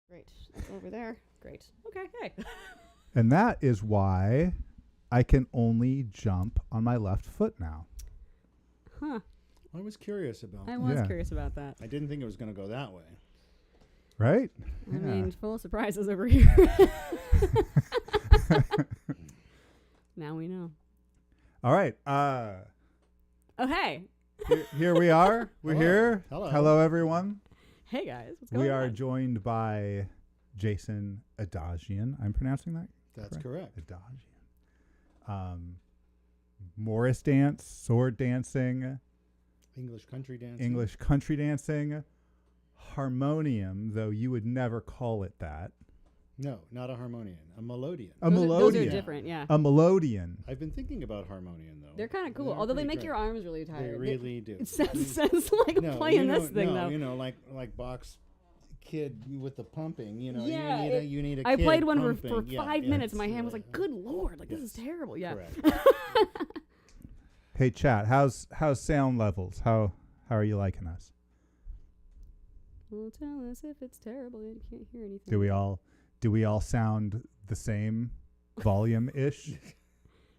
Great. That's over there. Great. Okay. Hey. And that is why I can only jump on my left foot now. Huh. I was curious about I that. was curious about that. I didn't think it was going to go that way. Right? I mean, full of surprises over here. Now we know. All right. Oh, hey. Here we are. We're Hello. here. Hello. Hello, everyone. Hey, guys. What's going We on? are joined by Jason Adajian. I'm pronouncing that That's correct. Adajian. Morris dance, sword dancing, English country dancing. English country dancing, harmonium, though you would never call it that. No, not a harmonium. A Melodeon. Those are different, yeah. A Melodeon. I've been thinking about harmonium, though. They're kind of cool, They're although they pretty make great. your arms really tired. They really do. It sounds like No, playing you know, this thing, no, though. you know, like box kid with the pumping. You know, Yeah, you need a I kid played one pumping. for Yeah, 5 yeah, minutes. My it's, hand was like, "Good lord! Like this is terrible." Yeah. Correct. Hey, chat. How's sound levels? How are you liking us? Well, tell us if it's terrible. You can't hear anything. Do we all sound the same volume ish?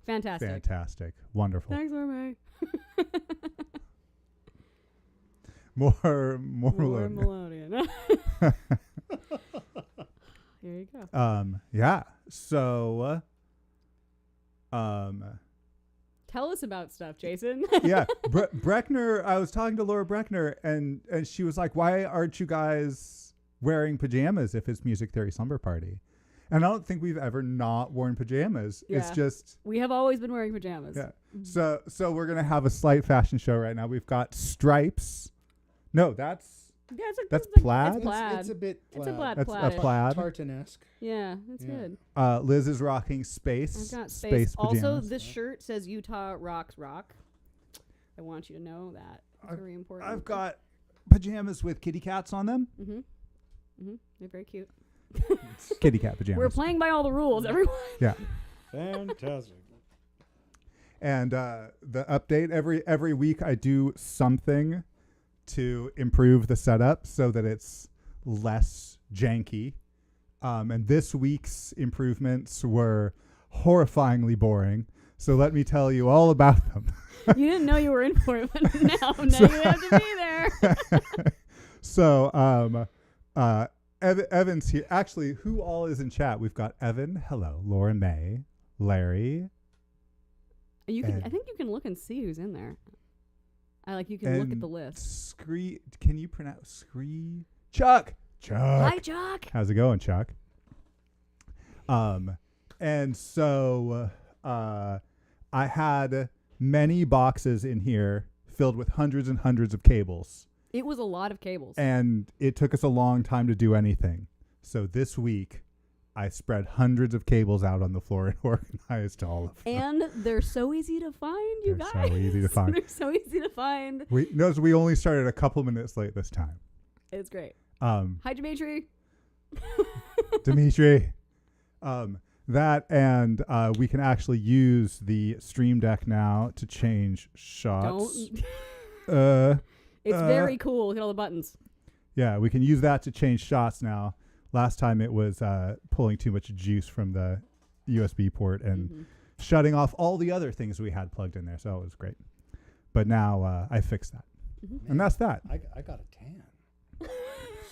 Fantastic. Fantastic. Wonderful. Thanks, Orme. More More Melodeon. Melodeon. Here you go. Yeah. So Tell us about stuff, Jason. yeah, Breckner, I was talking to Laura Breckner and she was like, "Why aren't you guys wearing pajamas if it's Music Theory Slumber Party?" And I don't think we've ever not worn pajamas. Yeah. It's just We have always been wearing pajamas. yeah. So we're going to have a slight fashion show right now. We've got stripes. No, that's Yeah, That's it's plaid? It's plaid. It's a bit It's a plaid. plaid. that's a plaid. Tartan-esque. Yeah, that's Yeah. good. Liz is rocking space. I've got space. Also, pajamas. this shirt says Utah Rocks Rock. I want you to know that. It's very important. I've got pajamas with kitty cats on them. They're very cute. Kitty cat pajamas. We're playing by all the rules, everyone. Yeah. Fantastic. And the update every week I do something to improve the setup so that it's less janky. And this week's improvements were horrifyingly boring. So let me tell you all about them. You didn't know you were in for it, but now you have to be there. So Evan's here. Actually, who all is in chat? We've got Evan. Hello. Laura May. Larry. You can. I think you can look and see who's in there. You can look at the list. Can you pronounce Chuck? Hi, Chuck. How's it going, Chuck? And so I had many boxes in here filled with hundreds and hundreds of cables. It was a lot of cables. And it took us a long time to do anything. So this week, I spread hundreds of cables out on the floor and organized all of them. And they're so easy to find, you guys. They're so easy to find. They're so easy to find. We only started a couple minutes late this time. It's great. Hi, Dimitri. Dimitri. That and we can actually use the Stream Deck now to change shots. It's very cool. Look at all the buttons. Yeah, we can use that to change shots now. Last time it was pulling too much juice from the USB port and shutting off all the other things we had plugged in there. So it was great. But now I fixed that. And that's that. I got a tan.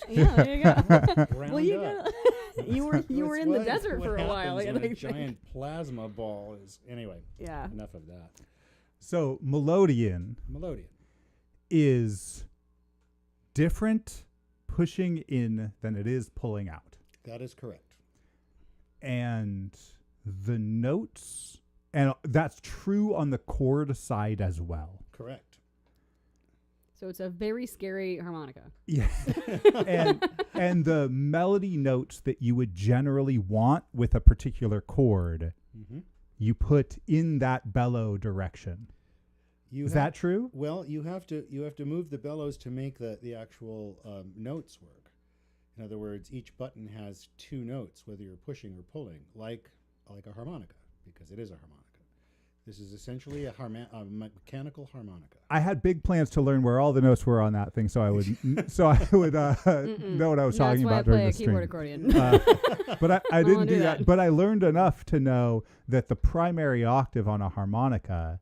Yeah, there you go. Well, you were in the desert for a while. When a giant plasma ball is anyway. Yeah. Enough of that. So Melodeon is different pushing in than it is pulling out. That is correct. And the notes, and that's true on the chord side as well. Correct. So it's a very scary harmonica. Yeah. and the melody notes that you would generally want with a particular chord, you put in that bellow direction. Is that true? Well, you have to move the bellows to make the actual notes work. In other words, each button has two notes, whether you're pushing or pulling, like a harmonica, because it is a harmonica. This is essentially a mechanical harmonica. I had big plans to learn where all the notes were on that thing, so I would know what I was talking about during the stream. That's why I play a keyboard accordion. But I didn't do that. But I learned enough to know that the primary octave on a harmonica,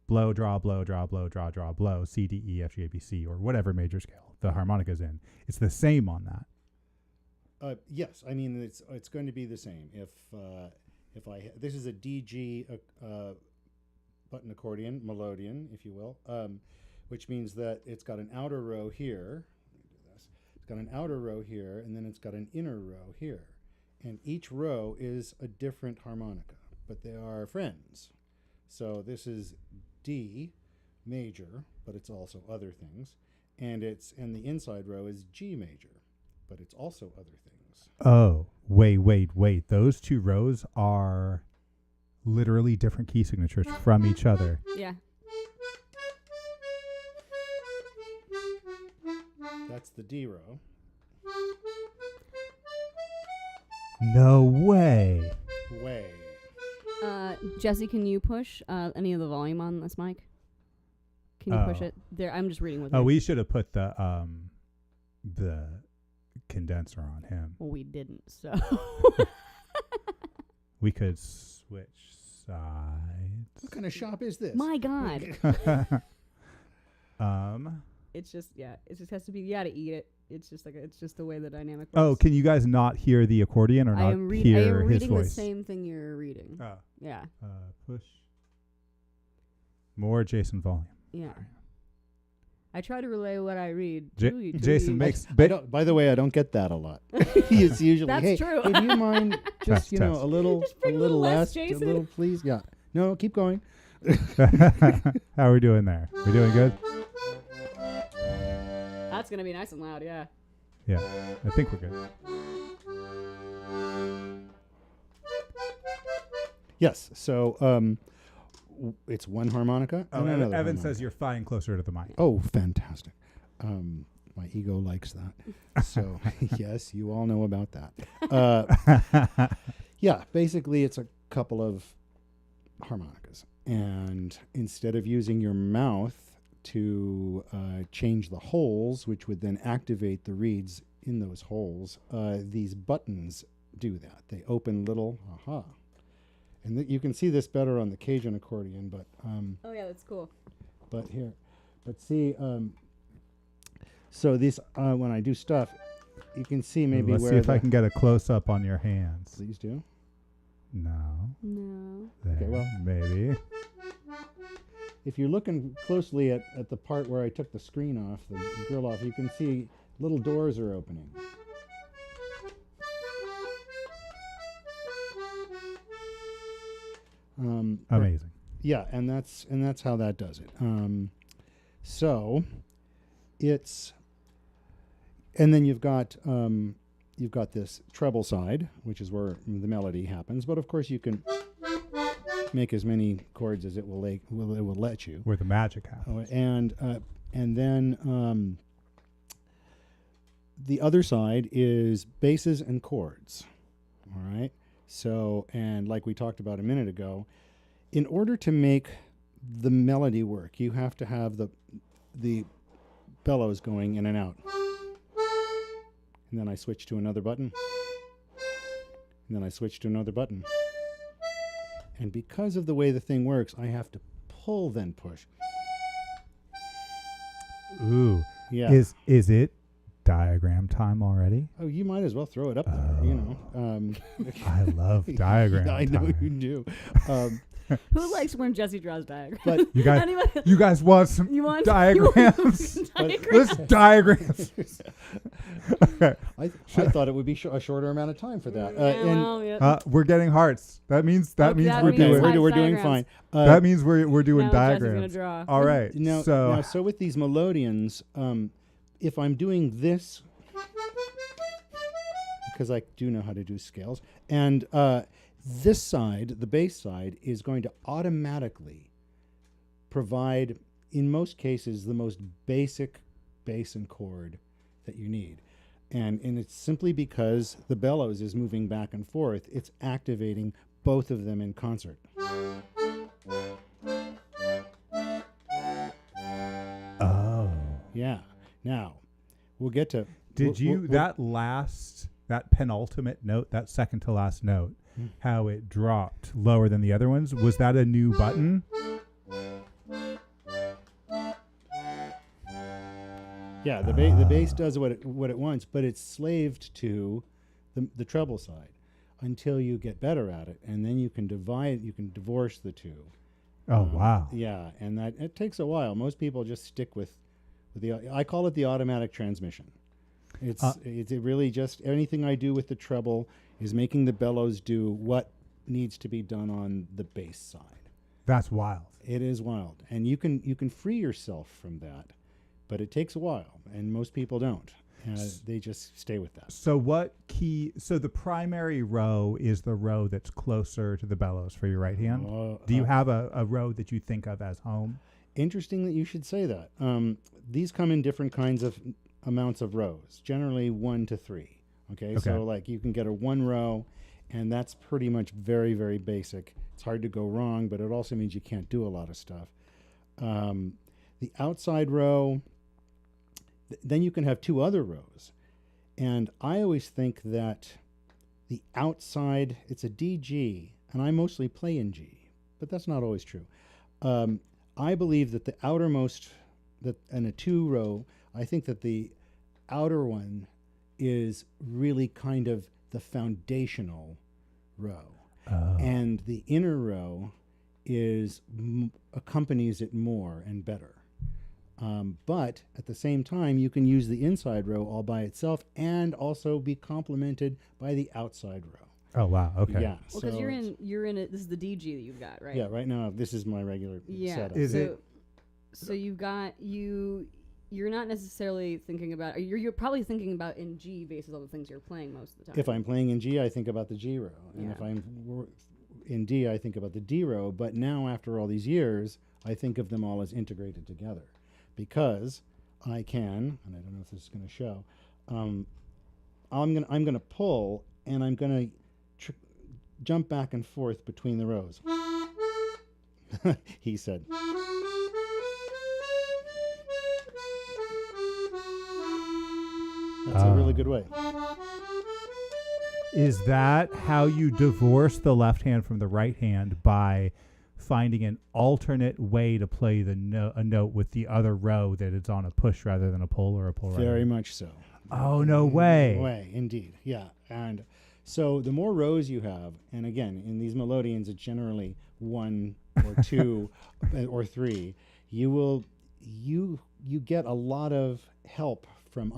blow, draw, blow, draw, blow, draw, draw, blow, C, D, E, F, G, A, B, C, or whatever major scale the harmonica's in. It's the same on that. Yes, I mean it's going to be the same. If this is a DG button accordion, Melodeon, if you will, which means that it's got an outer row here. Let me do this. It's got an outer row here, and then it's got an inner row here, and each row is a different harmonica, but they are friends. So this is D major, but it's also other things, and the inside row is G major, but it's also other things. Oh, wait. Those two rows are literally different key signatures from each other. Yeah. That's the D row. No way. Jesse, can you push any of the volume on this mic? Can you push it? There, I'm just reading with Oh, it. we should have put the condenser on him. Well, we didn't, so. We could switch sides. What kind of shop is this? My God. It's just, it just has to be, you gotta eat it. It's just it's just the way the dynamic works. Oh, can you guys not hear the accordion or not hear his voice? I am reading the same thing you're reading. Oh. Yeah. Push. More Jason volume. Yeah. I try to relay what I read. Jason makes... By the way, I don't get that a lot. It's usually, That's true. Hey, do you mind just, Test. a little less, Jason. a little please? Yeah. No, keep going. How are we doing there? We doing good? That's going to be nice and loud, yeah. Yeah, I think we're good. Yes, so it's one harmonica and another Evan harmonica. says you're fine closer to the mic. Oh, fantastic. My ego likes that. So, yes, you all know about that. Yeah, basically it's a couple of harmonicas. And instead of using your mouth to change the holes, which would then activate the reeds in those holes, these buttons do that. They open little, and you can see this better on the Cajun accordion, but oh yeah, that's cool. But here, but see, so this when I do stuff, you can see maybe Let's see if I can get a close up on your hands. Please do. No. There, Okay, well, maybe. if you're looking closely at the part where I took the screen off, the grill off, you can see little doors are opening. Amazing. Yeah, and that's how that does it. So it's, and then you've got this treble side, which is where the melody happens. But of course, you can make as many chords as it will let you. Where the magic happens. And then the other side is basses and chords. All right. So, and like we talked about a minute ago, in order to make the melody work, you have to have the bellows going in and out. And then I switch to another button. And then I switch to another button. And because of the way the thing works, I have to pull, then push. Ooh. Yeah. Is it diagram time already? Oh, you might as well throw it up there, you know. I love diagram I know time. you do. Who likes when Jesse draws diagrams? But You guys want some diagrams? Let's diagrams. Okay. I thought it would be a shorter amount of time for that. We're getting hearts. That means we're doing fine. That means we're doing now diagrams. Draw. All right. Now, so with these Melodians, if I'm doing this, because I do know how to do scales, and this side, the bass side, is going to automatically provide, in most cases, the most basic bass and chord that you need. And it's simply because the bellows is moving back and forth. It's activating both of them in concert. Yeah. Now, we'll get to. Did you that penultimate note, that second to last note, how it dropped lower than the other ones? Was that a new button? Yeah, the bass does what it wants, but it's slaved to the treble side until you get better at it, and then you can divorce the two. Oh wow! Yeah, and that it takes a while. Most people just stick with I call it the automatic transmission. It's really just anything I do with the treble is making the bellows do what needs to be done on the bass side. That's wild. It is wild, and you can free yourself from that. But it takes a while, and most people don't. They just stay with that. So so the primary row is the row that's closer to the bellows for your right hand? Do you have a row that you think of as home? Interesting that you should say that. These come in different kinds of amounts of rows, generally 1 to 3. Okay, so like you can get a 1 row, and that's pretty much very, very basic. It's hard to go wrong, but it also means you can't do a lot of stuff. The outside row, then you can have 2 other rows. And I always think that the outside, it's a D, G, and I mostly play in G, but that's not always true. I believe that the outermost, in a 2 row, I think that the outer one is really kind of the foundational row. Oh. And the inner row accompanies it more and better. But at the same time, you can use the inside row all by itself and also be complemented by the outside row. Oh wow! Okay. Yeah. Well, because you're in it. This is the DG that you've got, right? Yeah. Right now, this is my regular setup. So you've got You're not necessarily thinking about. You're probably thinking about in G basis on the things you're playing most of the time. If I'm playing in G, I think about the G row, and if I'm in D, I think about the D row. But now, after all these years, I think of them all as integrated together. Because I can, and I don't know if this is going to show, I'm gonna pull, and I'm gonna jump back and forth between the rows. He said. That's a really good way. Is that how you divorce the left hand from the right hand, by finding an alternate way to play a note with the other row that it's on a push rather than a pull, or a pull? Very much so. Oh, no way. No way, indeed. Yeah. And so the more rows you have, and again, in these Melodeons, it's generally 1 or 2 or 3, you get a lot of help from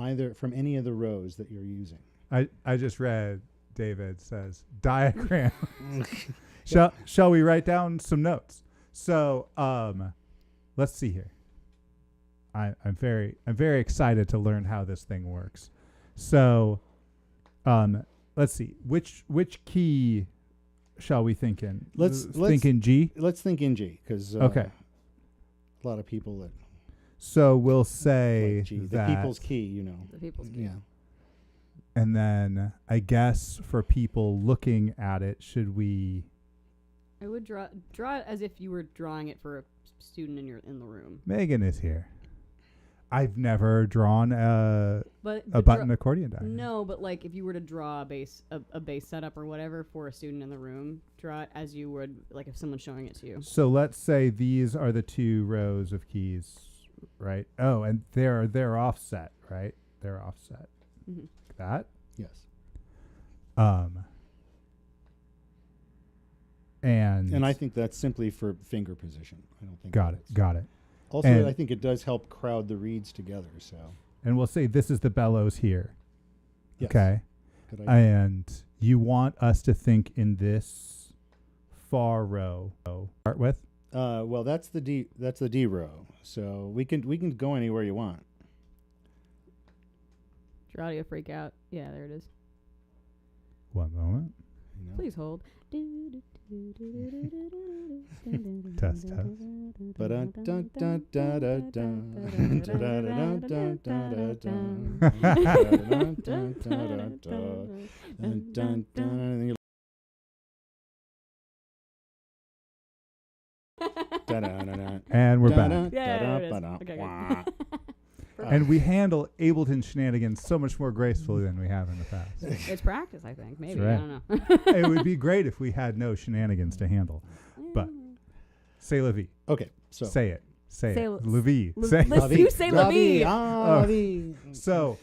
any of the rows that you're using. I just read, David says, diagram. Shall we write down some notes? So let's see here. I'm very excited to learn how this thing works. So let's see. Which key shall we think in? Let's think in G. Let's think in G, because okay. A lot of people that. So we'll say like G, that the people's key, you know. The people's key. Yeah. And then I guess for people looking at it, should we? I would draw it as if you were drawing it for a student in the room. Megan is here. I've never drawn a button accordion diagram. No, but like if you were to draw a bass setup or whatever for a student in the room, draw it as you would like if someone's showing it to you. So let's say these are the 2 rows of keys, right? Oh, and they're offset, right? They're offset. Mm-hmm. Like that? Yes. And I think that's simply for finger position. I don't think. Got it. Also, and I think it does help crowd the reeds together. So. And we'll say this is the bellows here. Yes. Okay. Good idea. And you want us to think in this far row. Start with. Well, that's the D. That's the D row. So we can go anywhere you want. Did your audio freak out? Yeah, there it is. One moment. You know? Please hold. Test. And we're back. Yeah, there it is. Okay, And we handle Ableton shenanigans so much more gracefully than we have in the past. It's practice, I think. Maybe. right. I don't know. It would be great if we had no shenanigans to handle. But say la vie. Okay, so Say it. Say Say it. l- La vie. l- Say let's do say la vie. La vie. So,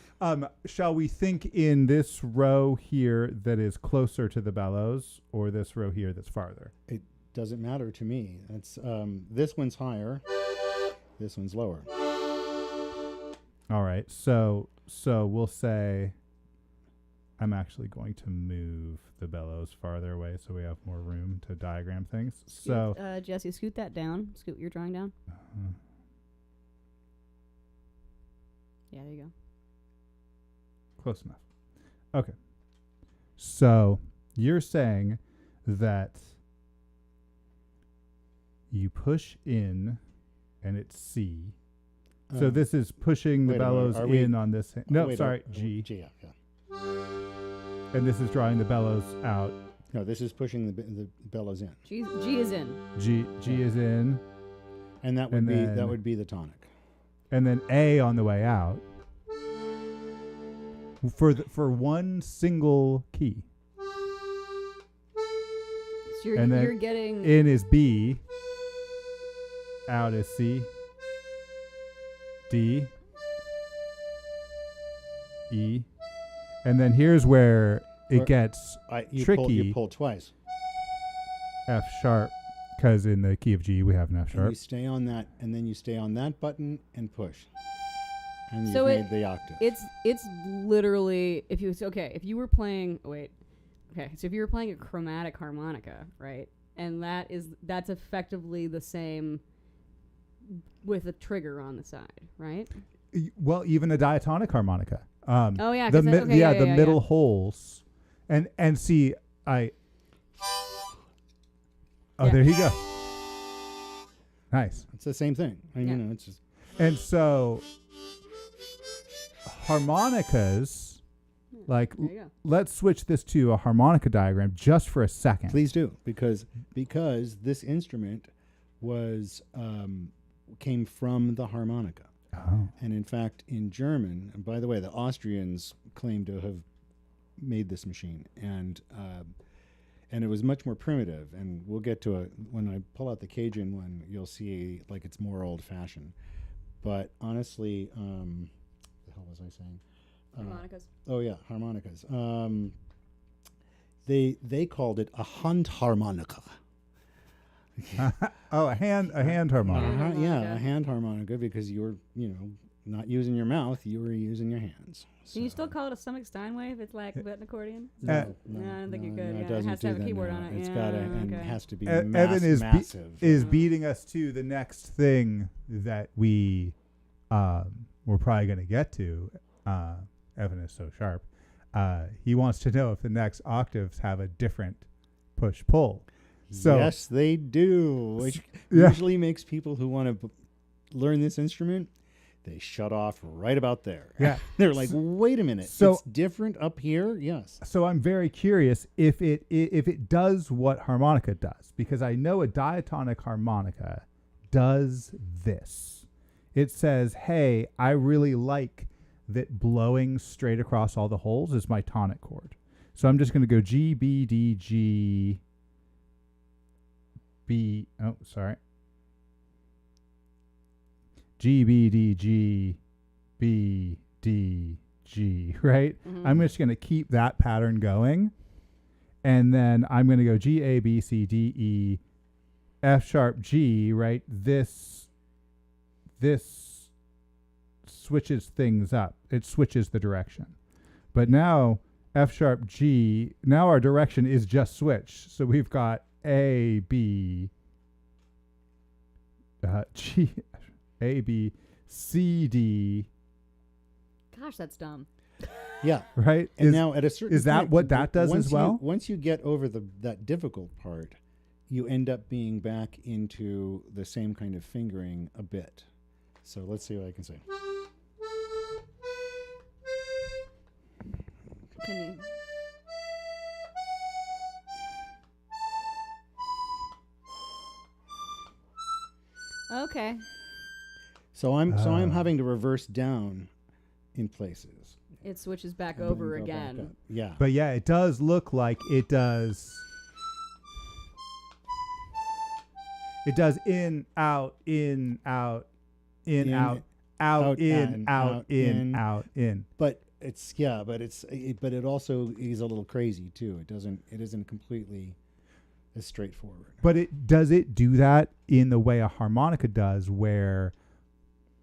shall we think in this row here that is closer to the bellows, or this row here that's farther? It doesn't matter to me. That's this one's higher, this one's lower. All right. So we'll say I'm actually going to move the bellows farther away so we have more room to diagram things. So Jesse, scoot that down. Scoot your drawing down. Yeah, there you go. close enough. Okay. So you're saying that you push in and it's C. So this is pushing the wait a minute, bellows are we- in on this. No, wait, sorry, G. G, yeah. And this is drawing the bellows out. No, this is pushing the bellows in, G is in. G is in, and that would And be then- the tonic. and then A on the way out. For one single key. So you're, And then you're getting. In is B. Out is C. D. E. And then here's where it Or- gets You tricky. pull twice. F sharp, because in the key of G we have an F And sharp. you stay on that, and then you stay on that button and push. And you've So made the octave. It's literally if you were playing so if you were playing a chromatic harmonica, right? And that's effectively the same with a trigger on the side, right? Well, even a diatonic harmonica. Oh yeah, the 'cause the middle holes, and see Yeah. there you go. Nice. It's the same thing. I mean, Yeah. you know, it's just And so harmonicas, like There you go. let's switch this to a harmonica diagram just for a second. please do because this instrument was came from the harmonica. Oh. And in fact, in German, and by the way, the Austrians claim to have made this machine, and it was much more primitive. And we'll get to it when I pull out the Cajun one. You'll see like it's more old-fashioned. But honestly, the hell was I saying? Harmonicas. Oh yeah, harmonicas. They called it a Handharmonika. Oh, a hand harmonica. Yeah, harmonica. a hand harmonica because you were, not using your mouth, you were using your hands. Can you So- still call it a stomach Steinway if it's like a button accordion? No, No, I don't think you could. it Yeah, it doesn't has to have do a that keyboard now. on it. It's Yeah, got and it okay. has to be Evan massive. is Yeah. beating us to the next thing that we're probably going to get to. Evan is so sharp. He wants to know if the next octaves have a different push-pull. So yes, they do, which Yeah. usually makes people who want to learn this instrument, they shut off right about there. Yeah. They're like, wait a minute, So- it's different up here? Yes. So I'm very curious if it does what harmonica does, because I know a diatonic harmonica does this. It says, "Hey, I really like that blowing straight across all the holes is my tonic chord." So I'm just going to go G, B, D, G, B. Oh, sorry. G, B, D, G, B, D, G, right? Mhm. I'm just going to keep that pattern going. And then I'm going to go G, A, B, C, D, E, F sharp, G, right? This switches things up. It switches the direction. But now F sharp, G, now our direction is just switched. So we've got A, B, G, A, B, C, D, Gosh, that's dumb. Yeah. right? And Is- now at a certain is that point, what that does once as well? once you get over that difficult part, you end up being back into the same kind of fingering a bit. So let's see what I can say. Can you? Okay. So I'm having to reverse down in places. It switches back And then over go back again. up. Yeah. But yeah, it does look like it does. It does in, out, in, out, in, out, out, in, out, in, out, in. But it also is a little crazy too. It isn't completely as straightforward. But it do that in the way a harmonica does, where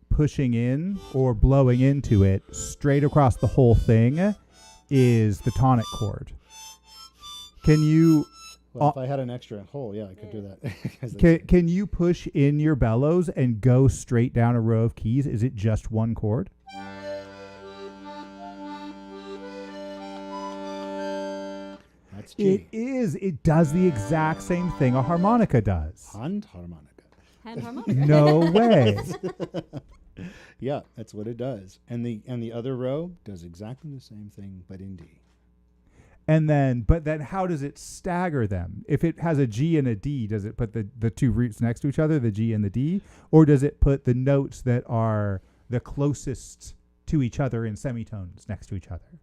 pushing in or blowing into it straight across the whole thing is the tonic chord. Can you? Well, if I had an extra hole, yeah, I could do that. Can you push in your bellows and go straight down a row of keys? Is it just one chord? That's G. It is. It does the exact same thing a harmonica does. Hand harmonica. Hand harmonica. No way. Yeah, that's what it does. And the other row does exactly the same thing, but in D. But then how does it stagger them? If it has a G and a D, does it put the two roots next to each other, the G and the D? Or does it put the notes that are the closest to each other in semitones next to each other?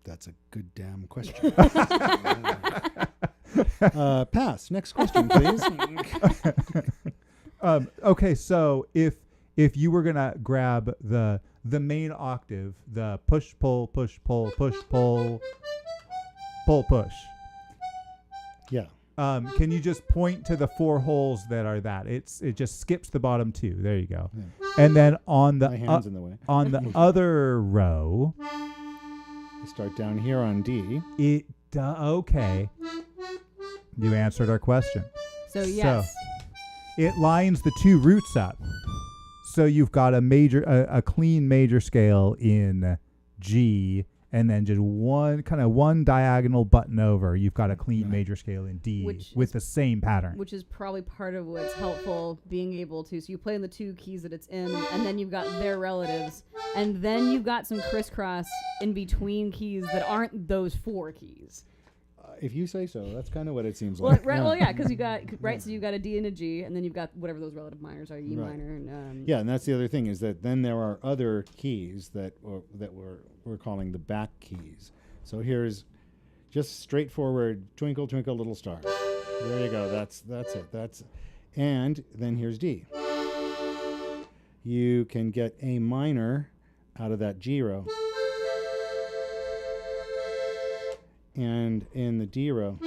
That's a good damn question. Pass. Next question, please. Okay, so if you were gonna grab the main octave, the push pull push pull push pull pull push. Yeah. Can you just point to the four holes that are that? It just skips the bottom two. There you go. Yeah. And then on the My hand's in the way. on the other row, I start down here on D. okay. You answered our question. So yes. It lines the two roots up. So you've got a clean major scale in G, and then just one diagonal button over. You've got a clean major scale in D with the same pattern. Which is probably part of what's helpful, being able to. So you play in the two keys that it's in, and then you've got their relatives, and then you've got some crisscross in between keys that aren't those four keys. If you say so, that's kind of what it seems Well, like. right, well, yeah, because you got So you've got a D and a G, and then you've got whatever those relative minors are, E minor, and yeah, and that's the other thing is that then there are other keys that we're calling the back keys. So here's just straightforward Twinkle Twinkle Little Star. There you go. That's it. And then here's D. You can get A minor out of that G row. And in the D row,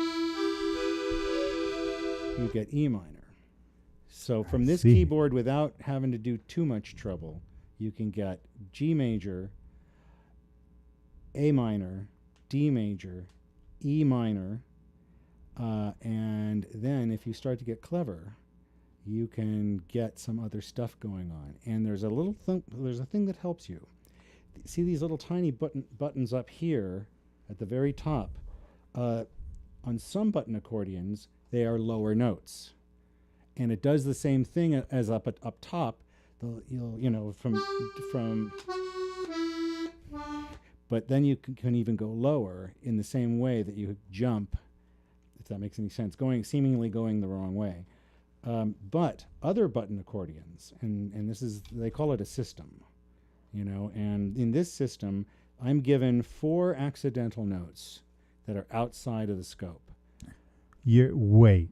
you get E minor. So from this keyboard, without having to do too much trouble, you can get G major, A minor, D major, E minor, and then if you start to get clever, you can get some other stuff going on. And there's a thing that helps you. See these little tiny buttons up here at the very top. On some button accordions, they are lower notes, and it does the same thing as up top. But then you can even go lower in the same way that you jump, if that makes any sense, seemingly going the wrong way. But other button accordions, and they call it a system, and in this system, I'm given 4 accidental notes that are outside of the scope. Wait.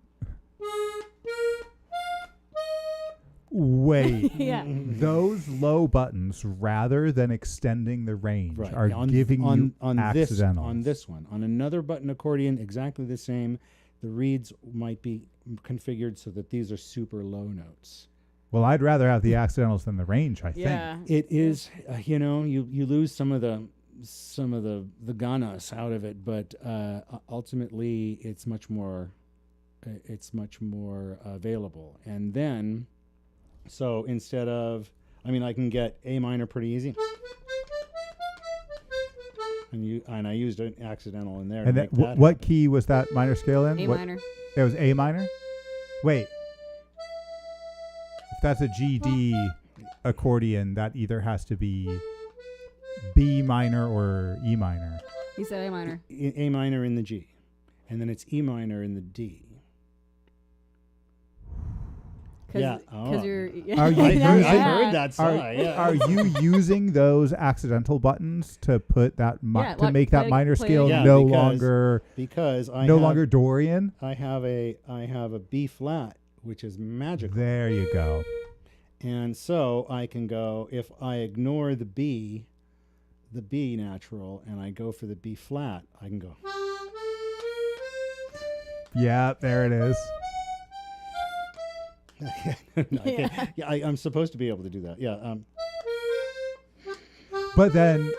yeah. Those low buttons, rather than extending the range, are giving you accidentals. On this one. On another button accordion, exactly the same, the reeds might be configured so that these are super low notes. Well, I'd rather have the accidentals than the range, I think. It is, you lose some of the ganas out of it, but ultimately it's much more available. And then, so instead of, I can get A minor pretty easy, and I used an accidental in there. And then, what key was that minor scale in? A minor. It was A minor. Wait, if that's a GD accordion, that either has to be B minor or E minor. He said A minor. A minor in the G, and then it's E minor in the D. Yeah. Because Oh. you're. Are you- I heard that sigh. Yeah. Are you using those accidental buttons to put that Yeah, to make that play- minor play scale Yeah, no because- longer because I no have, longer Dorian? I have a B flat, which is magical. There you go. And so I can go, if I ignore the B natural, and I go for the B flat, I can go. Yeah, there it is. No, I can't. Yeah, I'm supposed to be able to do that. Yeah. But then,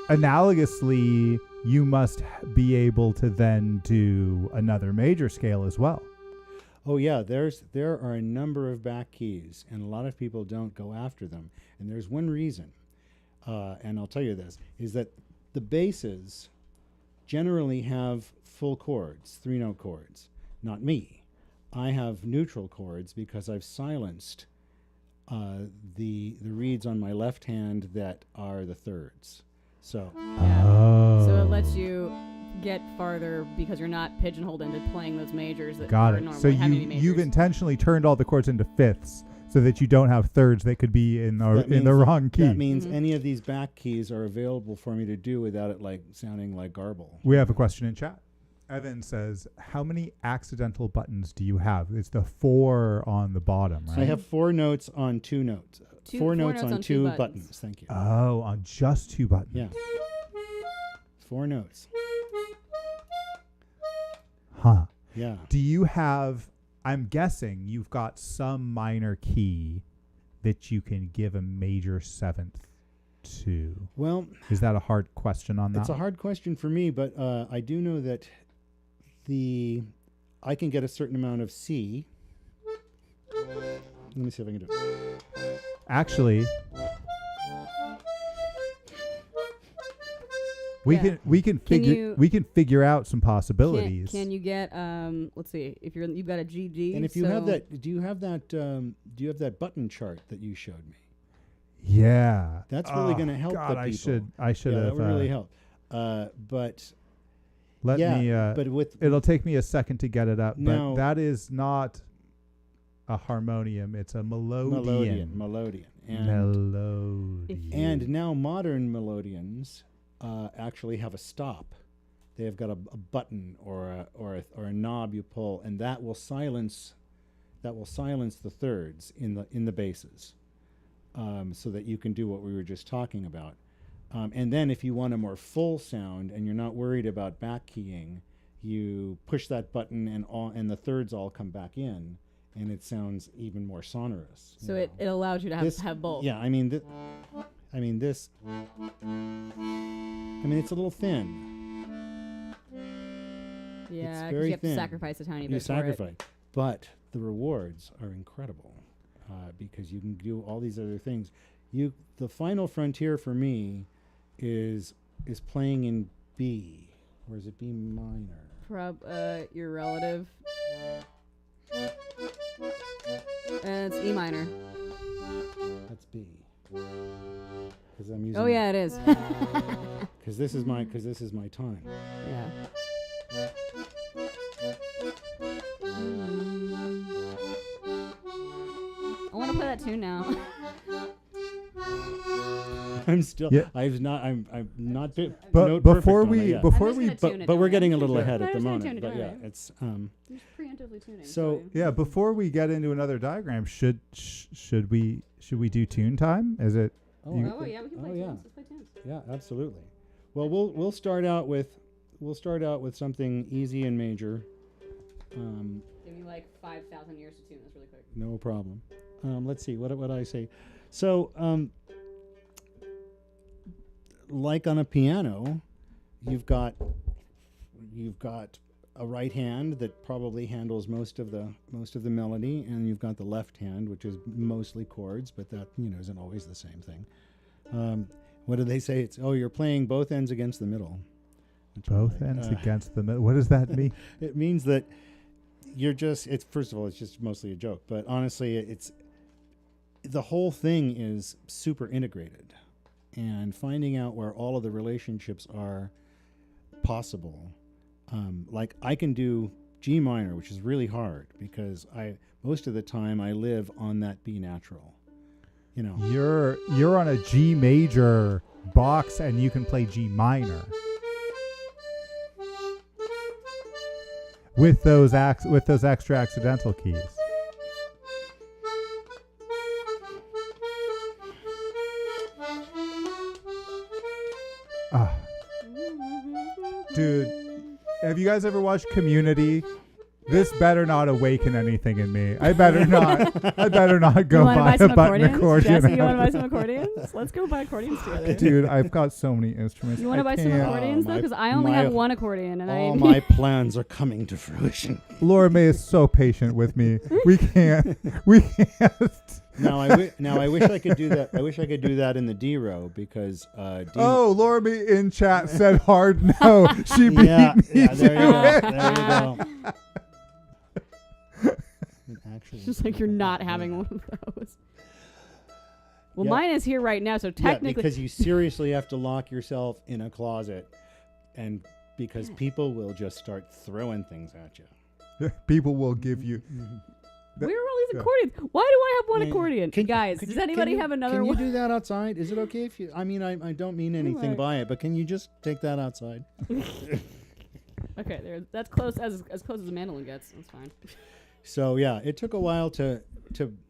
analogously, you must be able to then do another major scale as well. Oh yeah, there are a number of back keys, and a lot of people don't go after them. And there's one reason, and I'll tell you this, is that the basses generally have full chords, 3-note chords. Not me. I have neutral chords because I've silenced the reeds on my left hand that are the thirds. So Yeah. Oh. So it lets you get farther because you're not pigeonholed into playing those majors that Got are it. normally So having to be you've majors. intentionally turned all the chords into fifths so that you don't have thirds that could be in That the means- wrong key. that means Mhm. any of these back keys are available for me to do without it like sounding like garble. We have a question in chat. Evan says, "How many accidental buttons do you have?" It's the 4 on the bottom, right? I have 4 notes on 2 notes. Four notes on 2 buttons. buttons. Thank you. Oh, on just 2 buttons. Yeah. 4 notes. Huh. Yeah. Do you have, I'm guessing you've got some minor key that you can give a major 7th to. Well, Is that a hard question on that? it's a hard question for me, but I do know that I can get a certain amount of C. Let me see if I can do it. Actually, we Yeah. can figure out some possibilities. Can you get let's see, if you've got a GG. And if you so have that, do you have that button chart that you showed me? Yeah. That's really Oh, going to help God, the I people. should Yeah, have. that would really help. But Let yeah, me. but with It'll take me a second to get it up, No. but that is not a harmonium. It's a melodian. Melodian. Melodian. And now modern melodians actually have a stop. They have got a button or a knob you pull, and that will silence the thirds in the basses, so that you can do what we were just talking about. And then if you want a more full sound and you're not worried about back keying, you push that button and the thirds all come back in, and it sounds even more sonorous. So it allows you to have both. Yeah, I mean, this. It's a little thin. Yeah, It's 'cause very you have thin. to sacrifice a tiny You bit for it. sacrifice, but the rewards are incredible because you can do all these other things. The final frontier for me is playing in B, or is it B minor? Your relative. And it's E minor. That's B. Because I'm using. Oh yeah, it is. Because this is my time. Yeah. I want to play that tune now. I'm still. Yeah. I'm not. But note before perfect on we it, yeah. before I'm we just gonna tune it But we're down. getting a I'm little just ahead gonna- at the I'm just gonna moment. tune it But down, yeah, right? it's Just preemptively tuning. So- sorry. yeah before we get into another diagram, should we do tune time? Is it? Oh, You- Oh yeah, we can play Oh, tunes. yeah. Let's play tunes. Yeah, absolutely. Well, we'll start out with something easy and major. Give me like 5,000 years to tune this really quick. No problem. Let's see. What I say? So, like on a piano, you've got a right hand that probably handles most of the melody, and you've got the left hand, which is mostly chords, but that isn't always the same thing. What do they say? It's you're playing both ends against the middle. Which I Both like. ends against the middle. What does that mean? It means that you're just. It's first of all, it's just mostly a joke, but honestly, it's the whole thing is super integrated, and finding out where all of the relationships are possible. Like I can do G minor, which is really hard because most of the time I live on that B natural. You know. You're on a G major box and you can play G minor with those extra accidental keys. Ah. Dude, have you guys ever watched Community? This better not awaken anything in me. I better not go buy a button accordion. Jesse, you want to buy some accordions? Let's go buy accordions together. Dude, I've got so many instruments. You want to buy some accordions though? Because I only have one accordion, and all my plans are coming to fruition. Laura May is so patient with me. We can't. Now I wish I could do that. I wish I could do that in the D row because. Laura May in chat said hard no. She beat me. Yeah, there you go. There you go. It's just like you're not having one of those. Well, mine is here right now, so technically... Yeah, because you seriously have to lock yourself in a closet, and because people will just start throwing things at you. People will give you... Where are all these accordions? Why do I have one accordion? Guys, does anybody have another one? Can you do that outside? Is it okay if you... I mean, I don't mean anything by it, but can you just take that outside? Okay, there. That's close as close as a mandolin gets. That's fine. So yeah, it took a while to,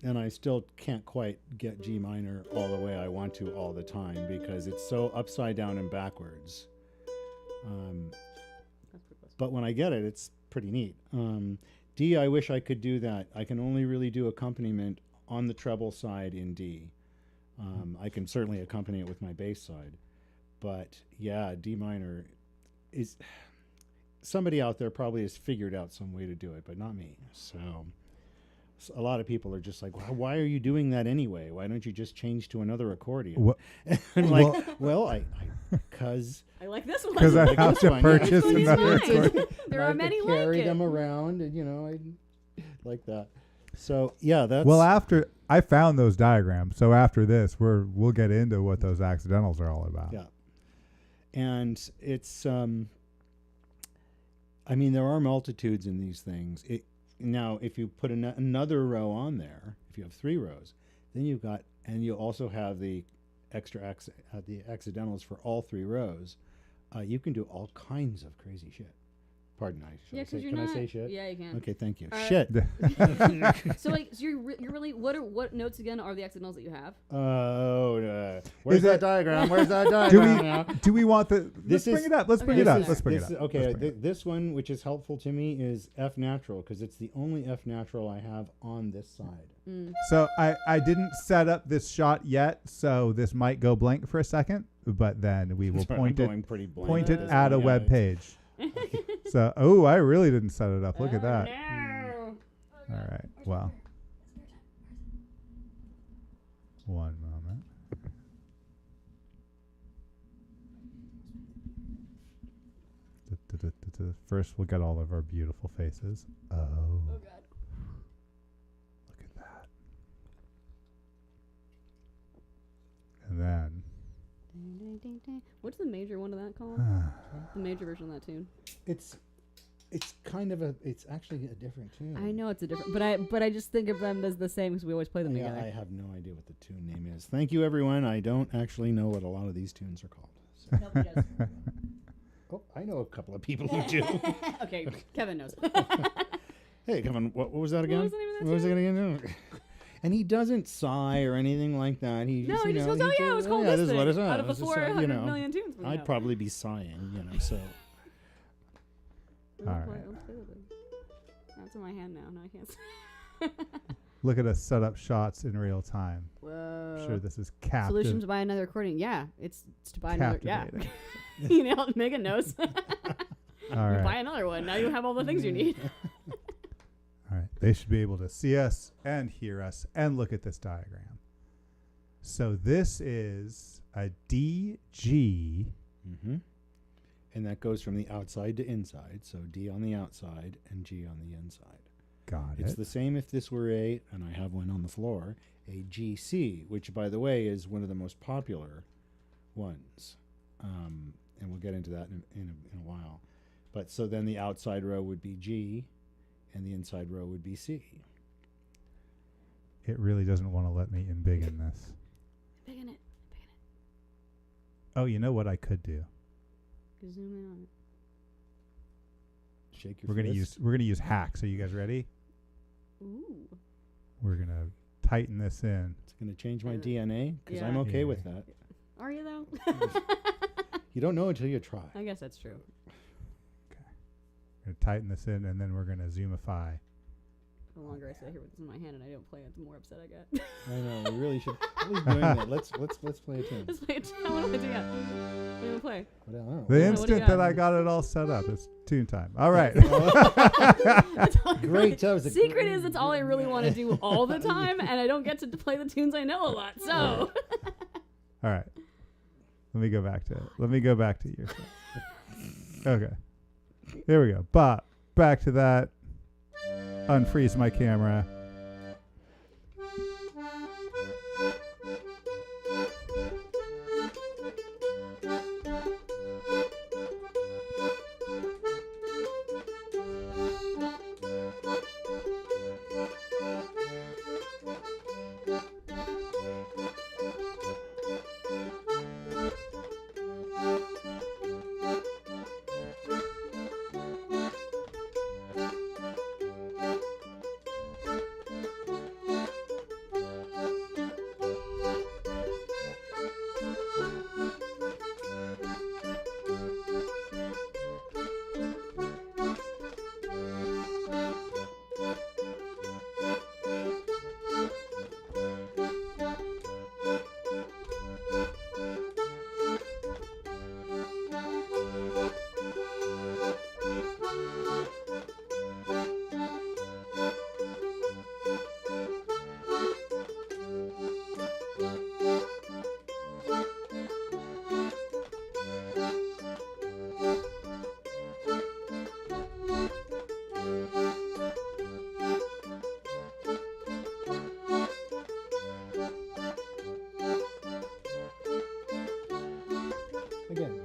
and I still can't quite get G minor all the way I want to all the time because it's so upside down and backwards. But when I get it, it's pretty neat. D, I wish I could do that. I can only really do accompaniment on the treble side in D. I can certainly accompany it with my bass side, but yeah, D minor is. Somebody out there probably has figured out some way to do it, but not me. So a lot of people are just like, why are you doing that anyway? Why don't you just change to another accordion? And like, because I like this one. Because I have to purchase another accordion. There are many like it. Carry them around, and I like that. So yeah, that's well. After I found those diagrams, so after this, we'll get into what those accidentals are all about. Yeah, and it's I mean, there are multitudes in these things. Now, if you put another row on there, if you have 3 rows, then you've got, and you also have the extra the accidentals for all 3 rows. You can do all kinds of crazy shit. Pardon, can I say shit? Yeah, you can. Okay, thank you. Shit. So you're really what notes again are the accidentals that you have? Where's that diagram? Where's that diagram? Do we want the? Let's bring it up. Let's bring it up. Okay, this one, which is helpful to me, is F natural because it's the only F natural I have on this side. So I didn't set up this shot yet, so this might go blank for a second, but then we will point it at a web page. So, I really didn't set it up. Look at that. No. All right. Well, one moment. First, we'll get all of our beautiful faces. Oh. Oh God. Look at that. And then. What's the major one of that called? The major version of that tune. It's kind of it's actually a different tune. I know it's a different, but I just think of them as the same because we always play them together. I have no idea what the tune name is. Thank you, everyone. I don't actually know what a lot of these tunes are called. So. Nobody does. Oh, I know a couple of people who do. Okay, Kevin knows. Hey, Kevin, what was that again? What was the name of that What was it again? And he doesn't sigh or anything like that. He just goes, "Oh yeah, it was called this thing." What is out of the 400 million tunes. I'd probably be sighing, so. All right. That's in my hand now. No, I can't. Look at us set up shots in real time. Whoa. I'm sure this is captive. Solution to buy another accordion. Yeah, it's to buy another. Yeah. Captivating. Megan knows. All right. Buy another one. Now you have all the things you need. All right. They should be able to see us and hear us and look at this diagram. So this is a DG. Mm-hmm. And that goes from the outside to inside. So D on the outside and G on the inside. Got it. It's the same if this were and I have one on the floor, a GC, which, by the way, is one of the most popular ones. And we'll get into that in a while. But so then the outside row would be G, and the inside row would be C. It really doesn't want to let me embiggen this. Big in it. Oh, you know what I could do? Zoom in on it. Shake your We're gonna fist. use hacks. Are you guys ready? Ooh. We're gonna tighten this in. It's going to change my DNA because Yeah. I'm okay Yeah. with that. Are you though? You don't know until you try. I guess that's true. We're gonna tighten this in, and then we're gonna zoomify. The longer I sit here with this in my hand and I don't play it, the more upset I get. I know. We really should. What are we doing that? Let's play a tune. Let's play it. What do I do? Yeah. What do you play? What the hell? The Yeah, what do you instant got? that I got it all set up, it's tune time. All right. That's all I Great. really- That was a Secret is it's all I really want to do all the time, and I don't get to play the tunes I know a lot. So All right. Let me go back to your stuff. Okay. Here we go. Bop. Back to that. Unfreeze my camera. Again.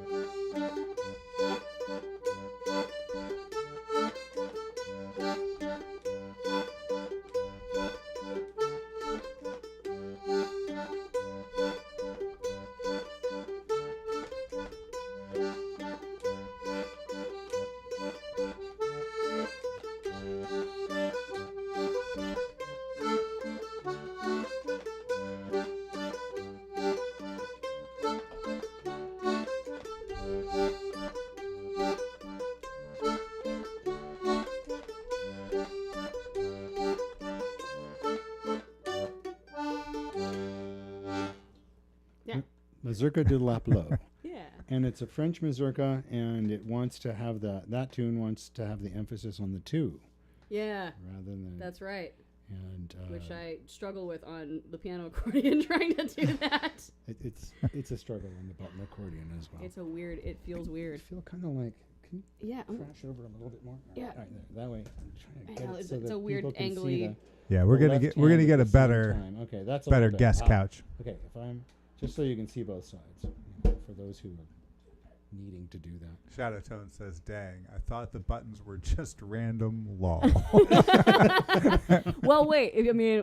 Mazurka de Laplo. yeah. And it's a French mazurka, and it wants to have that tune wants to have the emphasis on the two Yeah. rather than That's right. and Which I struggle with on the piano accordion trying to do that. it's a struggle on the button accordion as well. It's a weird. It feels I weird. feel kind of like can you Yeah. crash over a little bit more? Yeah. All right, there, that way. I'm trying to I get know, it it's so a that weird people can see angly- Yeah, we're the gonna left get hand a at the same better time. Okay, that's a better little bit. guest couch. Okay, if I'm just so you can see both sides for those who are needing to do that. Shadow Tone says, "Dang, I thought the buttons were just random lol." Well, wait.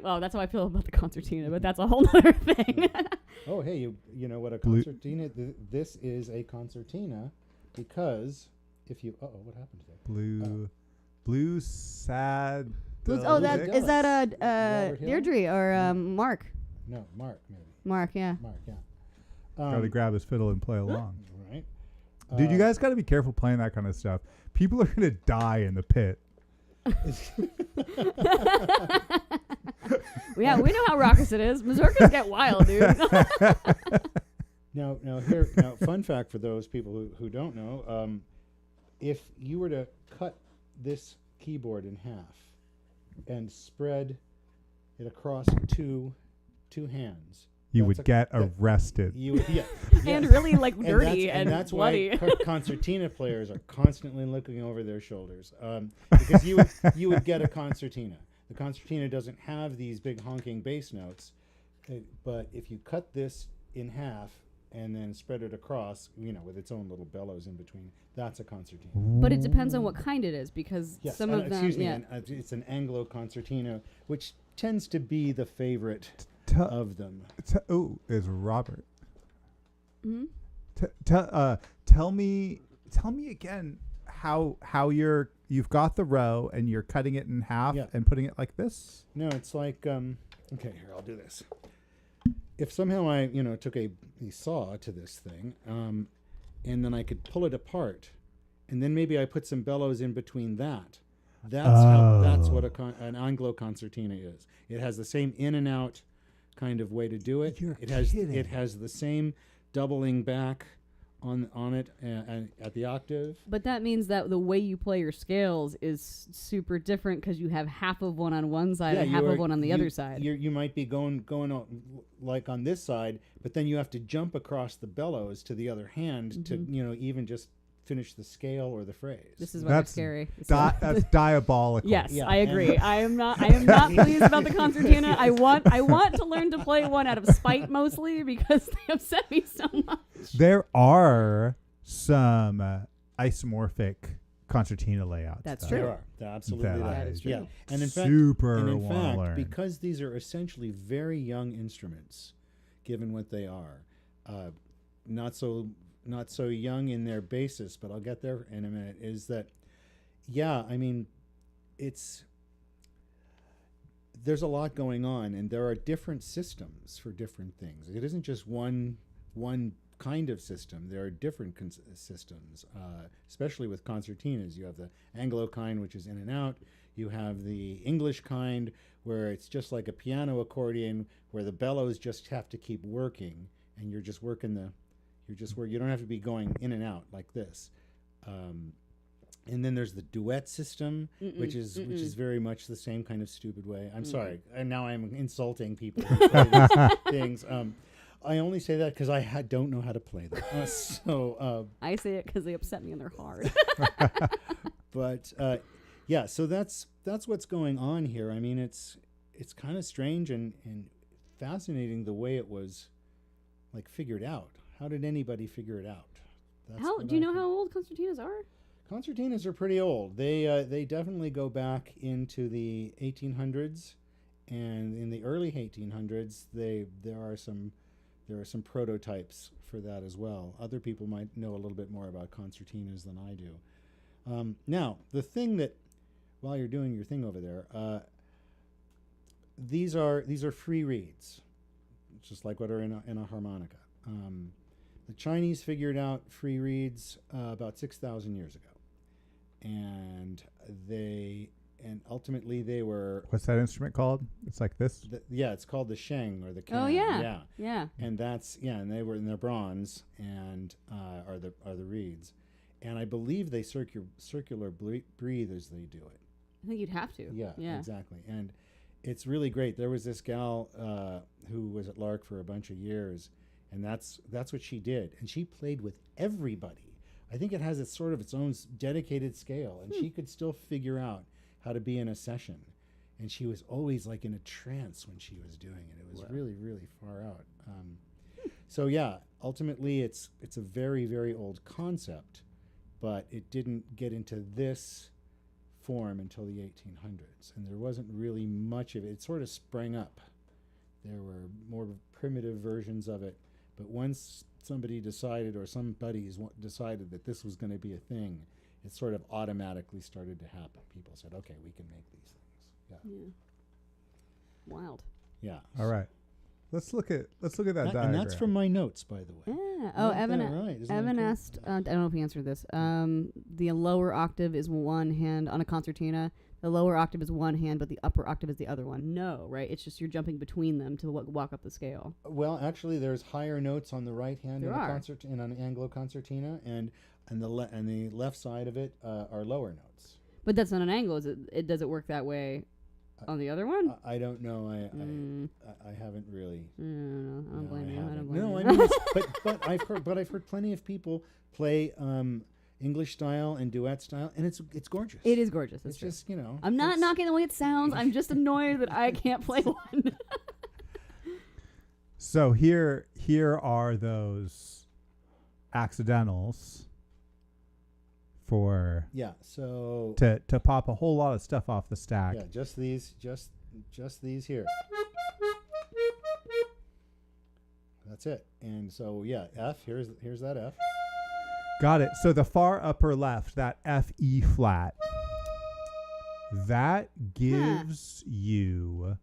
Well, that's how I feel about the concertina, but that's a whole other thing. Oh, hey, you know what a Blue- concertina? This is a concertina because if you what happened to that? Blue sad. Oh, that Dick? is that Robert Hill? Deirdre or Mark? No, Mark maybe. Mark, yeah. Mark, yeah. Got to grab his fiddle and play along. Right. Dude, you guys got to be careful playing that kind of stuff. People are gonna die in the pit. Yeah, we know how raucous it is. Mazurkas get wild, dude. Now, fun fact for those people who don't know, if you were to cut this keyboard in half and spread it across two hands, You That's would get arrested. you would, yeah, And yes. really dirty and that's bloody. why concertina players are constantly looking over their shoulders because you would get a concertina. The concertina doesn't have these big honking bass notes, but if you cut this in half, and then spread it across, with its own little bellows in between. That's a concertina. But it depends on what kind it is, because Yes, some of them, excuse me, yeah. it's an Anglo concertina, which tends to be the favorite of them. Is Robert. Hmm? Tell me again how you've got the row and you're cutting it in half and putting it like this. No, it's like okay, here, I'll do this. If somehow I took a saw to this thing, and then I could pull it apart, and then maybe I put some bellows in between that. That's what an Anglo concertina is. It has the same in and out kind of way to do it. It has the same doubling back on it at the octave. But that means that the way you play your scales is super different, because you have half of one on one side and half of one on the other side. You might be going on, like on this side, but then you have to jump across the bellows to the other hand to even just finish the scale or the phrase. This is why it's scary. That's diabolical. Yes, yeah, I agree. I am not pleased about the concertina. I want to learn to play one out of spite, mostly because they upset me so much. There are some isomorphic concertina layouts. That's There true. are. Absolutely, that is true. Yeah, and in fact, because these are essentially very young instruments, given what they are, not so young in their basis, but I'll get there in a minute, is that, there's a lot going on, and there are different systems for different things. It isn't just one kind of system. There are different systems, especially with concertinas. You have the Anglo kind, which is in and out. You have the English kind, where it's just like a piano accordion, where the bellows just have to keep working, and you're just working you don't have to be going in and out like this. And then there's the duet system, which is very much the same kind of stupid way. I'm sorry, and now I'm insulting people who play these things. I only say that because I don't know how to play them. I say it because they upset me and they're hard. But so that's what's going on here. I mean, it's kind of strange and fascinating the way it was figured out. How did anybody figure it out? Do you know how old concertinas are? Concertinas are pretty old. They definitely go back into the 1800s, and in the early 1800s, there are some prototypes for that as well. Other people might know a little bit more about concertinas than I do. Now, the thing that, while you're doing your thing over there, these are free reeds, just like what are in a harmonica. The Chinese figured out free reeds about 6,000 years ago, and ultimately they were. What's that instrument called? It's like this. It's called the sheng or the can. Oh yeah. And and they're bronze and are the reeds, and I believe they circular breathe as they do it. I think you'd have to. Yeah, exactly. And it's really great. There was this gal who was at Lark for a bunch of years. And that's what she did, and she played with everybody. I think it has its own dedicated scale, and she could still figure out how to be in a session. And she was always in a trance when she was doing it. It was really, really far out. Ultimately, it's a very, very old concept, but it didn't get into this form until the 1800s, and there wasn't really much of it. It sort of sprang up. There were more primitive versions of it. But once somebody decided, or some buddies decided that this was going to be a thing, it sort of automatically started to happen. People said, "Okay, we can make these things." Yeah. Wild. Yeah. All right. Let's look at that diagram. And that's from my notes, by the way. Yeah. Oh, Evan asked. I don't know if he answered this. The lower octave is one hand on a concertina. The lower octave is one hand, but the upper octave is the other one. No, right? It's just you're jumping between them to walk up the scale. Well, actually, there's higher notes on the right hand in an Anglo concertina, and the left side of it are lower notes. But that's not an Anglo. Does it work that way on the other one? I don't know. I haven't really. I don't blame you. I don't blame you. I mean, but I've heard plenty of people play English style and duet style, and it's gorgeous. It is gorgeous. It's just I'm not knocking the way it sounds. I'm just annoyed that I can't play one. So here here are those accidentals for Yeah. So to pop a whole lot of stuff off the stack. yeah, just these here. That's it. And so yeah, F. Here's that F. Got it. So the far upper left, that F E flat, that gives you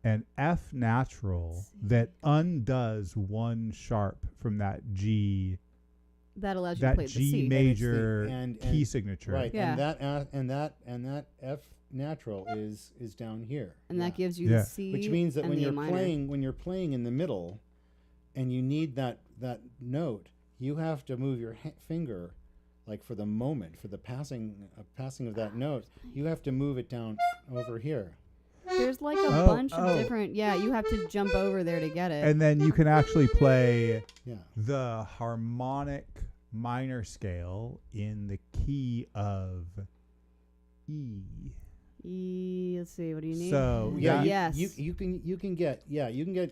an F natural that undoes one sharp from that G. That allows you to That play the G C. major and key signature. Right. Yeah. And that F natural is down here. And that gives you Yeah. the C. Which means that and when the you're A minor. playing in the middle, and you need that note, you have to move your finger, like for the moment, for the passing of that note, you have to move it down over here. There's like a Oh, bunch of oh. different. Yeah, you have to jump over there to get it. And then you can actually play Yeah. the harmonic minor scale in the key of E. Let's see. What do you need? So, Yeah, that- yes. you can get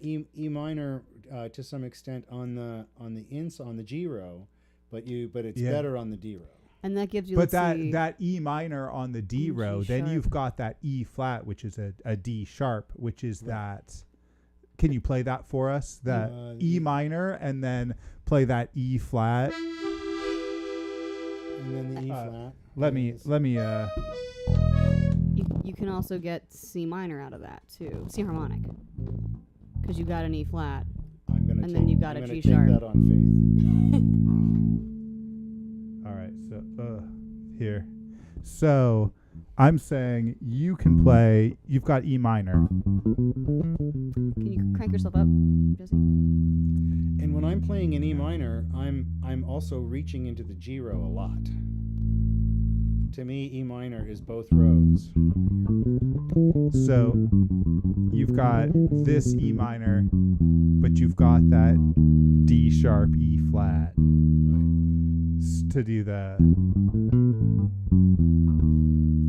E minor to some extent on the G row, but it's Yeah. better on the D row. And that gives you. But let's see, that E minor on the D G row, then sharp. you've got that E flat, which is a D sharp, which is Right. that. Can you play that for us? That E minor, and then play that E flat. And then the E flat. Let me. you can also get C minor out of that too. C harmonic. Because you got an E flat. I'm gonna and take, then you've got I'm a gonna G take sharp. that on faith. All right. So here. So I'm saying you can play. You've got E minor. Can you crank yourself up, Jesse? And when I'm playing in E minor, I'm also reaching into the G row a lot. To me, E minor is both rows. So you've got this E minor, but you've got that D sharp E flat Right. to do the.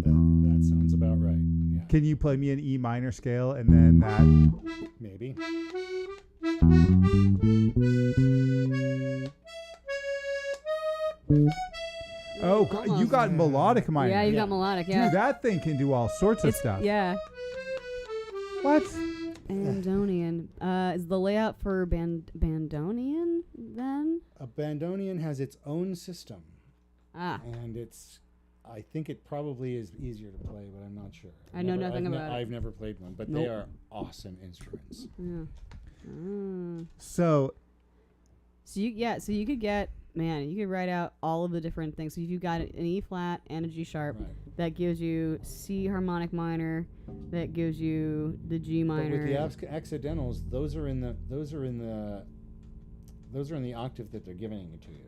That sounds about right. Yeah. Can you play me an E minor scale and then that? Maybe. Oh, Almost. you got melodic minor. Yeah, you Yeah. got melodic. Yeah. Dude, that thing can do all sorts of stuff. Yeah. What? Bandonian. Is the layout for Bandonian then? A Bandonian has its own system, Ah. and I think it probably is easier to play, but I'm not sure. I know nothing about it. I've never played one, but Nope. they are awesome instruments. Yeah. Mm. So So you could get, man, you could write out all of the different things. So if you got an E flat and a G sharp, Right. that gives you C harmonic minor, that gives you the G But minor. with the accidentals, those are in the octave that they're giving it to you.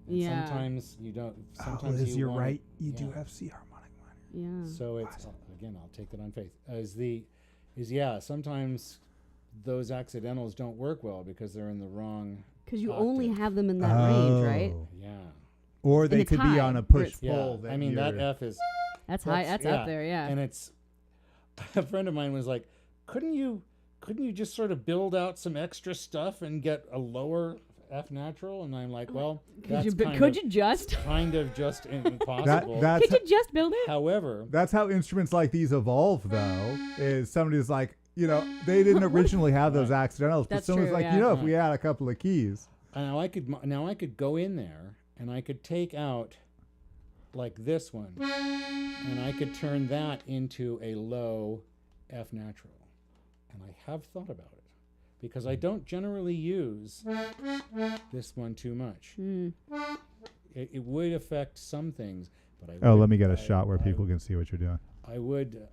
And Yeah. sometimes you don't. Sometimes Liz, you you're want right. You do yeah. have C harmonic minor. Yeah. So it's again, I'll take that on faith. Sometimes those accidentals don't work well because they're in the wrong. Because you only octave. have them in that range, right? Oh. Yeah. Or And they it's could be high, on a where push it's- pull. I mean that you're- F is, That's high. That's up there. Yeah. and it's. A friend of mine was like, "Couldn't you just sort of build out some extra stuff and get a lower F natural?" And I'm like, "Well, that's could you just? kind of just impossible." that's Could you just build it? However, That's how instruments like these evolve, though. Is somebody's like, they didn't originally have those accidentals, but That's someone's true, like, yeah. if we add a couple of keys. now I could go in there and I could take out like this one, and I could turn that into a low F natural. And I have thought about it because I don't generally use this one too much. Hmm. It would affect some things, but I Oh, would, let me get a I- shot where I- people can see what you're doing. I would.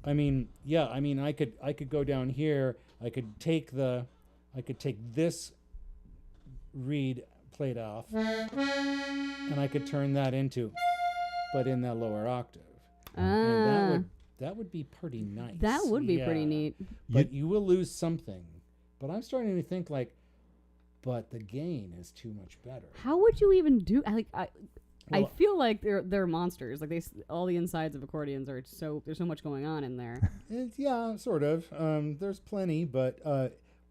I mean, I could go down here. I could take this reed plate off, and I could turn that into, but in that lower octave. Ah. And that would be pretty nice. That would be pretty Yeah. neat. But you will lose something. But I'm starting to think but the gain is too much better. How would you even do? I Well, feel like they're monsters. Like all the insides of accordions are there's so much going on in there. Yeah, sort of. There's plenty, but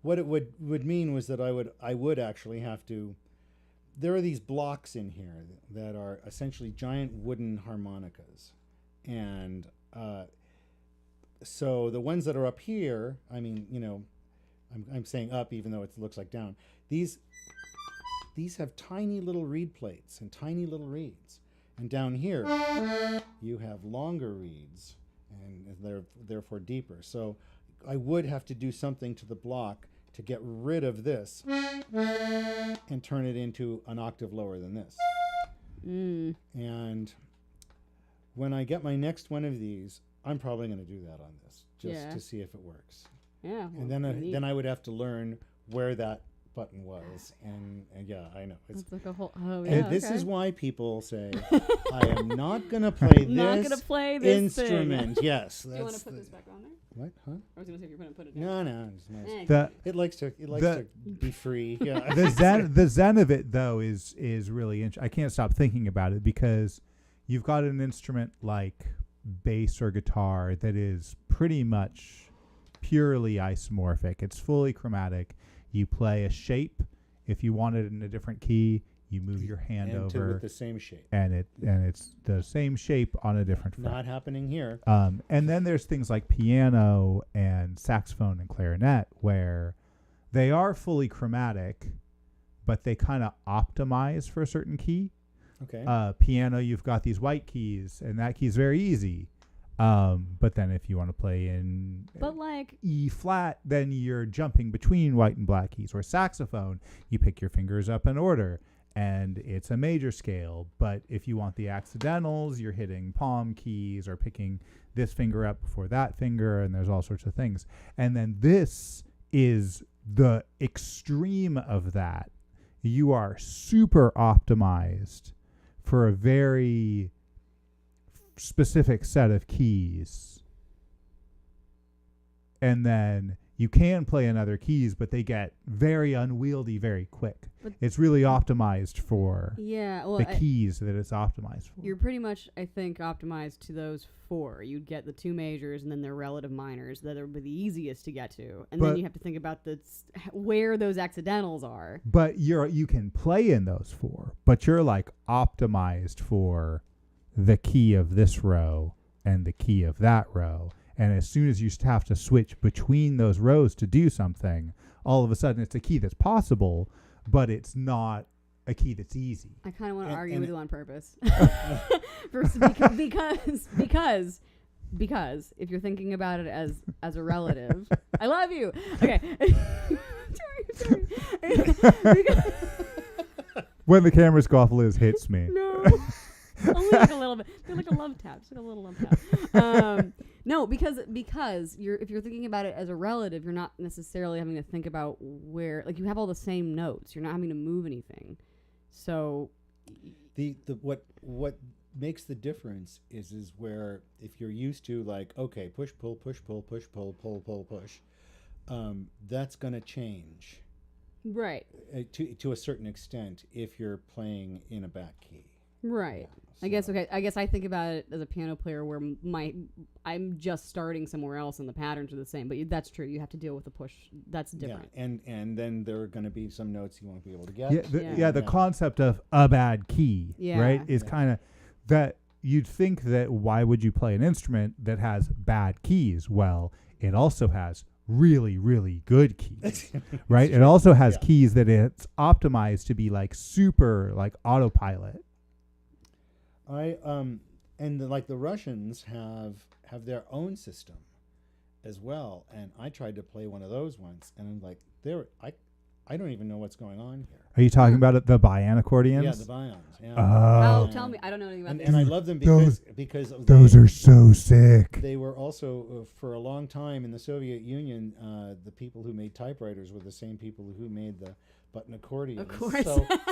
what it would mean was that I would actually have to. There are these blocks in here that are essentially giant wooden harmonicas, and so the ones that are up here, I mean, I'm saying up even though it looks like down. These have tiny little reed plates and tiny little reeds, and down here you have longer reeds, and they're therefore deeper. So I would have to do something to the block to get rid of this and turn it into an octave lower than this. And when I get my next one of these, I'm probably going to do that on this just to see if it works. Yeah. And then I would have to learn where that button was, and yeah, I know. It's like a whole. Oh, yeah. And this is why people say, "I am not going to play not gonna play this instrument." Thing. Yes. Do you want to put this back on there? What? Huh? I was going to say if you're going to put it down. No, it's nice. It likes to be free. Yeah. The zen of it though is really interesting. I can't stop thinking about it because you've got an instrument like bass or guitar that is pretty much purely isomorphic. It's fully chromatic. You play a shape. If you want it in a different key, you move your hand over with the same shape, and it's the same shape on a different fret. Not happening here. And then there's things like piano and saxophone and clarinet where they are fully chromatic, but they kind of optimize for a certain key. Okay. Piano, you've got these white keys, and that key is very easy. But then if you want to play in E flat, then you're jumping between white and black keys. Or saxophone, you pick your fingers up in order, and it's a major scale. But if you want the accidentals, you're hitting palm keys or picking this finger up before that finger, and there's all sorts of things. And then this is the extreme of that. You are super optimized for a very specific set of keys, and then you can play in other keys, but they get very unwieldy very quick. But it's really optimized for the keys that it's optimized for. You're pretty much, I think, optimized to those four. You'd get the two majors and then their relative minors that are the easiest to get to, and then you have to think about where those accidentals are. But you can play in those four, but you're like optimized for the key of this row and the key of that row. And as soon as you have to switch between those rows to do something, all of a sudden it's a key that's possible, but it's not a key that's easy. I kind of want to argue with you on purpose. because if you're thinking about it as a relative, I love you. Okay. sorry. When the cameras go off, Liz hits me. No. Only like a little bit. They're like a love tap. It's like a little love tap. No, because if you're thinking about it as a relative, you're not necessarily having to think about where, like, you have all the same notes. You're not having to move anything. So what makes the difference is where if you're used to, like, okay, push pull push pull push pull pull pull push, that's going to change, right? To a certain extent if you're playing in a back key. Right. Yeah, so. I guess I think about it as a piano player where I'm just starting somewhere else and the patterns are the same. But that's true. You have to deal with the push. That's different. Yeah, and then there are going to be some notes you won't be able to get. The concept of a bad key, right, is kind of that. You'd think that why would you play an instrument that has bad keys? Well, it also has really, really good keys, right? It also has keys that it's optimized to be like super like autopilot. The Russians have their own system as well, and I tried to play one of those once, and I'm like, I don't even know what's going on here. Are you talking about the Bayan accordions? Yeah, the Bayans. Yeah. Oh, tell me. I don't know anything about and I love them because those are so sick. They were also for a long time in the Soviet Union. The people who made typewriters were the same people who made the button accordions. Of course.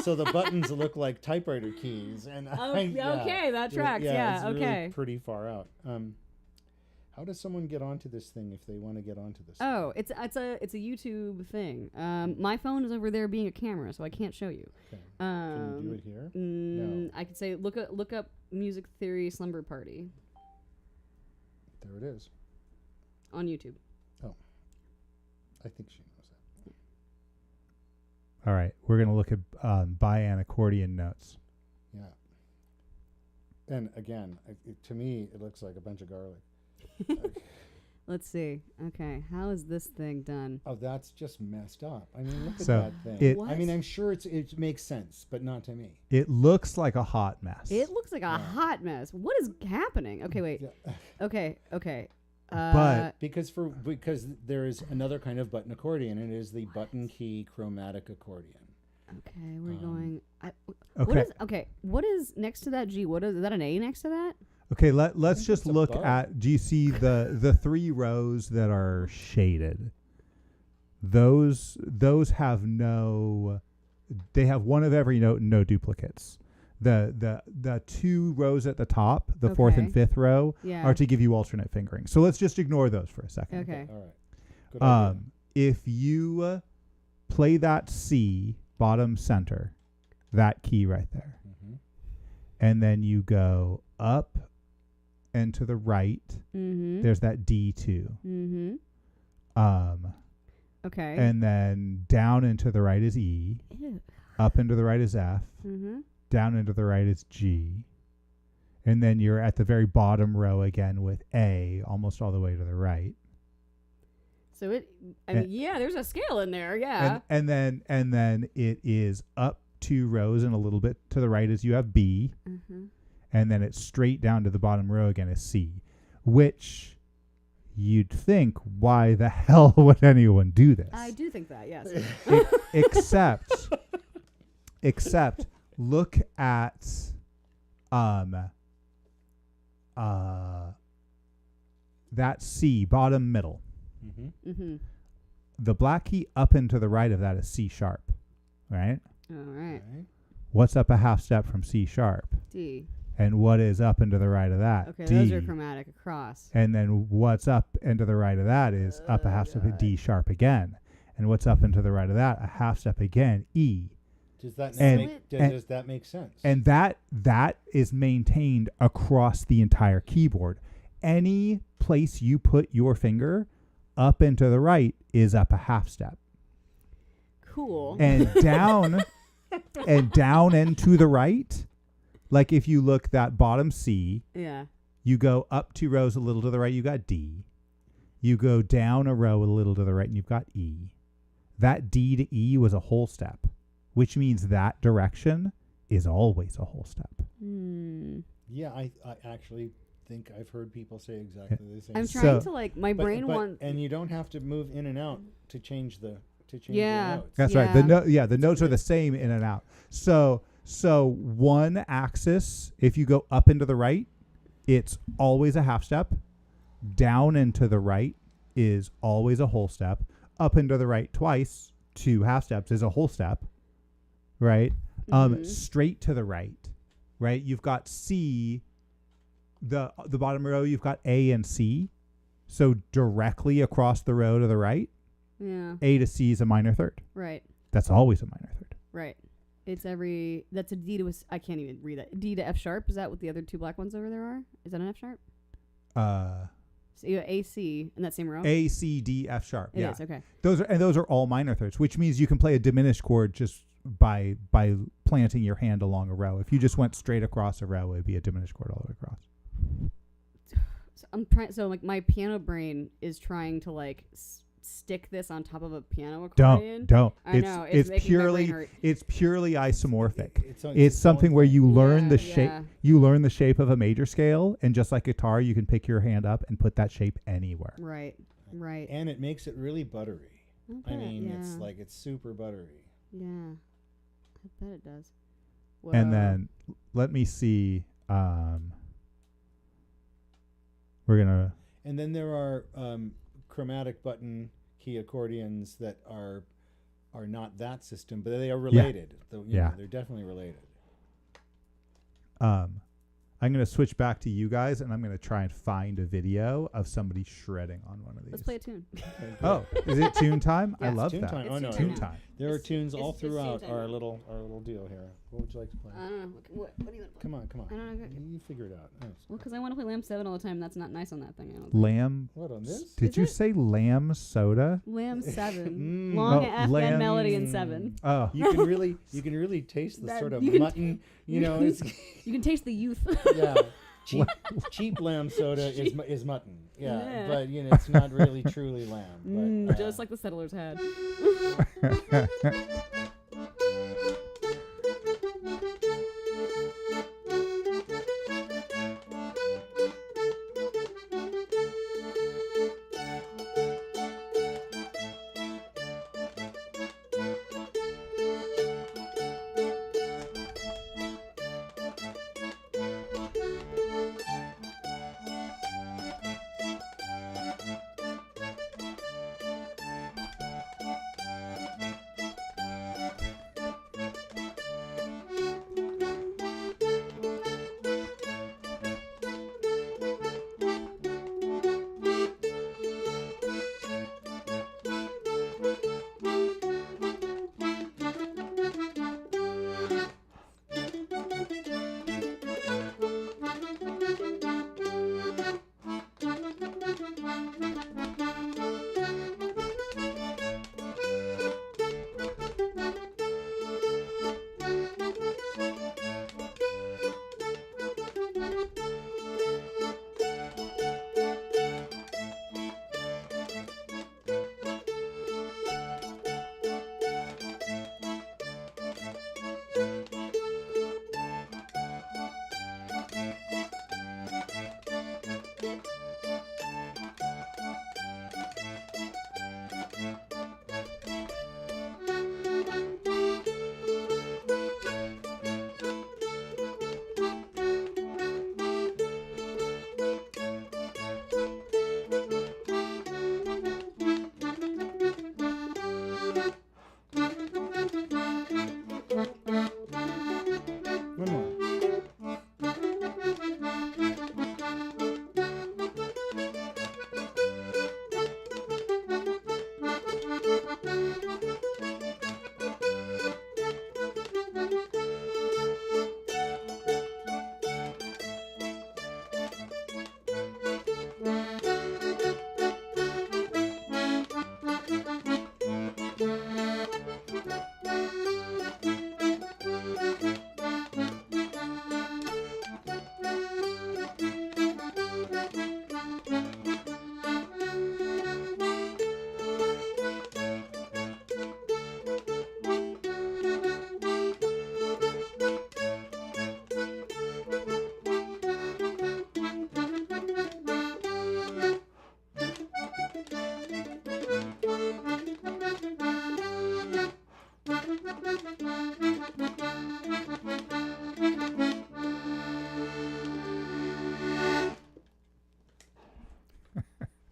So the buttons look like typewriter keys. And okay, that tracks. It's okay. Really pretty far out. How does someone get onto this thing if they want to get onto this? Oh, it's a YouTube thing. My phone is over there being a camera, so I can't show you. Okay. Can you do it here? No. I could say look up Music Theory Slumber Party. There it is. On YouTube. Oh. I think she knows All right, we're gonna look at buy an accordion notes. Yeah. And again, to me, it looks like a bunch of garlic. Let's see. Okay, how is this thing done? Oh, that's just messed up. I mean, look So at that thing. What? I mean, I'm sure it makes sense, but not to me. It looks like a hot mess. It looks like a hot mess. What is happening? Okay, wait. Yeah. Okay. But because there is another kind of button accordion, and it is the button key chromatic accordion. Okay, we're going. okay. What is next to that G? Is that an A next to that? Okay, let's think just it's look above. at. Do you see the 3 rows that are shaded? Those have no. They have one of every note and no duplicates. The 2 rows at the top, the 4th and Okay. 5th row, Yeah. are to give you alternate fingering. So let's just ignore those for a second. Okay. All right. Good idea. If you play that C bottom center, that key right there, Mm-hmm. and then you go up and to the right, Mm-hmm. there's that D2. Mm-hmm. Okay. And then down and to the right is E, Ew. up and to the right is F, Mm-hmm. down and to the right is G. And then you're at the very bottom row again with A, almost all the way to the right. So And- there's a scale in there. Yeah. And then it is up 2 rows and a little bit to the right as you have B, Mm-hmm. and then it's straight down to the bottom row again is C, which you'd think, why the hell would anyone do this? I do think that. Yes. Except look at that C bottom middle. Mm-hmm. Mm-hmm. The black key up and to the right of that is C sharp, right? All right. What's up a half step from C sharp? D. And what is up and to the right of that? Okay, D. those are chromatic across. And then what's up and to the right of that is up a half step at D sharp again. And what's up and to the right of that, a half step again, E. Does that And- does that make sense? And that is maintained across the entire keyboard. Any place you put your finger, up and to the right is up a half step. Cool. And down and to the right, like if you look that bottom C, Yeah. you go up 2 rows a little to the right, you got D. You go down a row a little to the right and you've got E. That D to E was a whole step, which means that direction is always a whole step. Hmm. Yeah, I actually think I've heard people say exactly the same. I'm thing. trying So- to my brain wants. and you don't have to move in and out to change the Yeah. notes. That's Yeah. right. The notes are the same in and out. So one axis, if you go up and to the right, it's always a half step. Down and to the right is always a whole step. Up and to the right twice, 2 half steps is a whole step. Right? Mhm. Straight to the right. Right? You've got C, the bottom row, you've got A and C. So directly across the row to the right, Yeah. A to C is a minor third. Right. That's always a minor third. Right. It's that's a D to I can't even read that. D to F sharp. Is that what the other 2 black ones over there are? Is that an F sharp? So you have A, C in that same row? A, C, D, F sharp. It yeah. is, okay. Those are all minor thirds, which means you can play a diminished chord just by planting your hand along a row. If you just went straight across a row, it would be a diminished chord all the way across. So I'm trying. So my piano brain is trying to stick this on top of a piano accordion. Don't. I know. It's making my brain hurt. It's purely isomorphic. It's It's something where you learn the Yeah, shape. yeah. You learn the shape of a major scale, and just like guitar, you can pick your hand up and put that shape anywhere. Right. Right. and it makes it really buttery. I bet, mean, yeah. it's super buttery. Yeah. I bet it does. And Whoa. then let me see. We're gonna. And then there are chromatic button key accordions that are not that system, but they are related. Yeah. They're definitely related. I'm going to switch back to you guys, and I'm going to try and find a video of somebody shredding on one of these. Let's play a tune. Okay, good. Oh, is it tune time? I Yeah. love Tune that. time. It's Oh no, tune Tune now. time. There are tunes all it's same throughout time. our little deal here. What would you like to play? I don't know. What do you want to play? Come on. I don't know. You figure it out. Nice. Well, because I want to play Lamb 7 all the time. That's not nice on that thing. I don't think. Lamb. What on this? Did Is you it? say lamb soda? Lamb 7. Mm. Long Oh, Afghan lamb- melody in 7. Oh, You can really taste the That- sort of you can- mutton. You know, it's You can taste the youth. yeah. Cheap lamb soda is mutton. Yeah, Yeah. but you know it's not really truly lamb. But, Just like the settlers had. One more.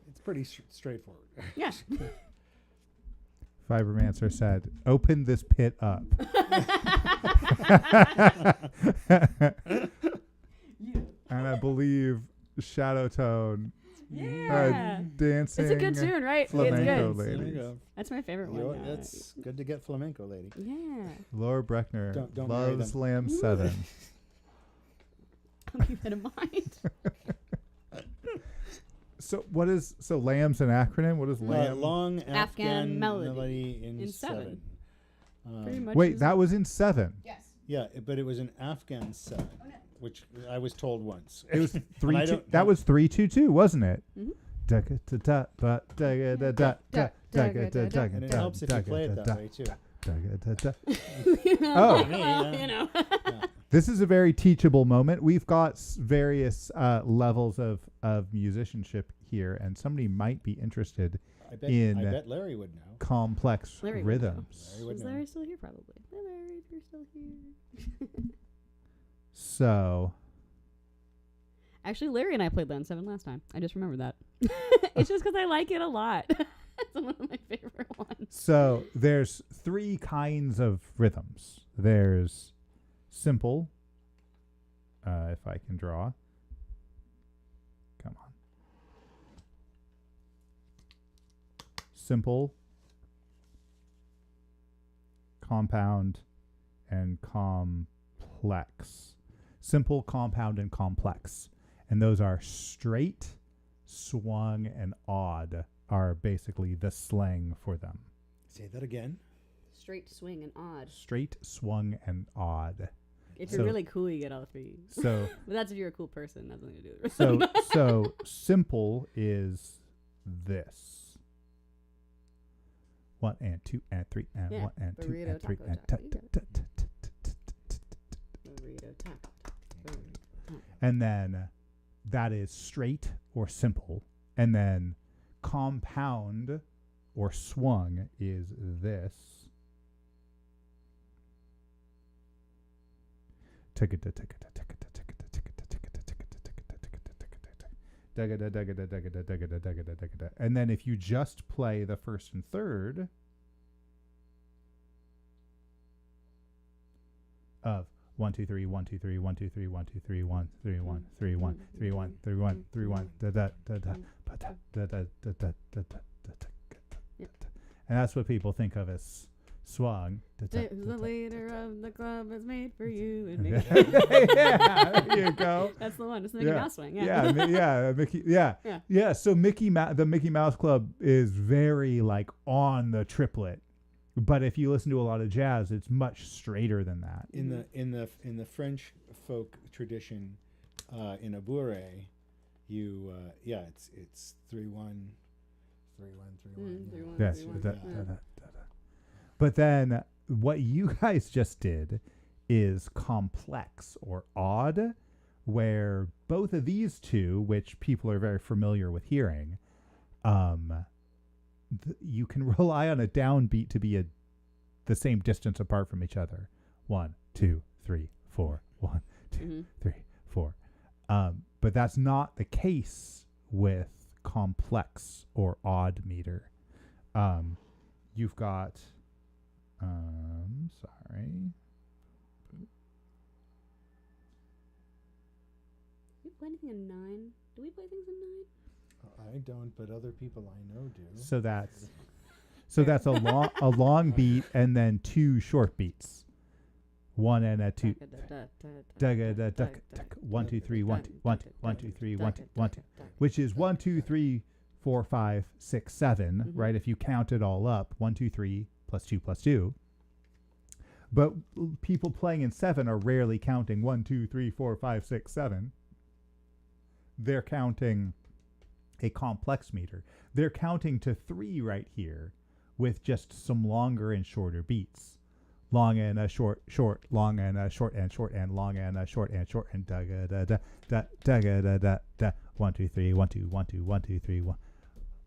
It's pretty straightforward. Yeah. Fibermancer said, "Open this pit up." And I believe Shadow Tone Yeah. dancing. It's a good tune, right? Flamenco It's good. lady. There you go. That's my favorite You know one. what? It's good to get flamenco, lady. Yeah. Laura Breckner Don't marry loves them. Lamb 7. I'll keep that in mind. So Lamb's an acronym? What is Lamb? Long Afghan Afghan melody melody in in 7. 7. Pretty much. Wait, is- that was in 7. Yes. Yeah, but it was an Afghan 7, which I was told once. It was And 3 I 2. don't- That was 3-2-2, wasn't it? Mhm. And it helps if you play it that way, too. Oh. You know. This is a very teachable moment. We've got various levels of musicianship here, and somebody might be interested I in bet Larry would know. complex Larry would know. rhythms. Larry would Is know. Larry still here? Probably. Hey, Larry, if you're still here. So, Actually, Larry and I played Land 7 last time. I just remembered that. It's just because I like it a lot. It's one of my favorite ones. so there's 3 kinds of rhythms. There's simple, if I can draw. Come on. Simple, compound, and complex. Simple, compound, and complex. And those are straight, swung, and odd are basically the slang for them. Say that again. Straight, swing, and odd. Straight, swung, and odd. If you're really cool, you get all three. So But that's if you're a cool person. Nothing to do with it. so simple is this. 1 and 2 and 3 and Yeah, 1 and 2 burrito, and 3 taco, and Burrito, taco, burrito. and then that is straight or simple, and then compound or swung is this. And then if you just play the first and third of 1 2 3 1 2 3 1 2 3 1 2 3 1 3 1 3 1 3 1 3 1 3 1 da da da da da da da da da da, and that's what people think of as swung. The leader of the club is made for you and me. Yeah, there you go. That's the one. It's the Mickey Mouse swing. Yeah. Mickey. Yeah. So the Mickey Mouse Club is very like on the triplet, but if you listen to a lot of jazz, it's much straighter than that. In the French folk tradition, in a bourrée, you it's 3-1, 3-1, 3-1. Yes. 3-1. But then what you guys just did is complex or odd, where both of these two, which people are very familiar with hearing, you can rely on a downbeat to be the same distance apart from each other. 1 2 3 4 1 2 3 4. But that's not the case with complex or odd meter. You've got sorry. Do we play anything in 9? Do we play things in 9? I don't, but other people I know do. So that's a long beat and then 2 short beats. 1 and a 2. 1 2 3 1 2 1 2 1 2 3 1 2 1 2, which is 1 2 3 4 5 6 7, right? If you count it all up, 1 2 3 plus 2 plus 2. But people playing in 7 are rarely counting 1 2 3 4 5 6 7. They're counting a complex meter. They're counting to 3 right here with just some longer and shorter beats. Long and a short, short, long and a short and short and long and a short and short and da da da da da da da da. 1 2 3 1 2 1 2 1 2 3 1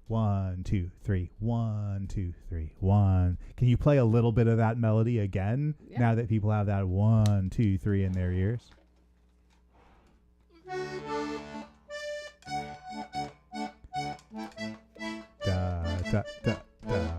1 2 3 1 2 3 1. Can you play a little bit of that melody again now that people have that 1 2 3 in their ears? Da da da da.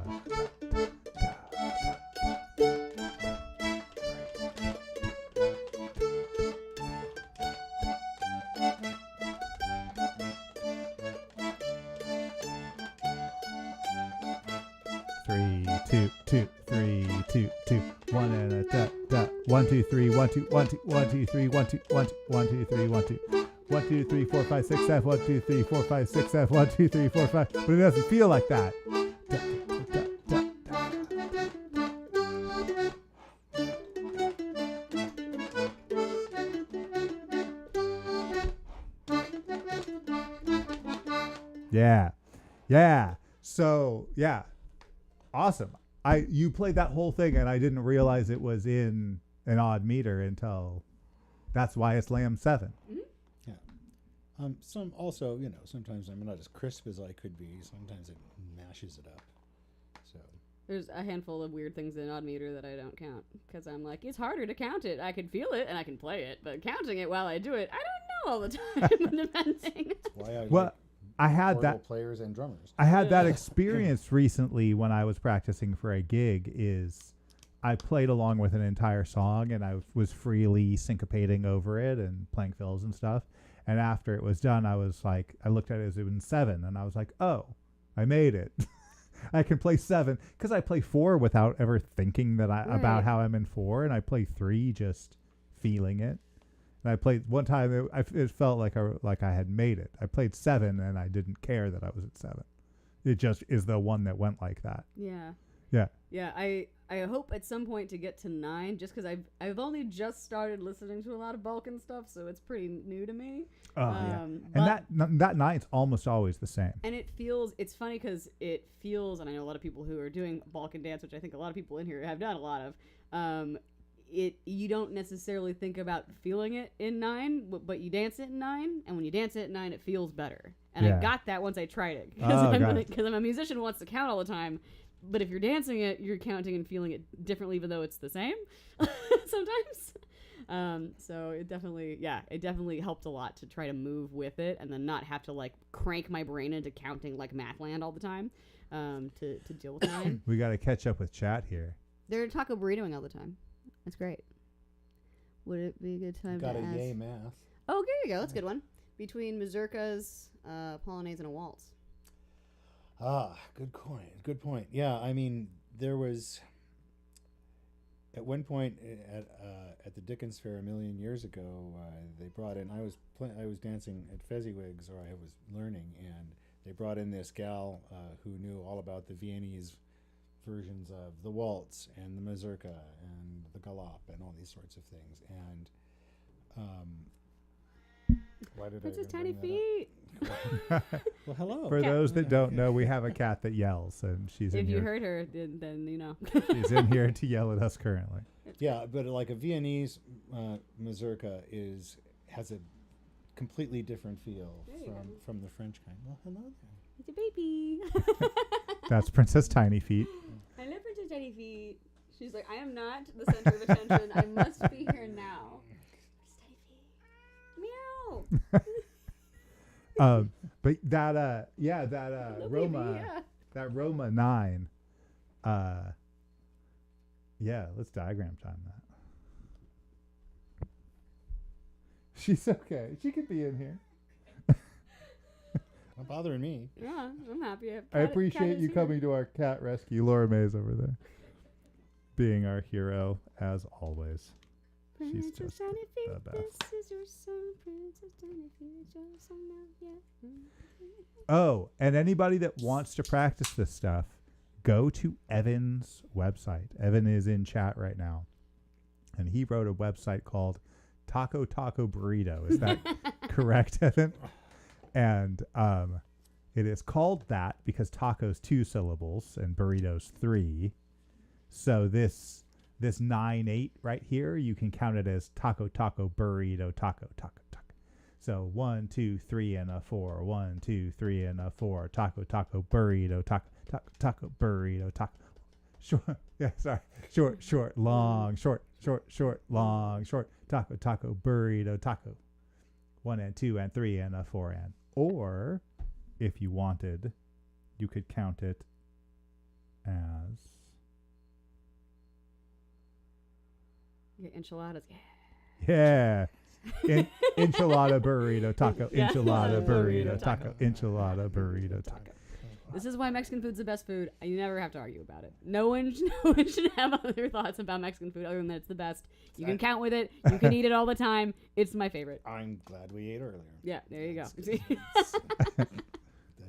3 2 2 3 2 2 1 and a da da 1 2 3 1 2 1 2 1 2 3 1 2 1 2 1 2 3 1 2 1 2 3 4 5 6 7 1 2 3 4 5 6 7 1 2 3 4 5, but it doesn't feel like that. Yeah. So, yeah. Awesome. You played that whole thing and I didn't realize it was in an odd meter until that's why it's Lamb 7. Yeah. Some also, sometimes I'm not as crisp as I could be. Sometimes it mashes it up. So there's a handful of weird things in odd meter that I don't count because I'm like, it's harder to count it. I can feel it and I can play it, but counting it while I do it, I don't know all the time. Depending. That's why I had that players and drummers. I had that experience recently when I was practicing for a gig. Is I played along with an entire song and I was freely syncopating over it and playing fills and stuff. And after it was done, I was like, I looked at it as it was 7 and I was like, oh, I made it. I can play 7 because I play 4 without ever thinking that Right. about how I'm in 4, and I play 3 just feeling it. And I played one time. It felt like I had made it. I played 7, and I didn't care that I was at 7. It just is the one that went like that. Yeah. Yeah. Yeah, I hope at some point to get to 9, just because I've only just started listening to a lot of Balkan stuff, so it's pretty new to me. Yeah. And that 9's almost always the same. And it's funny because it feels, and I know a lot of people who are doing Balkan dance, which I think a lot of people in here have done a lot of, you don't necessarily think about feeling it in 9, but you dance it in 9, and when you dance it in 9, it feels better. And I got that once I tried it, because I'm a musician who wants to count all the time. But if you're dancing it, you're counting and feeling it differently, even though it's the same sometimes. So it definitely helped a lot to try to move with it and then not have to like crank my brain into counting like Mathland all the time to deal with 9. We got to catch up with chat here. They're taco burritoing all the time. That's great. Would it be a good time Got to a ask? yay math. Oh, there you go. That's a good one. Between mazurkas, polonaise, and a waltz. Ah, good point. Yeah, I mean, there was at one point at the Dickens Fair a million years ago. They brought in. I was dancing at Fezziwigs, or I was learning, and they brought in this gal who knew all about the Viennese versions of the waltz and the mazurka and the galop and all these sorts of things. And why did Princess I Tiny even bring Feet. that up? Well, hello. For those that don't know, we have a cat that yells, and she's in If here. you heard her, then you know. She's in here to yell at us currently. Yeah, but like a Viennese mazurka has a completely different feel There you go. from the French kind. Well, hello there. It's a baby. That's Princess Tiny Feet. I love Princess Tiny Feet. She's like, I am not the center of attention. I must be here now. Princess Tiny Feet. Meow. But that Roma, Baby, yeah. that Roma 9, yeah, let's diagram time that. She's okay. She could be in here. Not bothering me. Yeah, I'm happy. I appreciate you coming to our cat rescue. Laura May's over there, being our hero as always. She's just the best. This is your son, Princess Tiny Feet. Your son now, yeah. Oh, and anybody that wants to practice this stuff, go to Evan's website. Evan is in chat right now, and he wrote a website called Taco Burrito. Is that correct, Evan? And it is called that because taco's 2 syllables and burrito's 3. So this 9-8 right here, you can count it as taco burrito taco. So 1, 2, 3 and a 4. 1, 2, 3 and a 4. Taco burrito taco burrito taco. Short, yeah, sorry. Short, long, short, long, short. Taco burrito taco. 1 and 2 and 3 and a 4 and. Or, if you wanted, you could count it as. Yeah, enchiladas. Yeah. Enchilada burrito taco. Yeah. Enchilada burrito taco. Enchilada burrito taco. This is why Mexican food's the best food. You never have to argue about it. No one should have other thoughts about Mexican food other than that it's the best. You can count with it. You can eat it all the time. It's my favorite. I'm glad we ate earlier. Yeah, there you go. That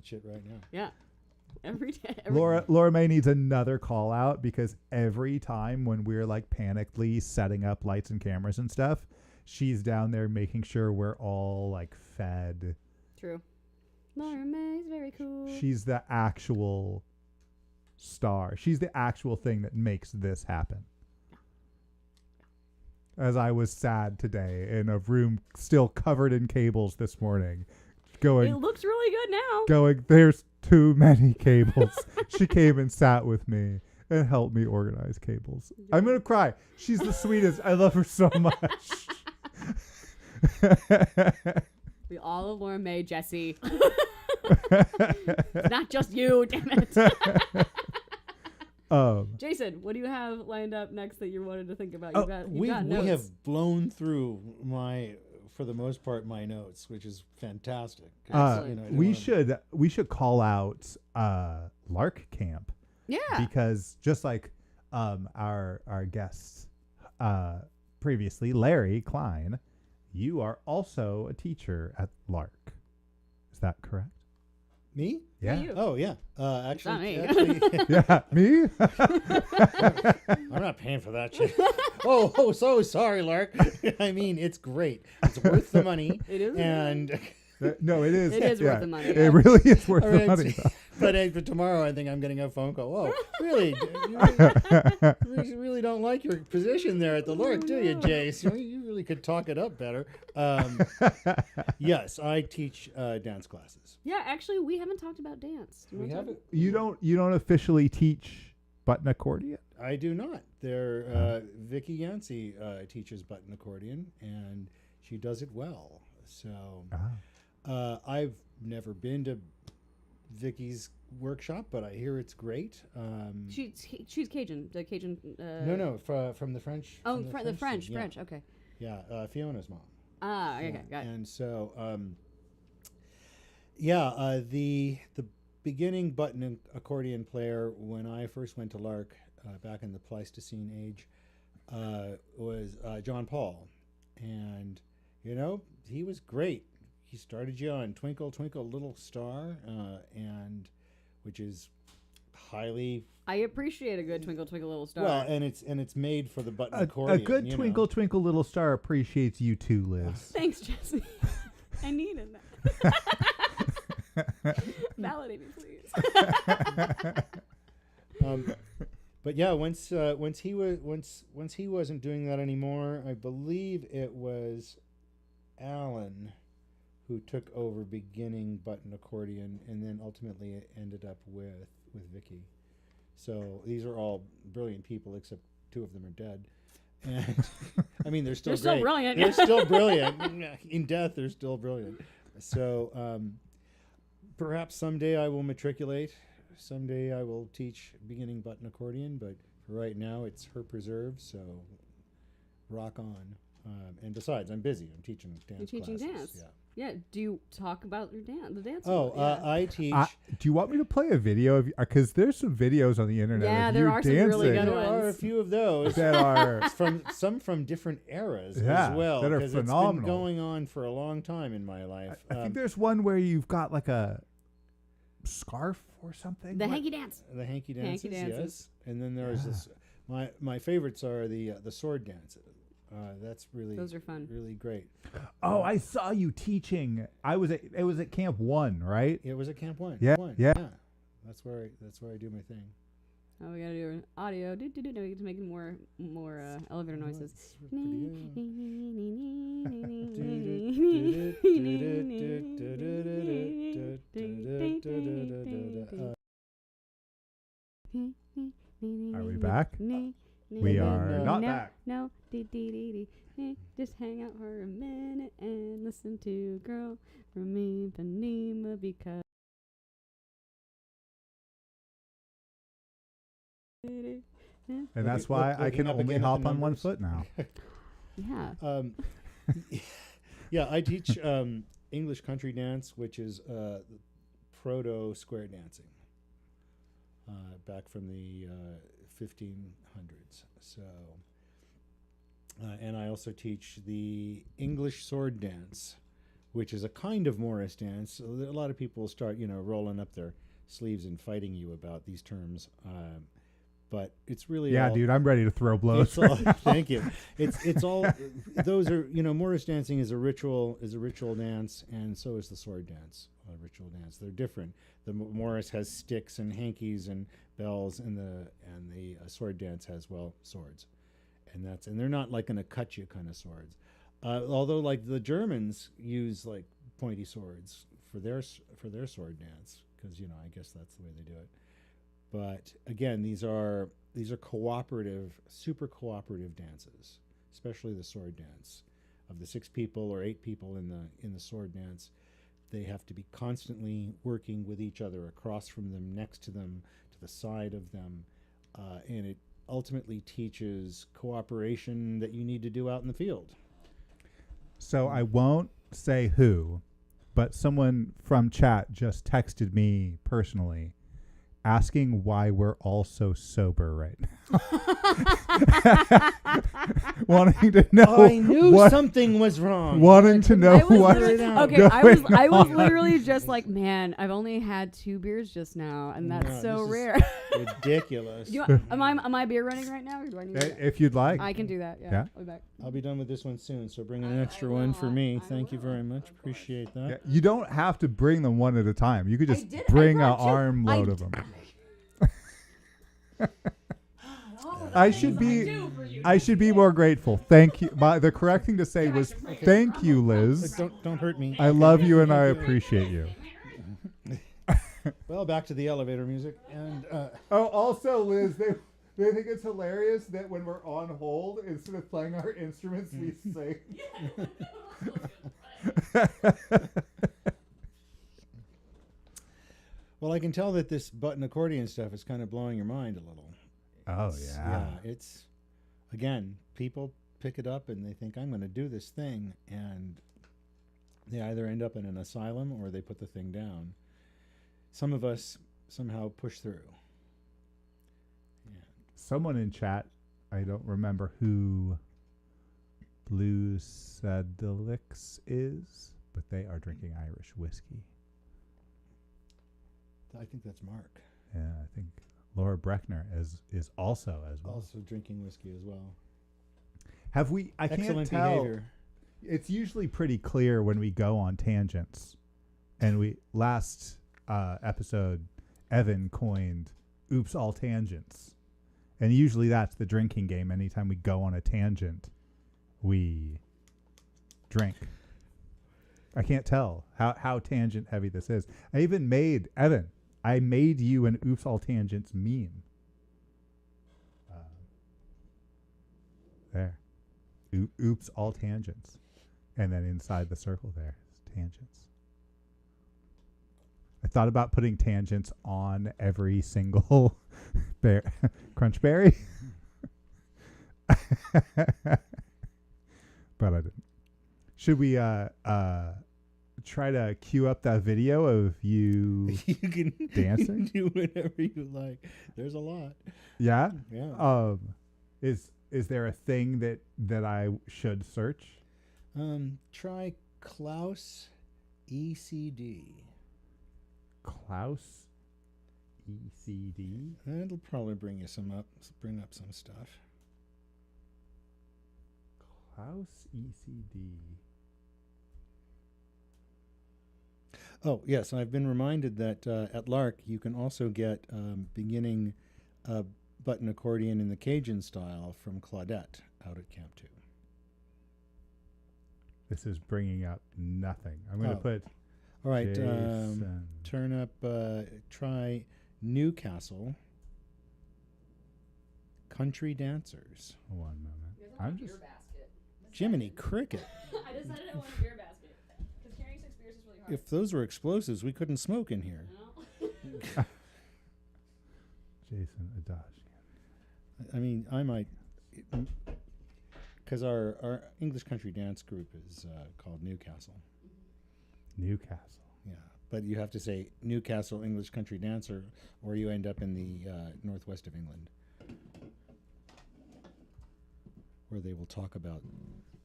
shit right now. Yeah. Every day. Laura May needs another call out because every time when we're like panically setting up lights and cameras and stuff, she's down there making sure we're all like fed. True. Laura May's very cool. She's the actual star. She's the actual thing that makes this happen. As I was sad today in a room still covered in cables this morning, It looks really good now. going, there's too many cables. She came and sat with me and helped me organize cables. I'm going to cry. She's the sweetest. I love her so much. We all love Laura May, Jesse. It's not just you, damn it. Jason, what do you have lined up next that you wanted to think about? We got notes. have blown through for the most part, my notes, which is fantastic. Excellent. We should call out Lark Camp. Yeah. Because just like our guests previously, Larry Klein, you are also a teacher at Lark. Is that correct? Me? Yeah. you. Oh yeah. Not me. Actually, Yeah, me? I'm not paying for that shit. Oh, so sorry, Lark. I mean, it's great. It's worth the money. It is. And No, it is. It is worth the money. It really is worth all the right, money. but tomorrow I think I'm getting a phone call. Oh, really? You really don't like your position there at the Lark, do you, Jace? You really could talk it up better. Yes, I teach dance classes. Yeah, actually, we haven't talked about dance. Do you We wanna talk- haven't. You don't officially teach button accordion? I do not. There, Vicky Yancey teaches button accordion, and she does it well. So I've never been to Vicky's workshop, but I hear it's great. She's Cajun. The Cajun. No, from the French. Oh, from the French. scene, yeah. French. Okay. Yeah, Fiona's mom. Ah, okay, Yeah, got it. and so, the beginning button accordion player when I first went to Lark back in the Pleistocene age was John Paul, and he was great. He started you on Twinkle Twinkle Little Star, and which is highly I appreciate a good Twinkle Twinkle Little Star. well, and it's made for the button A accordion. good Twinkle Twinkle Little Star appreciates you too, Liz. Thanks, Jesse. I needed that. Validate me, please. But yeah, once he wasn't doing that anymore, I believe it was Alan who took over beginning button accordion, and then ultimately it ended up with Vicky. So these are all brilliant people, except two of them are dead. And I mean, they're still They're still great. brilliant. They're still brilliant. In death, they're still brilliant. So perhaps someday I will matriculate. Someday I will teach beginning button accordion, but for right now it's her preserve, so rock on. And besides, I'm busy. I'm teaching dance You're teaching classes. dance. Yeah. Yeah. Do you talk about your dance? The dance. Oh, yeah. I teach. Do you want me to play a video of? Because there's some videos on the internet. Yeah, of there you are some really dancing good there are a ones. few of those that are. from different eras Yeah, as well. that are 'cause phenomenal. It's been going on for a long time in my life. I think there's one where you've got like a scarf or something. The What? hanky dance. the hanky dances, dances. yes. And then there's this. My favorites are the sword dances. That's really Those are fun. really great. Oh, I saw you teaching. It was at Camp 1, right? It was at Camp 1. Yeah, One. yeah. That's where I do my thing. Oh, we gotta do an audio. No, we get to make more elevator noises. It's pretty good. Are we back? We are not back. No, just hang out for a minute and listen to Girl from Ipanema because. And that's why I can looking up only again at hop the on one numbers. foot now. Yeah. Yeah, I teach English country dance, which is proto square dancing, back from the 1500s. So, and I also teach the English sword dance, which is a kind of Morris dance. So a lot of people start, rolling up their sleeves and fighting you about these terms. But it's really Yeah, all, dude, I'm ready to throw blows. it's all, thank you. It's all those are Morris dancing is a ritual dance, and so is the sword dance, ritual dance. They're different. The Morris has sticks and hankies and bells, and the sword dance has swords, and they're not like gonna cut you kind of swords. Although like the Germans use like pointy swords for their sword dance, because I guess that's the way they do it. But again, these are cooperative, super cooperative dances, especially the sword dance. Of the 6 people or 8 people in the sword dance, they have to be constantly working with each other, across from them, next to them, to the side of them, and it ultimately teaches cooperation that you need to do out in the field. So I won't say who, but someone from chat just texted me personally asking why we're all so sober right now. Wanting to know. I knew something was wrong. Wanting to know I was what's literally- okay, going I was on. literally just like, man, I've only had 2 beers just now, and that's No, so this is rare. Ridiculous. Am I beer running right now, or do I need to? If you'd like. I can do that. Yeah. Yeah. I'll be back. I'll be done with this one soon, so bring an I extra will. one for me. I Thank you will, very much. of course. Appreciate that. Yeah, you don't have to bring them one at a time. You could just did. I bring an brought 2. armload of them. I should be more grateful. Thank you. The correct thing to say was thank you, Liz. Don't hurt me. I love you and I appreciate you. Well, back to the elevator music. And Oh, also, Liz, they think it's hilarious that when we're on hold, instead of playing our instruments, we sing. well, I can tell that this button accordion stuff is kind of blowing your mind a little. Oh, yeah. It's, again, people pick it up and they think, I'm going to do this thing. And they either end up in an asylum or they put the thing down. Some of us somehow push through. Yeah. Someone in chat, I don't remember who Blue Sedilix is, but they are drinking Irish whiskey. I think that's Mark. Yeah, I think Laura Breckner is also as well. Also drinking whiskey as well. Have we? I Excellent can't tell. behavior. It's usually pretty clear when we go on tangents, and we last episode, Evan coined "Oops, all tangents," and usually that's the drinking game. Anytime we go on a tangent, we drink. I can't tell how tangent heavy this is. I even made Evan. I made you an "Oops, all tangents" meme. There. Oops, all tangents. And then inside the circle there is tangents. I thought about putting tangents on every single crunch berry. But I didn't. Should we try to cue up that video of you You can dancing? do whatever you like. There's a lot. Yeah? Yeah. Is there a thing that I should search? Try Klaus ECD. Klaus ECD? It'll probably bring up some stuff. Klaus ECD. Oh, yes, I've been reminded that at Lark you can also get beginning button accordion in the Cajun style from Claudette out at Camp 2. This is bringing up nothing. I'm going to put. All right, Jason. turn up. Try Newcastle Country Dancers. One moment. I'm just. Jiminy Cricket. I decided I want a beer basket because carrying 6 beers is really hard. If those were explosives, we couldn't smoke in here. Jason Adajian. I mean, I might, because our English country dance group is called Newcastle. Newcastle. Yeah, but you have to say Newcastle English country dancer, or you end up in the northwest of England, where they will talk about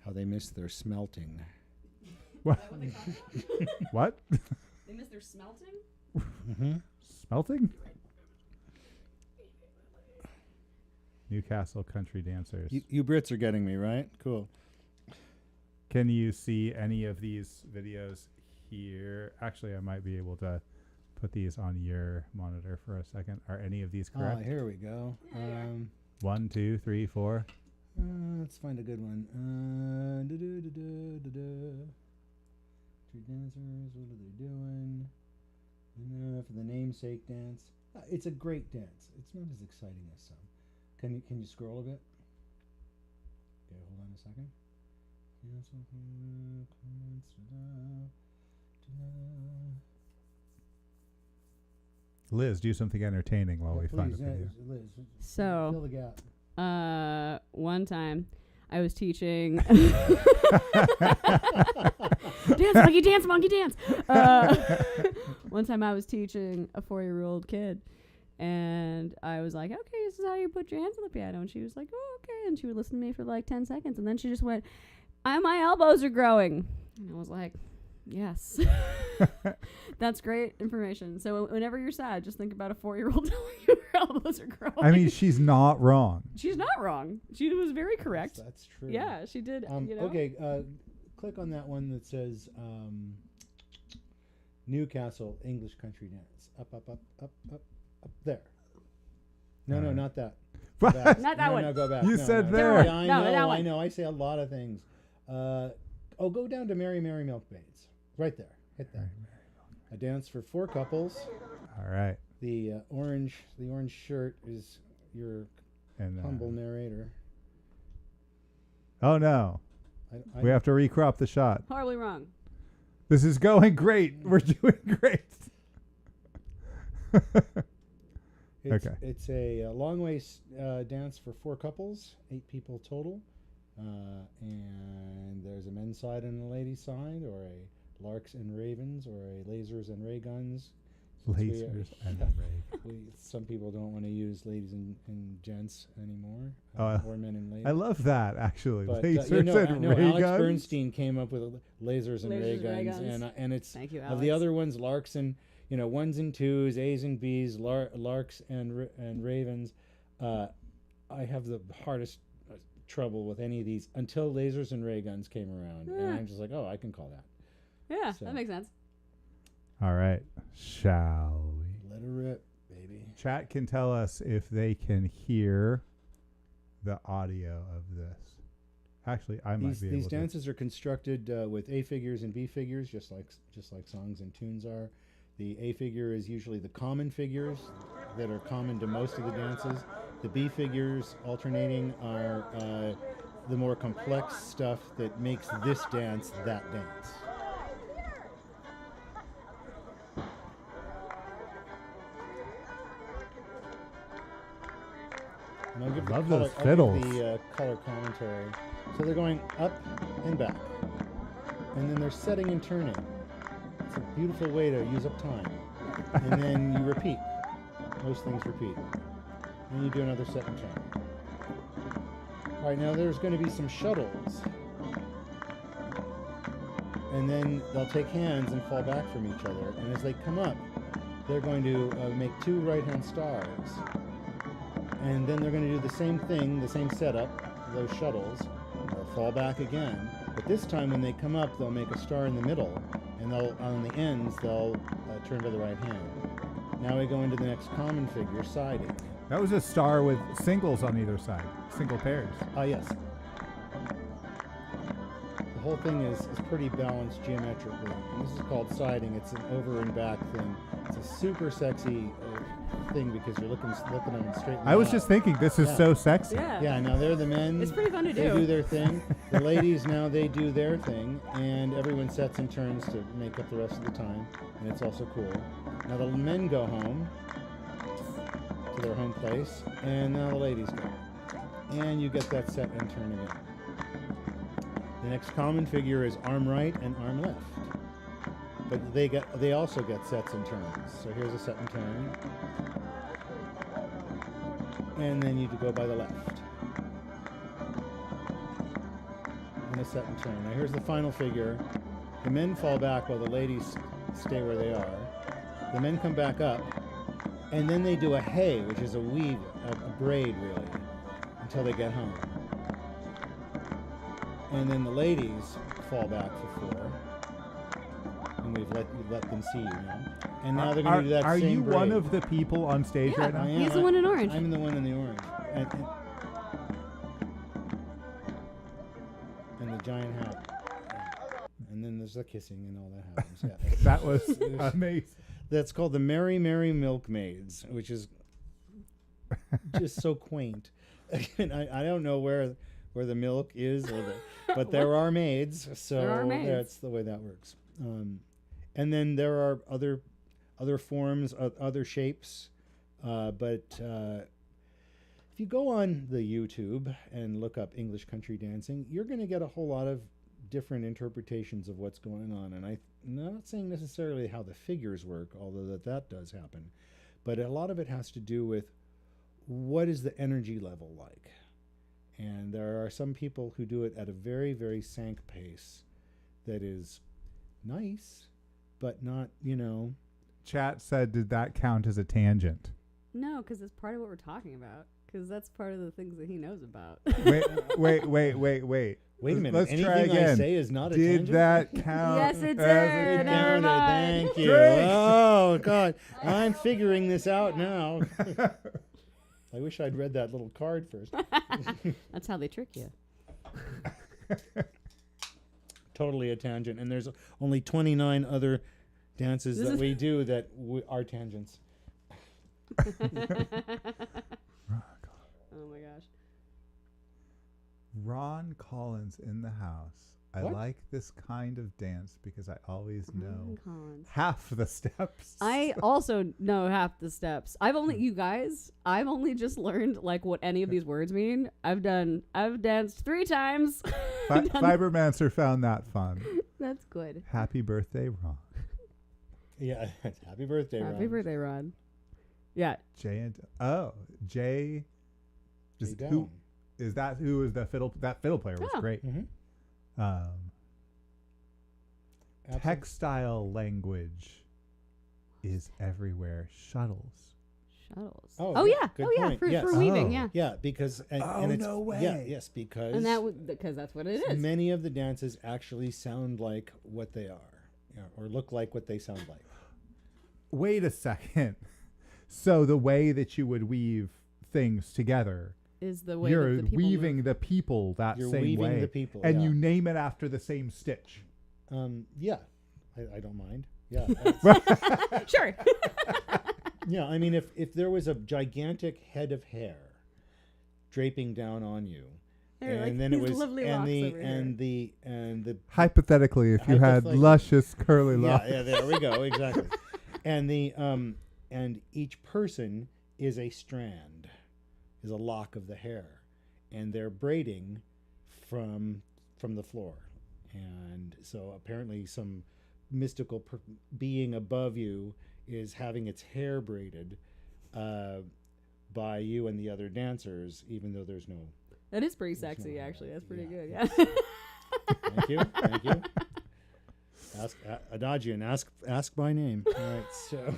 how they miss their smelting. What? What? They miss their smelting? Mm-hmm. Smelting? Newcastle country dancers. You Brits are getting me, right? Cool. Can you see any of these videos here? Actually, I might be able to put these on your monitor for a second. Are any of these correct? Here we go. 1, 2, 3, 4. Let's find a good one. Two dancers, what are they doing? For the namesake dance. It's a great dance. It's not as exciting as some. Can you scroll a bit? Okay, hold on a second. Liz, do something entertaining while we find a Please, video. Liz, So, fill the gap. one time I was teaching dance monkey dance. One time I was teaching a 4-year-old kid, And I was like, okay, this is how you put your hands on the piano. And she was like, oh, okay. And she would listen to me for like 10 seconds. And then she just went, my elbows are growing. And I was like, yes. That's great information. So whenever you're sad, just think about a 4-year-old telling you her elbows are growing. I mean, she's not wrong. She's not wrong. She was very correct. That's true. Yeah, she did. Okay, click on that one that says Newcastle English Country Dance. Up there. No, not that. What? Back. Not that one. No, go back. You said there. Yeah, I No, know. that one. I know. I say a lot of things. Go down to Mary Mary Milkmaids. Right there. Hit that. A dance for 4 couples. All right. The orange shirt is your And humble narrator. oh no, we have to recrop the shot. Horribly wrong. This is going great. We're doing great. It's a long way dance for 4 couples, 8 people total. And there's a men's side and a ladies' side, or a larks and ravens, or a lasers and ray guns. Lasers and ray. Some people don't want to use ladies and gents anymore, Oh, or men and ladies. I love that actually. But Lasers and ray Alex guns. Bernstein came up with lasers and ray guns, and it's Thank you, of the Alex. other ones, larks and ones and twos, A's and B's, larks and ravens. I have the hardest trouble with any of these until lasers and ray guns came around, and I'm just like, oh, I can call that. Yeah, So. that makes sense. All right, shall we? Let her rip, baby. Chat can tell us if they can hear the audio of this. Actually, I might be able These to. dances are constructed with A figures and B figures, just like songs and tunes are. The A figure is usually the common figures that are common to most of the dances. The B figures alternating are the more complex stuff that makes this dance that dance. And I'll give Love the those color, fiddles. I'll give the color commentary. So they're going up and back, and then they're setting and turning. It's a beautiful way to use up time. And then you repeat. Most things repeat. And you do another set and turn. All right, now there's going to be some shuttles. And then they'll take hands and fall back from each other. And as they come up, they're going to make 2 right-hand stars. And then they're going to do the same thing, the same setup, those shuttles. They'll fall back again. But this time when they come up, they'll make a star in the middle. And on the ends, they'll turn to the right hand. Now we go into the next common figure, siding. That was a star with singles on either side, single pairs. Yes. The whole thing is pretty balanced geometrically. And this is called siding. It's an over and back thing. It's a super sexy thing because you're looking at them straight in the I was eye. just thinking, this is so sexy. Yeah. Yeah, now they're the men. It's pretty fun to They do. do their thing. The ladies, now they do their thing. And everyone sets and turns to make up the rest of the time. And it's also cool. Now the men go home to their home place. And now the ladies go. And you get that set and turn again. The next common figure is arm right and arm left. But they also get sets and turns. So here's a set and turn. And then you go by the left. And a set and turn. Now here's the final figure. The men fall back while the ladies stay where they are. The men come back up. And then they do a hay, which is a weave, a braid really, until they get home. And then the ladies fall back for 4. And we've let them see you now. And now they're going to do that Are same you braid. one of the people on stage Yeah. right now? I am. He's the one in orange. I'm the one in the orange. And the giant hat. And then there's the kissing and all that happens. Yeah. That was amazing. That's called the Mary Mary Milkmaids, which is just so quaint. And I don't know where the milk is, but there are maids, so There are maids. that's the way that works. And then there are other forms, other shapes, but if you go on the YouTube and look up English country dancing, you're going to get a whole lot of different interpretations of what's going on. And I'm not saying necessarily how the figures work, although that does happen, but a lot of it has to do with what is the energy level like. And there are some people who do it at a very, very sank pace that is nice, but not, Chat said, did that count as a tangent? No, because it's part of what we're talking about. Because that's part of the things that he knows about. Wait. Wait a minute. Let's Anything try again. I say is not a tangent? Did that count? Yes, it as a did. Never mind. Thank you. Drink. Oh, God. I'm figuring this out now. I wish I'd read that little card first. That's how they trick you. Totally a tangent. And there's only 29 other dances This that is- we do that are tangents. Oh my gosh. Ron Collins in the house. I What? like this kind of dance because I always know Ron Collins. half the steps. I also know half the steps. I've only just learned like what any of these words mean. I've danced 3 times. Fibermancer found that fun. That's good. Happy birthday, Ron. Yeah. Happy birthday, Ron. Happy birthday, Ron. Yeah. Jay. Jay Is Down. who is that? Who is the fiddle? That fiddle player was Oh. great. Mm-hmm. Textile language is everywhere. Shuttles. Shuttles. Oh, yeah. good Oh yeah. point. For, Yes. for weaving. Oh. Yeah. Yeah, because and it's no way. Yeah, yes, because And because that's what it is. many of the dances actually sound like what they are, or look like what they sound like. Wait a second. So the way that you would weave things together, Is the way you're that the people weaving move. the people that You're same weaving way, the people, and yeah. you name it after the same stitch. Yeah, I don't mind. Yeah, that's- Sure. yeah. I mean, if there was a gigantic head of hair draping down on you, They're like and then these it was lovely and locks the over and the Hypothetically, if you had Hypothetically. luscious curly yeah, locks. yeah, there we go, exactly. And the and each person is a strand, is a lock of the hair, and they're braiding from the floor. And so apparently some mystical being above you is having its hair braided by you and the other dancers, even though there's no. That is pretty There's sexy, no- actually. That's pretty yeah. good. Yeah. Thank you, thank you. Ask Adajian, ask by name. All right, so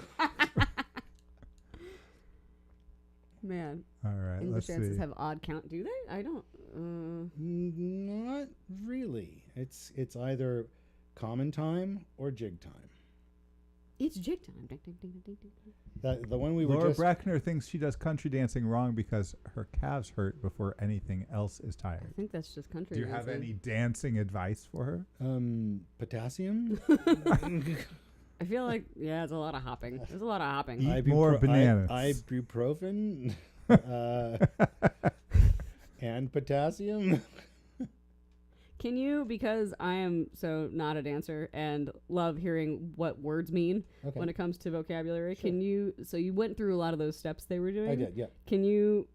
Man, All right, English let's dances see. have odd count, do they? I don't. not really. It's either common time or jig time. It's jig time. Ding, ding, ding, ding, ding, ding. The one we were Laura just Breckner thinks she does country dancing wrong because her calves hurt before anything else is I tired. think that's just country. Do you have dancing. any dancing advice for her? potassium. I feel like it's a lot of hopping. There's a lot of hopping. Eat more bananas. Ibuprofen, and potassium. Can you, because I am so not a dancer and love hearing what words mean Okay, when it comes to vocabulary, Sure. can you, so you went through a lot of those steps they were doing. I did. Yeah. Can you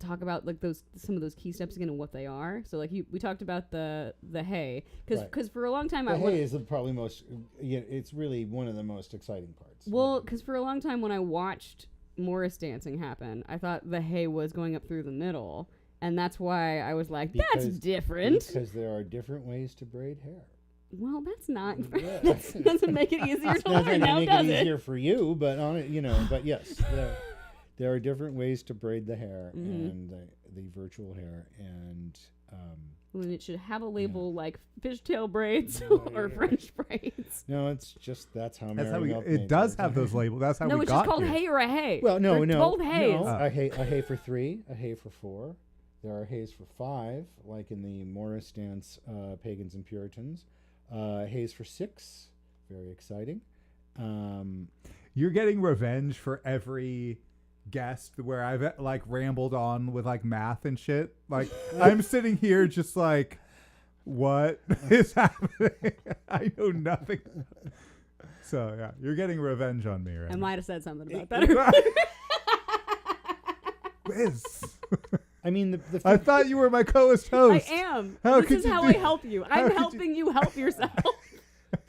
talk about like some of those key steps again and what they are? So like we talked about the hay, Right. because for a long time The hay is the probably most. Yeah, it's really one of the most exciting parts. Well, because for a long time when I watched Morris dancing happen, I thought the hay was going up through the middle, and that's why I was like, that's Because- different. Because there are different ways to braid hair. Well, that's not. Yeah. That doesn't make it easier to Doesn't learn now, make does it it? easier for you, but on it, but yes, there are different ways to braid the hair and the virtual hair, and When it should have a label like fishtail braids or Yeah. French braids. no, it's just that's how That's how marrying we. up It made does it. have those labels. That's how No, we it's got just called here. hay or a hay. Well, no, They're no, both hays. no. A hay for 3, a hay for 4. There are hays for 5, like in the Morris dance, Pagans and Puritans. Hays for 6, very exciting. You're getting revenge for every guest where I've like rambled on with like math and shit. Like I'm sitting here just like, what is happening? I know nothing. So yeah, you're getting revenge on me, right? I might have said something about that earlier. Liz. I mean, the I thought you were my co-host I host. am. How This could is you how do- I help you. how I'm could you- helping you help yourself.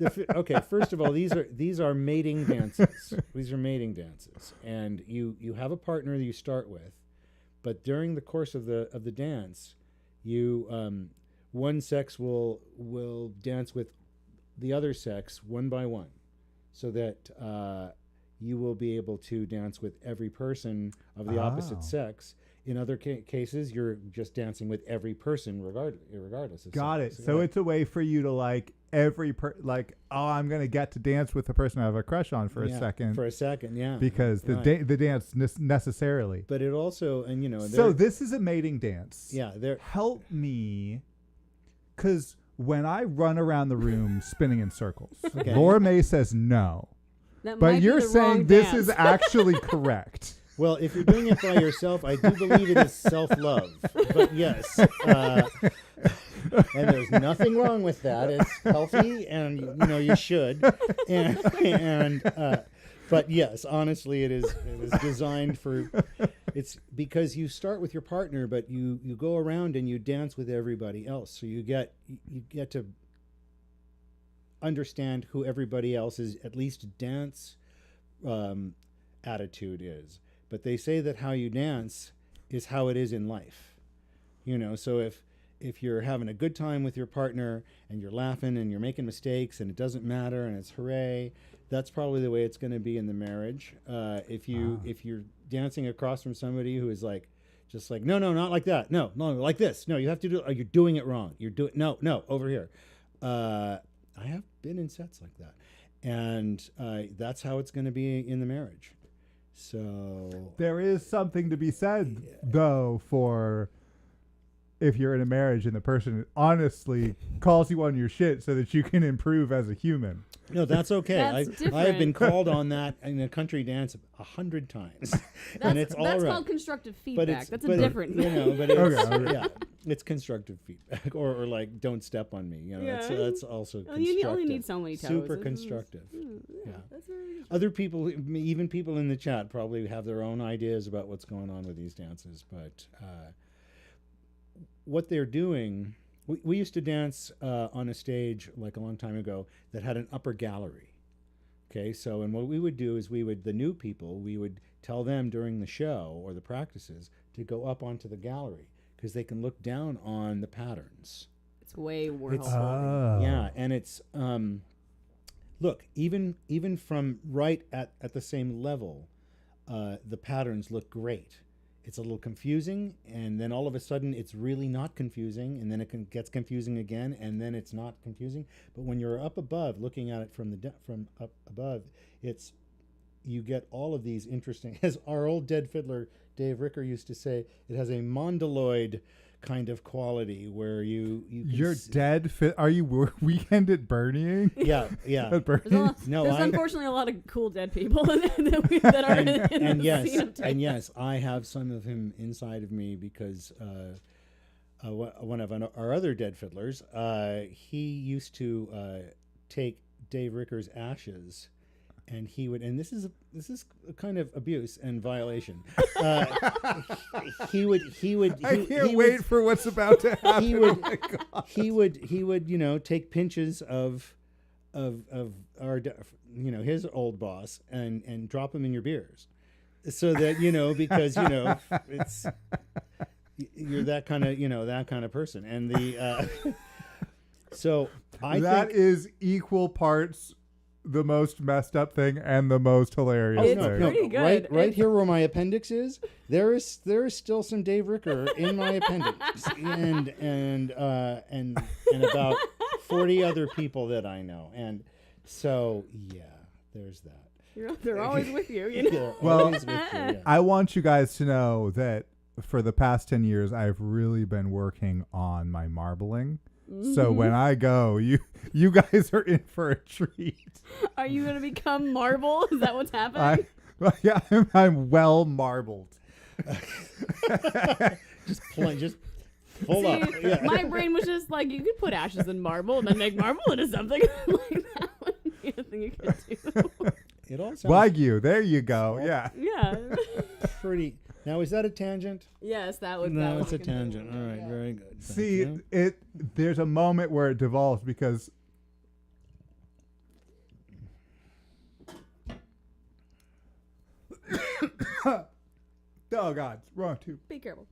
Okay, first of all, these are mating dances. These are mating dances, and you have a partner that you start with, but during the course of the dance, you one sex will dance with the other sex one by one, so that you will be able to dance with every person of the opposite sex. In other cases, you're just dancing with every person, regardless of Got sex. it. So it's a way for you to like I'm gonna get to dance with the person I have a crush on for a second. For a second, yeah. Because the dance necessarily. But it also, and so this is a mating dance. Yeah. Help me, because when I run around the room spinning in circles, Laura May says no. But you're saying this is actually correct. Well, if you're doing it by yourself, I do believe it is self-love. But yes, and there's nothing wrong with that. It's healthy, and you should. But yes, honestly, it is designed for. It's because you start with your partner, but you go around and you dance with everybody else, so you get to understand who everybody else's at least dance attitude is. But they say that how you dance is how it is in life. So if you're having a good time with your partner and you're laughing and you're making mistakes and it doesn't matter and it's hooray, that's probably the way it's going to be in the marriage. If you're dancing across from somebody who is just like, no, not like that. No, like this. No, you have to do. You're doing it wrong. You're doing no over here. I have been in sets like that, and that's how it's going to be in the marriage. So there is something to be said, though, for if you're in a marriage and the person honestly calls you on your shit so that you can improve as a human. No, that's okay. I have been called on that in a country dance 100 times, and it's all right. That's called constructive feedback. That's a different thing. But it's, it's constructive feedback, or like don't step on me. That's also constructive. You only need so many toes. Super constructive. That's other people, even people in the chat, probably have their own ideas about what's going on with these dances, but what they're doing. We used to dance on a stage like a long time ago that had an upper gallery. Okay, so and what we would do is the new people, we would tell them during the show or the practices to go up onto the gallery because they can look down on the patterns. It's way more helpful. Yeah, and it's look, even from right at the same level, the patterns look great. It's a little confusing, and then all of a sudden it's really not confusing, and then it gets confusing again, and then it's not confusing. But when you're up above, looking at it from up above, you get all of these interesting. As our old dead fiddler Dave Ricker used to say, it has a mondoloid kind of quality where you're dead are you Weekend at Bernieing? Yeah there's unfortunately a lot of cool dead people that are in the scene of and yes, I have some of him inside of me because one of our other dead fiddlers, he used to take Dave Ricker's ashes, and he would, and this is a kind of abuse and violation. He would. I can't wait for what's about to happen. He would take pinches of our his old boss and drop them in your beers, so that because it's you're that kind of person, and the so I that think is equal parts the most messed up thing and the most hilarious thing. Pretty good. Right here where my appendix is, there is still some Dave Ricker in my appendix, and about 40 other people that I know, and so there's that. They're always with you. Well, with you, yeah. I want you guys to know that for the past 10 years, I've really been working on my marbling. So when I go, you guys are in for a treat. Are you going to become marble? Is that what's happening? I'm well marbled. just full up. Yeah. My brain was just like, you could put ashes in marble and then make marble into something. Like that would be a thing you could do. It all sounds Wagyu. There you go. Yeah. Pretty. Now, is that a tangent? Yes, that would. No, it's a tangent. All right, very good. See, there's a moment where it devolves because Oh God, wrong too. Be careful.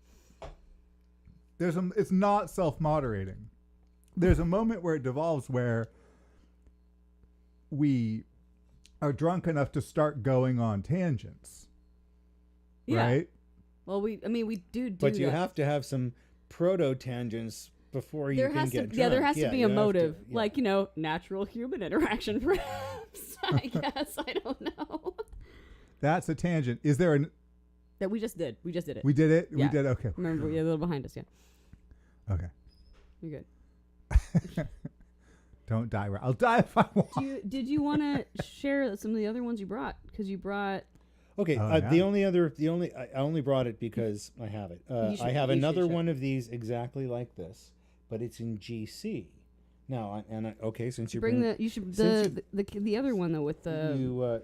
It's not self-moderating. There's a moment where it devolves where we are drunk enough to start going on tangents. Yeah. Right? Well, we do But you that. have to have some proto tangents before you There can has get to, drunk. yeah, there has to be you a have motive, yeah. like natural human interaction, perhaps. I guess I don't know. That's a tangent. Is there an? That we just did. We just did it. We did it. Yeah. We did. Okay. Remember, you're a little behind us. Yeah, Okay. you're good. Don't die. I'll die if I want. Did you want to share some of the other ones you brought? Because you brought. Okay, Oh, yeah. I only brought it because I have it. I have you should another show. one of these exactly like this, but it's in GC. Now, okay, since you're Bring bringing, the. You should since the other one though with the.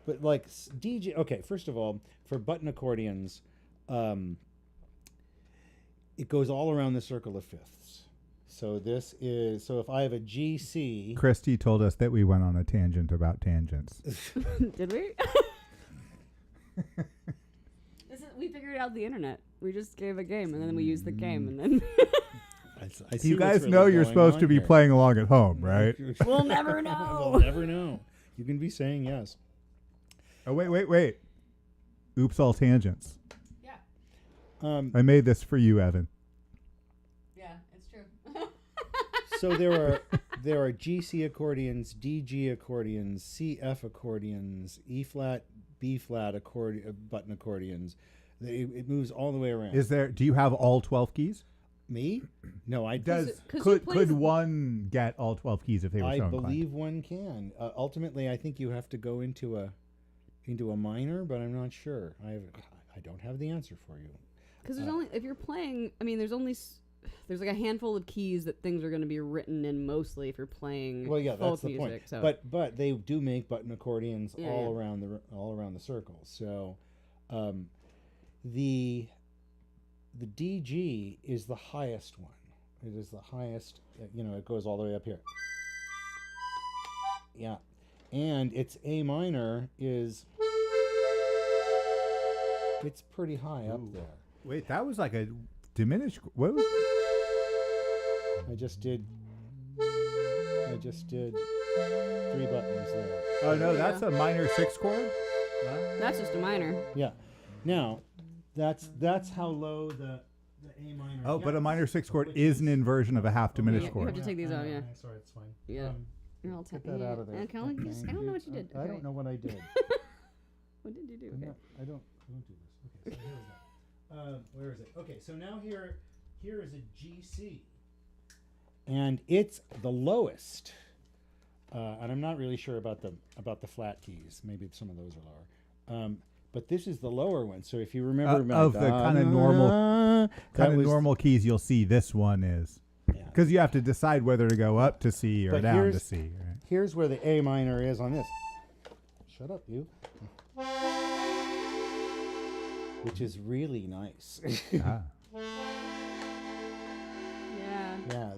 but like DJ. Okay, first of all, for button accordions, it goes all around the circle of fifths. So if I have a GC. Christy told us that we went on a tangent about tangents. Did we? We figured out the internet. We just gave a game, and then we used the game, and then I see You what's guys really know you're going supposed on to be here. playing along at home, right? we'll never know. We'll never know. You can be saying yes. Oh wait. Oops, all tangents. Yeah, I made this for you, Evan. yeah, it's true. So there are GC accordions, DG accordions, CF accordions, E flat, B flat button accordions. It moves all the way around. Do you have all 12 keys? Me? No, I Could one get all 12 keys if they were I so inclined? believe one can. Ultimately, I think you have to go into a minor, but I'm not sure. I don't have the answer for you. Because there's only if you're playing. I mean, there's like a handful of keys that things are going to be written in mostly if you're playing. Well, yeah, folk that's the music, point. So. But they do make button accordions Yeah, all yeah. around the circle. So, the DG is the highest one. It is the highest. It goes all the way up here. Yeah, and its A minor is. It's pretty high up there. Wait, that was like a diminished. What was? I just did 3 buttons there. Oh no, that's a minor 6 chord. That's just a minor. Yeah. Now, that's how low the A minor. Oh, but a gets, minor 6 chord which is an inversion of a half diminished you chord. have to take these out, yeah. Sorry, it's fine. Yeah. You're all Get that out of there. I don't know what you did. I don't know what I did. What did you do? I'm Okay. not- I don't do this. Okay, so here we go. Where is it? Okay, so now here is a GC, and it's the lowest. And I'm not really sure about the flat keys. Maybe some of those are lower. But this is the lower one. So if you remember Of the kind of normal keys, you'll see this one is because you have to decide whether to go up to C or But down to here's- C. Right? Here's where the A minor is on this. Shut up, you. Which is really nice. Ah. Yeah. Yeah,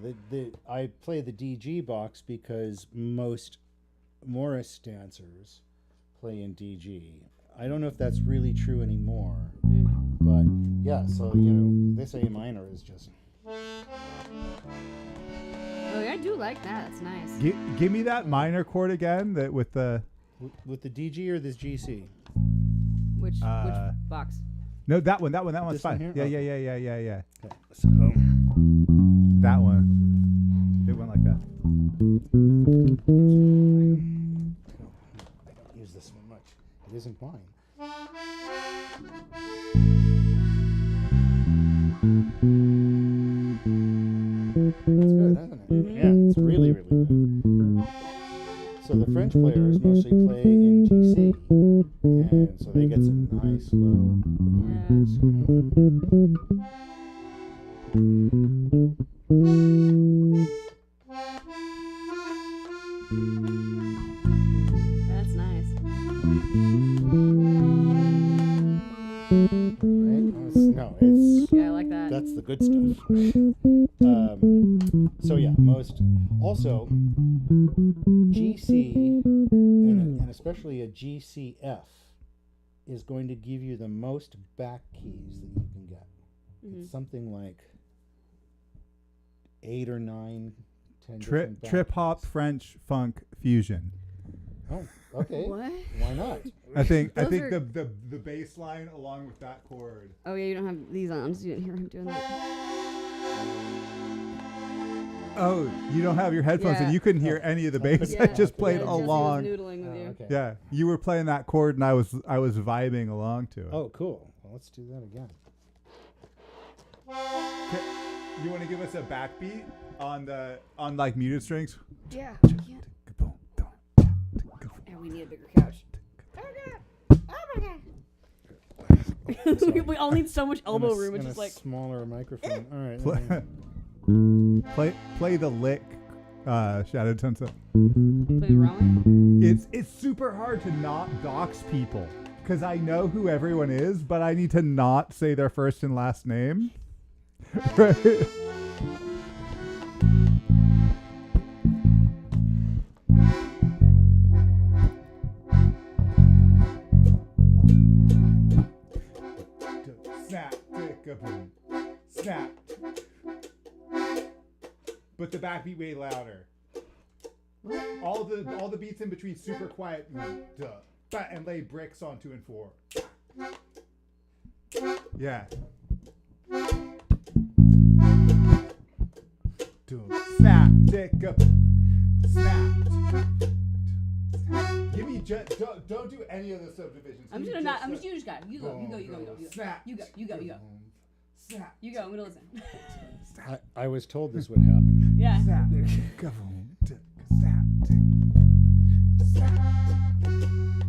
I play the DG box because most Morris dancers play in DG. I don't know if that's really true anymore, but yeah. So this A minor is just. Oh, yeah, I do like that. That's nice. Give me that minor chord again. That with the With the DG or this GC? Which box? no, that one. That one's This one fine. here? Yeah. Okay, so That one. It went like that. I don't use this one much. It isn't mine. It's good, isn't it? Yeah, it's really, really good. So the French players mostly play in GC, and so they get some nice low. That's nice. Right? No, it's Yeah, I like that. that's the good stuff. So yeah, most also GC and especially a GCF is going to give you the most back keys that you can get. It's something like 8 or 9, 10 different back Trip hop keys. French funk fusion. Oh, okay. What? Why not? I think Those are- the bass line along with that chord. Oh yeah, you don't have these on, so you didn't hear him doing that. Oh, you don't have your headphones Yeah. and you couldn't hear any of the bass. Yeah, I just played yeah, Jesse was along. noodling with you. Okay. Yeah, you were playing that chord and I was vibing along to it. Oh, cool. Well, let's do that again. You want to give us a backbeat on like muted strings? Yeah. Yeah, we need a bigger couch. we all need so much elbow room. It's In just a like smaller microphone. All right. Play the lick, Shadow Sunset. play the wrong way. It's super hard to not dox people because I know who everyone is, but I need to not say their first and last name. Right? Snap, tick, a boom, snap. But the backbeat way louder. All the beats in between super quiet. And lay bricks on 2 and 4. Yeah. Snap, tick up, snap. Give me don't do any of the subdivisions. I'm Give just me gonna not. I'm the- just you just got. You go. You go. You go. You go. Snap. You go. You go. You go. Snap. You go. I'm gonna listen. I was told this would happen. Yeah. Snap. Go. Tick. Snap. Tick. Snap.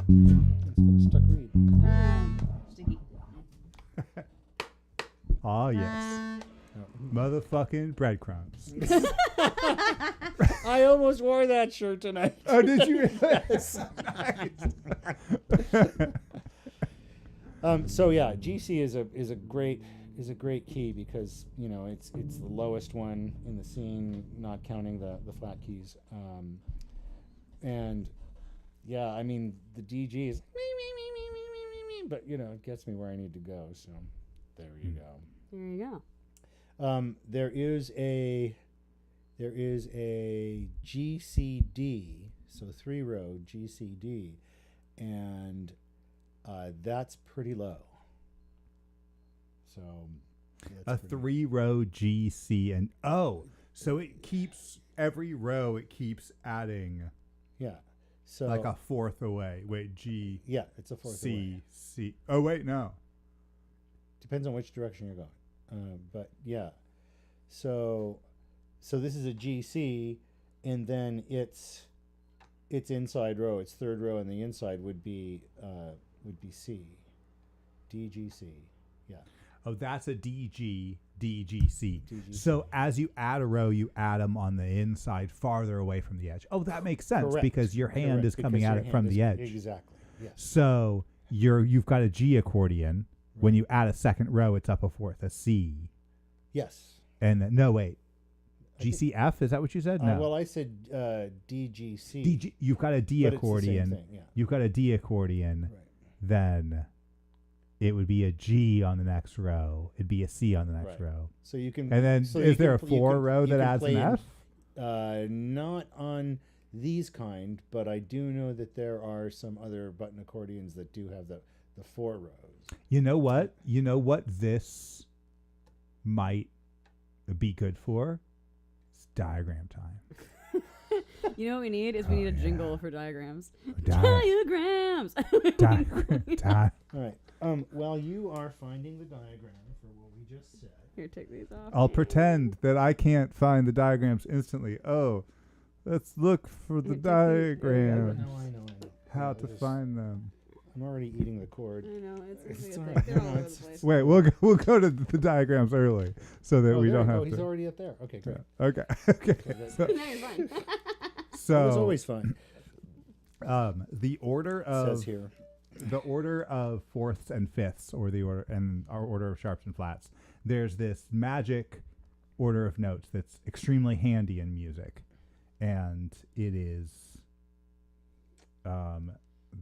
It's got a stuck reed. Sticky. Oh yes. Motherfucking breadcrumbs. I almost wore that shirt tonight. Oh, did you? Nice. So yeah, GC is a great key because it's the lowest one in the scene, not counting the flat keys. And yeah, I mean the DG is but it gets me where I need to go. So there you go. There you go. There is a GCD, so 3-row GCD, and that's pretty low. So A 3-row GC and so it keeps every row. It keeps adding yeah. So like a fourth away. Wait, G. yeah, it's a fourth away. C. Oh wait, no. Depends on which direction you're going. But yeah, so this is a GC, and then its inside row, its third row, and the inside would be C, DGC. Yeah. Oh, that's a DGC. DGC. So as you add a row, you add them on the inside, farther away from the edge. Oh, that makes sense Correct. because your hand is coming Because at your it hand from is- the edge. Exactly. Yes. So you've got a G accordion. When you add a second row, it's up a fourth, a C. Yes. And no, wait. I think- GCF, is that what you said? No. Well, I said DGC. DG, you've got a D but it's the same accordion. thing, yeah. You've got a D accordion. Right. Then it would be a G on the next row. It'd be a C on the next Right. row. So you can. And then so is you there a can pl- you 4 can- row you that can adds play an in- F? Not on these kind, but I do know that there are some other button accordions that do have the 4 rows. You know what? You know what this might be good for? It's diagram time. You know what we need is we need a jingle for diagrams. Diagram time. All right. While you are finding the diagram for what we just said, Here, take these off. I'll pretend that I can't find the diagrams instantly. Oh, let's look for the Here, take these. There you go. diagram. I know. How Yeah, to it is- find them. I'm already eating the cord. I know it's It's a all thing. right. They're all No, over it's- the place. Wait, we'll go to the diagrams early so that we there don't we go. have He's to. already up there. Okay, great. Yeah. Okay. Okay. So No, you're fine. So it was always fun. the order Says of here. the order of fourths and fifths, or the order and our order of sharps and flats. There's this magic order of notes that's extremely handy in music, and it is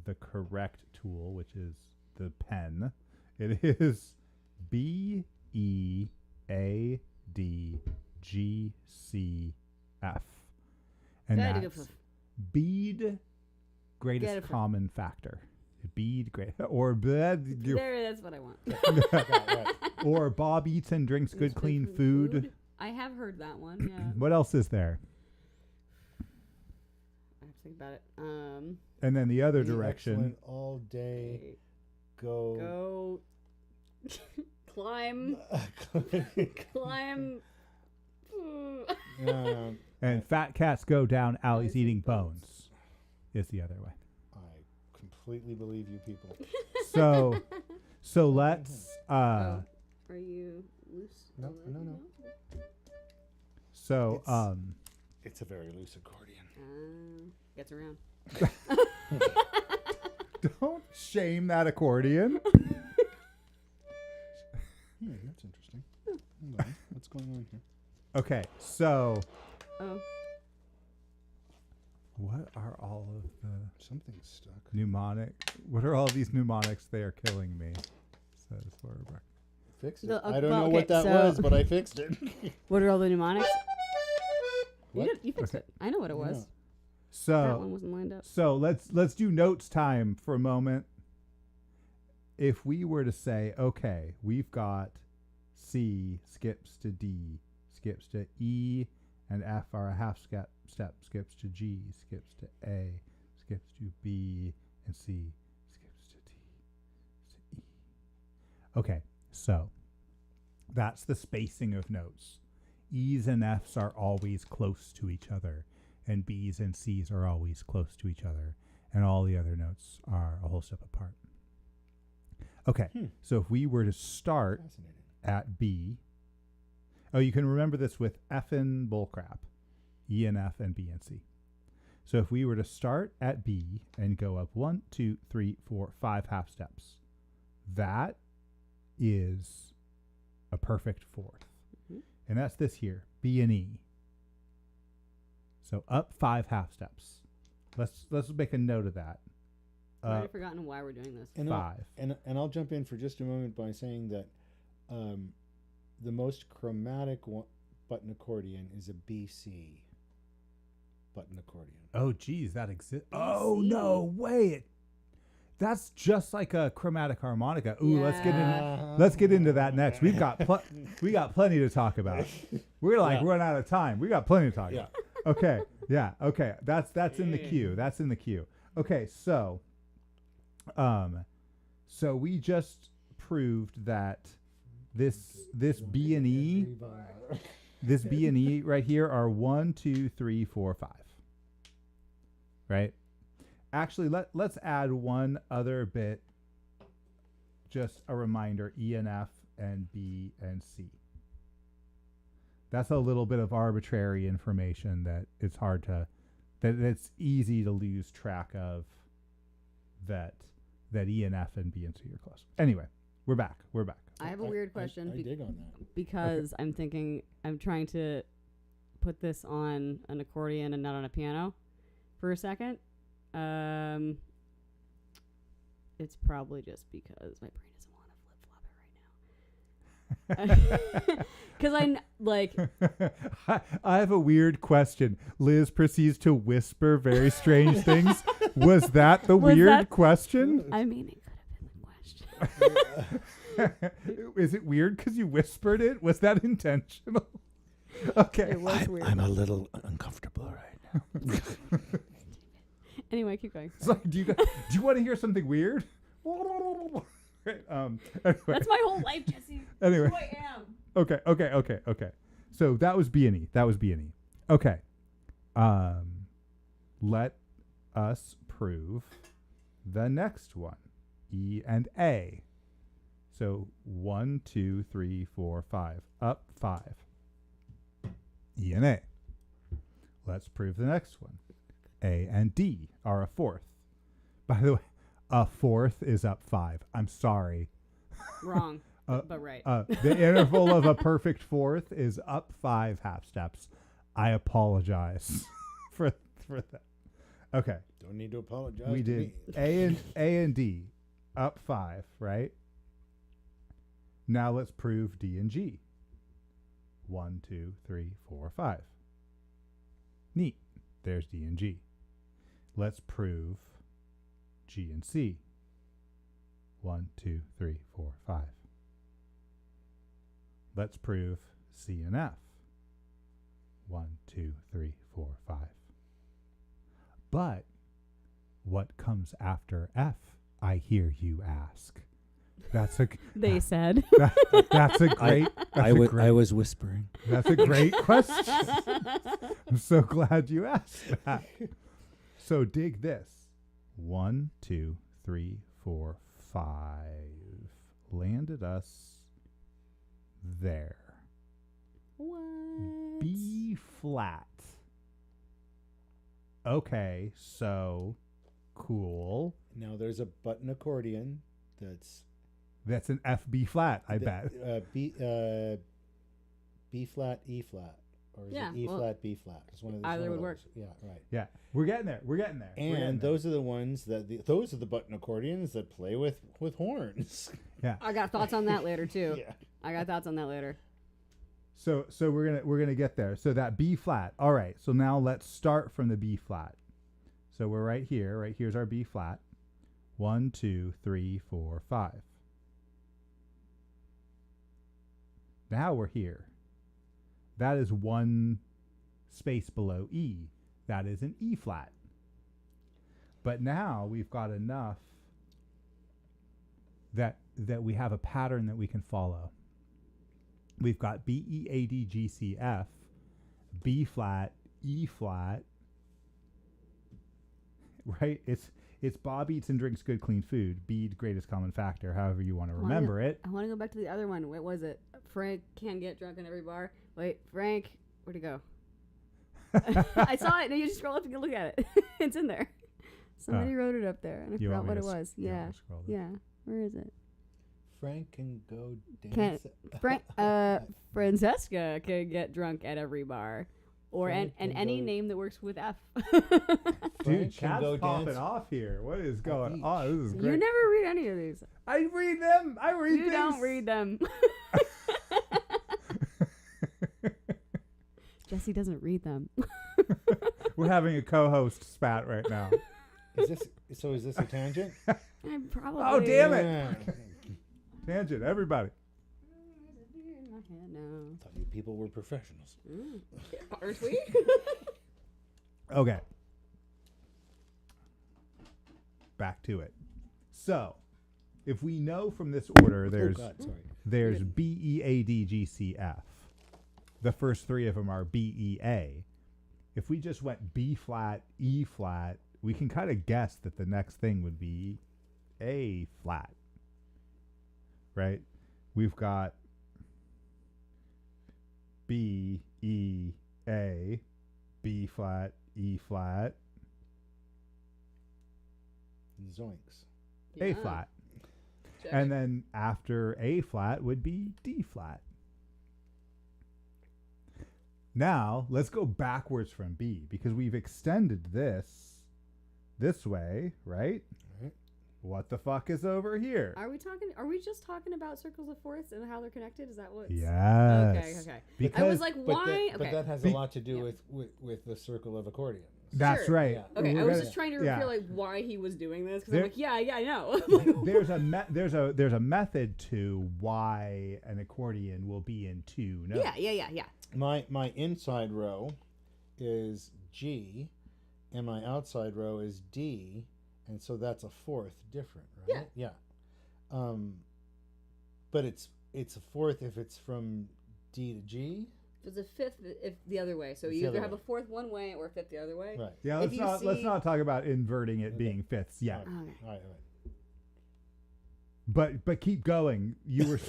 the correct tool, which is the pen. It is B E A D G C F, and Gotta go that's for- bead greatest Get it for- common factor. Bead great or bed There, that's what I want. or Bob eats and drinks good clean food. I have heard that one. Yeah. What else is there? I have to think about it. And then the other Be direction. excellent all day. Go. Climb. Climb. And fat cats go down alleys Alleys eating eating bones. bones. Is the other way. I completely believe you people. So let's Are you loose? No. so It's- It's a very loose accordion. Gets around. don't shame that accordion. That's interesting. Hold on. What's going on here? Okay, so Oh. what are all of the Something's stuck. mnemonic? What are all these mnemonics? They are killing me. Says Warburg. Fixed it. The- I don't well, know okay, what that so- was, but I fixed it. What are all the mnemonics? What? You fixed it. I know what it was. Yeah. That one So wasn't lined up. let's do notes time for a moment. If we were to say, okay, we've got C skips to D, skips to E, and F are a half step, skips to G, skips to A, skips to B, and C skips to D, to E. Okay, so that's the spacing of notes. E's and F's are always close to each other, and B's and C's are always close to each other, and all the other notes are a whole step apart. Okay, so if we were to start Fascinating. at B, oh, you can remember this with F and bullcrap, E and F and B and C. So if we were to start at B and go up 1, 2, 3, 4, 5 half steps, that is a perfect fourth. Mhm. And that's this here, B and E. So up 5 half steps. Let's make a note of that. I've already forgotten why we're doing this. And 5. And I'll jump in for just a moment by saying that the most chromatic button accordion is a BC button accordion. Oh, geez, that exists. Oh, no way. That's just like a chromatic harmonica. Ooh, let's get into that next. We got plenty to talk about. We're like run out of time. We got plenty to talk about. Okay. Yeah. Okay. That's in the queue. That's in the queue. Okay. So we just proved that this B and E, this B and E right here are 1, 2, 3, 4, 5. Right? Actually, let's add one other bit. Just a reminder: E and F and B and C. That's a little bit of arbitrary information that it's hard to, that it's easy to lose track of. That E and F and B and C are close. Anyway, we're back. I have a weird question I dig on that. because I'm trying to put this on an accordion and not on a piano for a second. It's probably just because my brain doesn't want to flip flop it right now. Because I have a weird question. Liz proceeds to whisper very strange things. Was that the weird question? I mean, it could have been the question. Is it weird because you whispered it? Was that intentional? Okay. It was weird. I'm a little uncomfortable right now. Anyway, keep going. It's like, do you want to hear something weird? Right, anyway. That's my whole life, Jesse. Anyway. That's who I am. Okay. So that was B&E. Okay. Let us prove the next one. E and A. So 1, 2, 3, 4, 5. Up 5. E and A. Let's prove the next one. A and D are a fourth. By the way, a fourth is up 5. I'm sorry. Wrong, but right. The interval of a perfect fourth is up 5 half steps. I apologize for that. Okay. Don't need to apologize. We to did me. A and D up 5, right? Now let's prove D and G. 1, 2, 3, 4, 5. Neat. There's D and G. Let's prove G and C. 1, 2, 3, 4, 5. Let's prove C and F. 1, 2, 3, 4, 5. But what comes after F, I hear you ask? That's a They said. that's a great. I was whispering. That's a great question. I'm so glad you asked that. So dig this. 1, 2, 3, 4, 5. Landed us there. What? B flat. Okay, so cool. Now there's a button accordion That's an F B flat, I bet. B flat, E flat, or is Yeah, it E well, flat, B flat? It's one of these. either one of would work. those. Yeah, right. Yeah, we're getting there. And those are the ones those are the button accordions that play with horns. Yeah. I got thoughts on that later too. Yeah. I got thoughts on that later. So we're gonna get there. So that B flat. All right. So now let's start from the B flat. So we're right here. Right here's our B flat. 1, 2, 3, 4, 5. Now we're here. That is one space below E. That is an E flat. But now we've got enough that we have a pattern that we can follow. We've got B, E, A, D, G, C, F, B flat, E flat, right? It's Bob eats and drinks good, clean food. B, greatest common factor, however you want to remember it. I want to go back to the other one. What was it? Frank can get drunk in every bar. Wait, Frank, where'd he go? I saw it. No, you just scroll up and look at it. It's in there. Somebody wrote it up there, and I You forgot want me what it to was. you want Yeah, me to scroll it? yeah. Where is it? Frank can go dance. Francesca can get drunk at every bar, or and Frank can any go- name that works with F. Dude, Frank can chat's go popping dance. off here. What is going beach. on? This is You great. never read any of these. I read them. I read You don't read them. Jesse doesn't read them. We're having a co-host spat right now. Is this a tangent? I'm probably. Oh, damn it. Yeah. Tangent, everybody. In my head now. Thought you people were professionals. Aren't we? Okay. Back to it. So, if we know from this order, there's Oh God, sorry. there's B, E, A, D, G, C, F. The first three of them are B, E, A. If we just went B flat, E flat, we can kind of guess that the next thing would be A flat. Right? We've got B, E, A, B flat, E flat, Zoinks. A Yeah. flat. Check. And then after A flat would be D flat. Now, let's go backwards from B because we've extended this way, right? Right. What the fuck is over here? Are we just talking about circles of fourths and how they're connected? Is that what? Yes. Okay. Because I was like, But why? that has a lot to do Yeah. with the circle of accordion. That's Sure. right. Yeah. Okay, We're I was gonna- just trying to yeah. feel like why he was doing this because There- I'm like, yeah, I know. there's a method to why an accordion will be in two notes. yeah. My inside row is G, and my outside row is D, and so that's a fourth different, right? Yeah. But it's a fourth if it's from D to G. It's a fifth if the other way. So It's you the either other have way. a fourth one way or a fifth the other way. Right. Yeah, If let's you not see- talk about inverting it Okay. being fifths yet. Okay. All right. But keep going. You were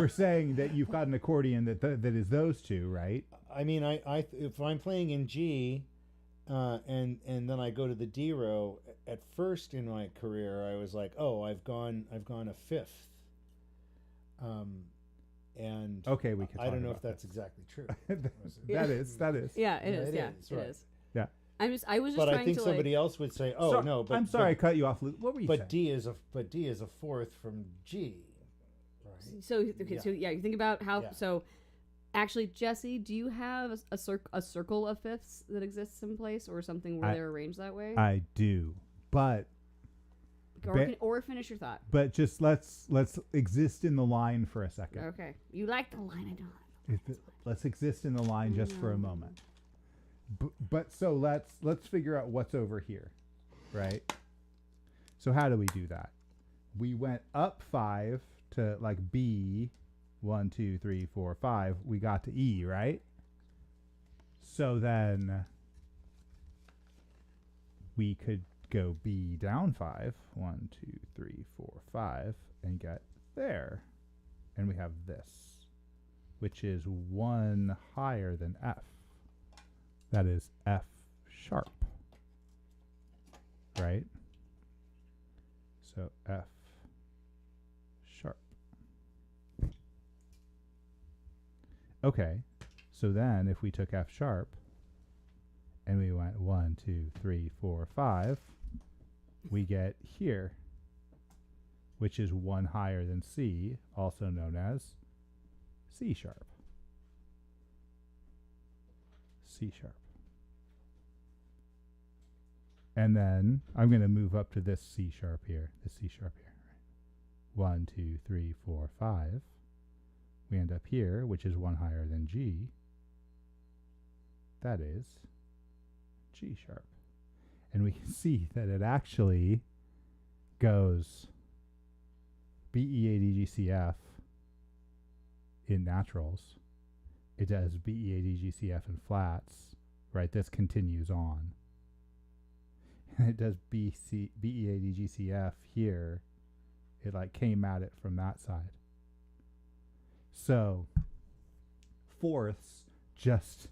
saying that you've got an accordion that is those two, right? I mean, I if I'm playing in G, and then I go to the D row. At first in my career, I was like, oh, I've gone a fifth. And Okay, we can. I don't know talk if that's about exactly true. that is. Yeah, it is. it Yeah, is, it right. is. Yeah. I was just But trying I think to somebody else would say, oh So- no, but I'm sorry, I cut you off. Luke. What were you saying? But D is a fourth from G. Right. So okay, Yeah. so yeah, you think about how. Yeah. So, actually, Jesse, do you have a circle of fifths that exists someplace or something where I- they're arranged that way? I do, but or finish your thought. just let's exist in the line for a second. Okay, you like the line, I don't. Let's exist in the line just for a moment. But so let's figure out what's over here, right? So how do we do that? We went up 5 to like B, 1, 2, 3, 4, 5. We got to E, right? So then we could go B down 5, 1, 2, 3, 4, 5, and get there, and we have this, which is 1 higher than F. That is F sharp, right? So F sharp. Okay, so then if we took F sharp and we went 1, 2, 3, 4, 5, we get here, which is 1 higher than C, also known as C sharp. C sharp. And then I'm going to move up to this C sharp here, this C sharp here. Right? 1, 2, 3, 4, 5. We end up here, which is 1 higher than G. That is G sharp. And we can see that it actually goes B, E, A, D, G, C, F in naturals. It does B, E, A, D, G, C, F in flats, right? This continues on. And it does B, E, A, D, G, C, F here. It like came at it from that side. So fourths just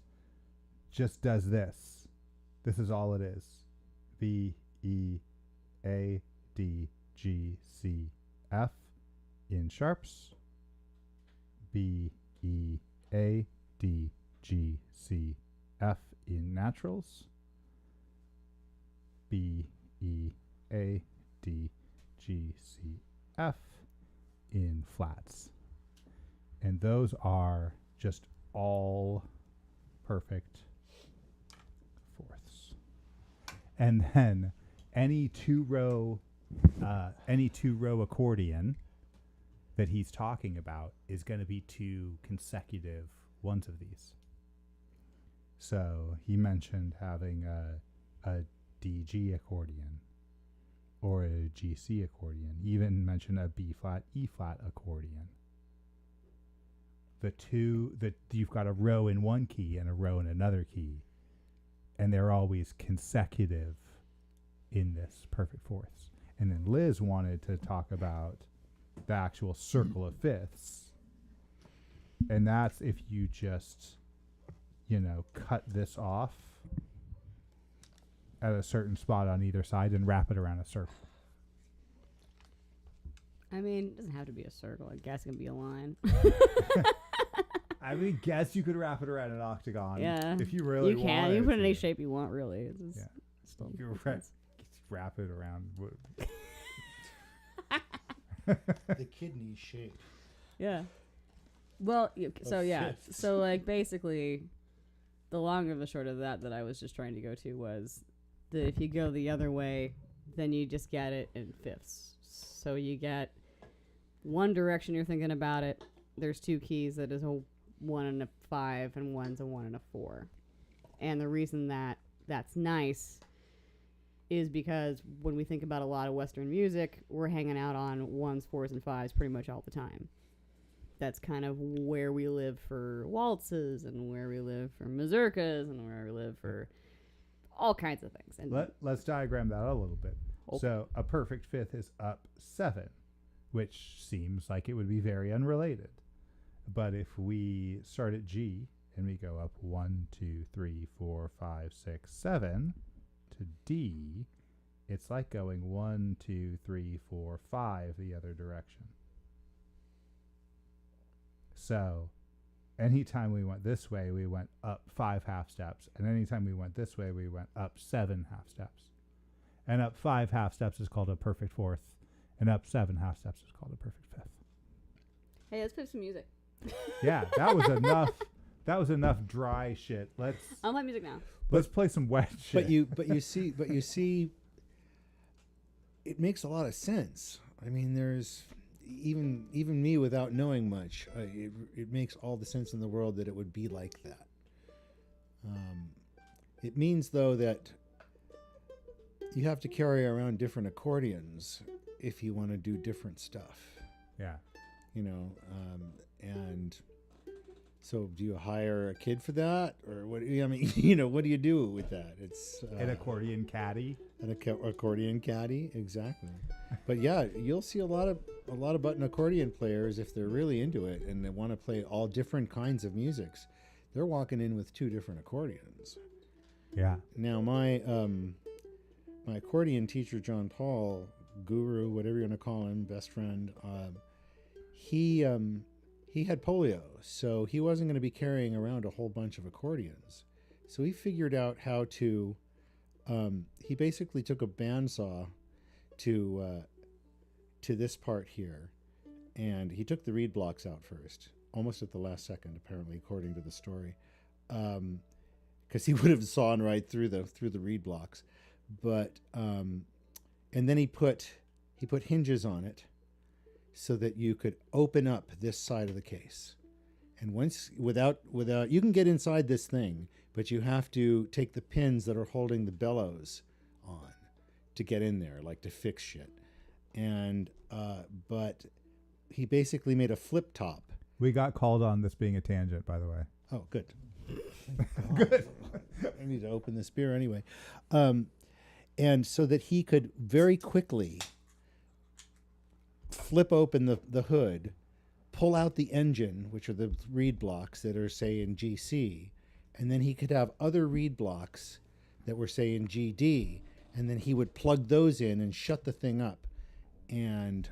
does this. This is all it is. B, E, A, D, G, C, F in sharps. B, E, A, D, G, C, F in naturals. B, E, A, D, G, C, F in flats. And those are just all perfect fourths. And then any two row accordion that he's talking about is going to be 2 consecutive ones of these. So he mentioned having a DG accordion or a GC accordion. He even mentioned a B flat, E flat accordion. The two that you've got a row in one key and a row in another key, and they're always consecutive in this perfect fourths. And then Liz wanted to talk about the actual circle of fifths, and that's if you just, cut this off at a certain spot on either side and wrap it around a circle. I mean, it doesn't have to be a circle. I guess it can be a line. I mean, guess you could wrap it around an octagon. Yeah. If you really You can. wanted You put it in to. any shape you want, really. It's just still You makes can sense. wrap it around wood. The kidney shape. Yeah. Well, so yeah. fifths. So like basically, the long of the short of that I was just trying to go to was that if you go the other way, then you just get it in fifths. So you get one direction you're thinking about it. There's two keys that is a 1 and a 5, and one's a 1 and a 4. And the reason that that's nice is because when we think about a lot of Western music, we're hanging out on 1s, 4s, and 5s pretty much all the time. That's kind of where we live for waltzes and where we live for mazurkas and where we live for all kinds of things. And let's diagram that out a little bit. Okay. So a perfect fifth is up 7, which seems like it would be very unrelated. But if we start at G and we go up 1, 2, 3, 4, 5, 6, 7 to D, it's like going 1, 2, 3, 4, 5 the other direction. So anytime we went this way, we went up 5 half steps. And anytime we went this way, we went up 7 half steps. And up 5 half steps is called a perfect fourth. And up 7 half steps is called a perfect fifth. hey, let's play some music. Yeah, that was enough. That was enough dry shit. I'll play music now. Let's play some wet shit. But you see, it makes a lot of sense. I mean, there's even me without knowing much. It makes all the sense in the world that it would be like that. It means though that you have to carry around different accordions if you want to do different stuff. Yeah. You know, and so do you hire a kid for that, or what? I mean, you know, what do you do with that? It's An accordion caddy. An accordion caddy, exactly. But yeah, you'll see a lot of button accordion players, if they're really into it and they want to play all different kinds of musics, they're walking in with 2 different accordions. Yeah. Now my accordion teacher, John Paul, guru, whatever you want to call him, best friend, he had polio, so he wasn't going to be carrying around a whole bunch of accordions. So he figured out how to. He basically took a bandsaw to this part here, and he took the reed blocks out first, almost at the last second, apparently, according to the story, because he would have sawn right through the reed blocks. But and then he put hinges on it, so that you could open up this side of the case. And once, without, you can get inside this thing, but you have to take the pins that are holding the bellows on to get in there, like to fix shit. And, but he basically made a flip top. We got called on this being a tangent, by the way. Oh, good. Good. I need to open this beer anyway. And so that he could very quickly flip open the hood, pull out the engine, which are the reed blocks that are, say, in GC, and then he could have other reed blocks that were, say, in GD, and then he would plug those in and shut the thing up. And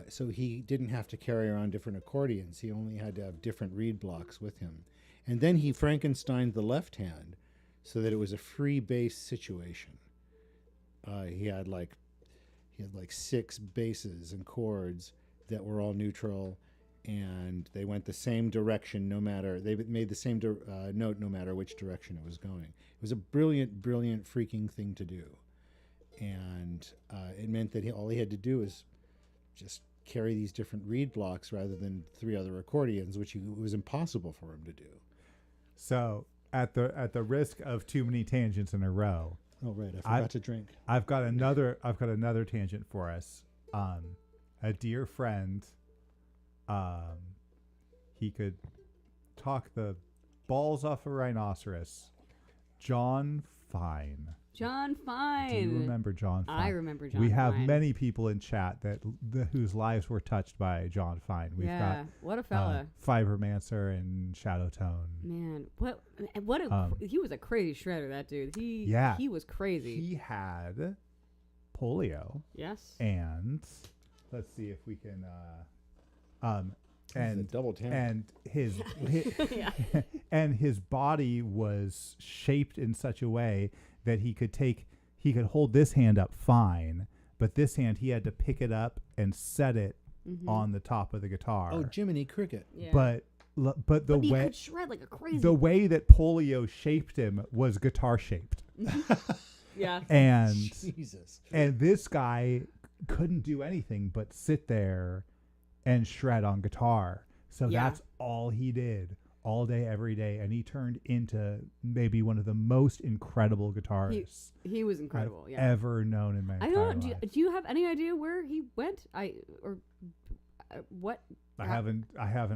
so he didn't have to carry around different accordions. He only had to have different reed blocks with him. And then he Frankensteined the left hand so that it was a free bass situation. He had like 6 basses and chords that were all neutral, and they went the same direction they made the same note no matter which direction it was going. It was a brilliant freaking thing to do. And it meant that all he had to do was just carry these different reed blocks rather than 3 other accordions, which it was impossible for him to do. So at the risk of too many tangents in a row. Oh right, I forgot to drink. I've got another tangent for us. A dear friend, he could talk the balls off a rhinoceros. John Fine. John Fine. Do you remember John Fine? I remember John Fine. We have many people in chat whose lives were touched by John Fine. We've got what a fella. Fibermancer and Shadowtone. Man, he was a crazy shredder, that dude. He was crazy. He had polio. Yes. And let's see if we can and double tap. And his and his body was shaped in such a way that he could hold this hand up fine, but this hand he had to pick it up and set it on the top of the guitar. Oh, Jiminy Cricket. Yeah. But but he could shred like a crazy. the way that polio shaped him was guitar shaped. Yeah. And Jesus. and this guy couldn't do anything but sit there and shred on guitar. So Yeah. that's all he did all day, every day. And he turned into maybe one of the most incredible guitarists He was incredible. I've Yeah. ever known in my I entire don't. life. Do you have any idea where he went? What? I haven't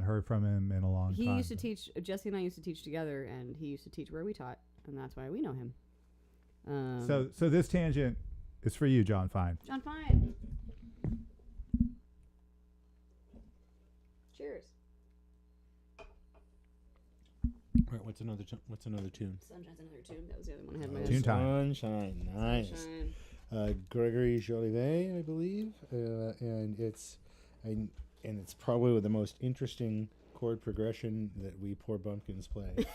heard from him in a long He time. used to teach. Jesse and I used to teach together, and he used to teach where we taught, and that's why we know him. So this tangent is for you, John Fine. John Fine. Cheers. All right, what's another tune? Sunshine's another tune. That was the other one I had in my Tune head. time. Sunshine, nice. Sunshine. Gregory Jolivet, I believe, and it's probably the most interesting chord progression that we poor bumpkins play.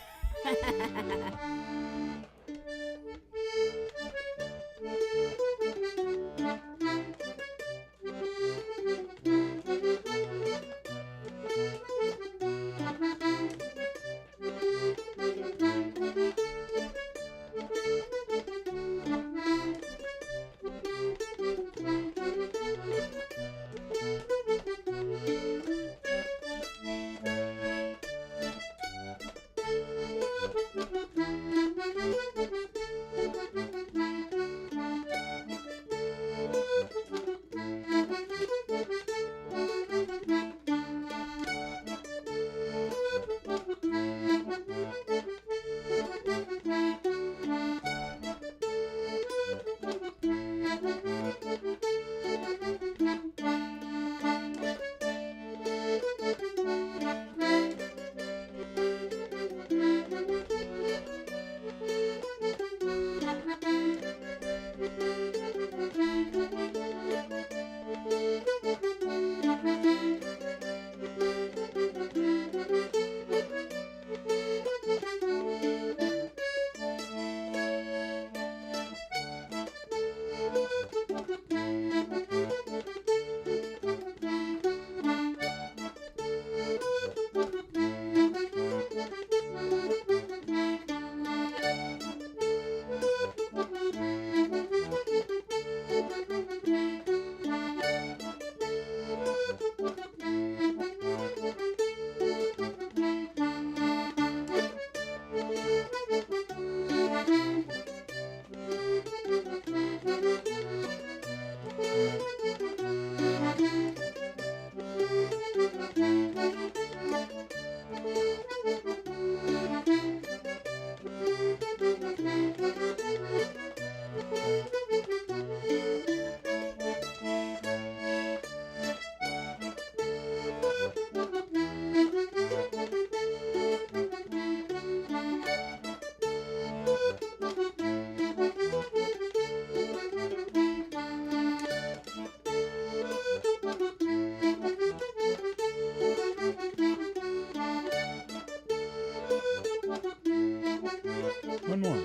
One more.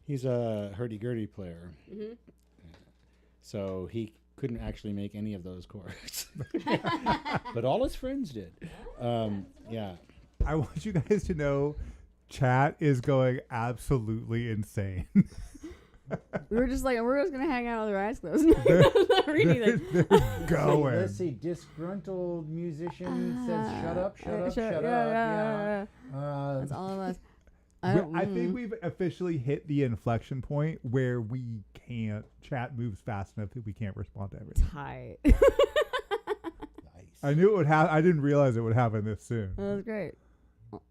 He's a hurdy-gurdy player, Mm-hmm. so he couldn't actually make any of those chords. But all his friends did. Yeah. I want you guys to know chat is going absolutely insane. We were just like, we're just gonna hang out with our eyes closed, not read anything. They're going. Let's see. Disgruntled musician says, "Shut up, shut up, Shut- shut yeah, up." yeah, Yeah. That's all of us. I think we've officially hit the inflection point where we can't chat moves fast enough that we can't respond to everything. Tight. Nice. I knew it would happen. I didn't realize it would happen this soon. That was great.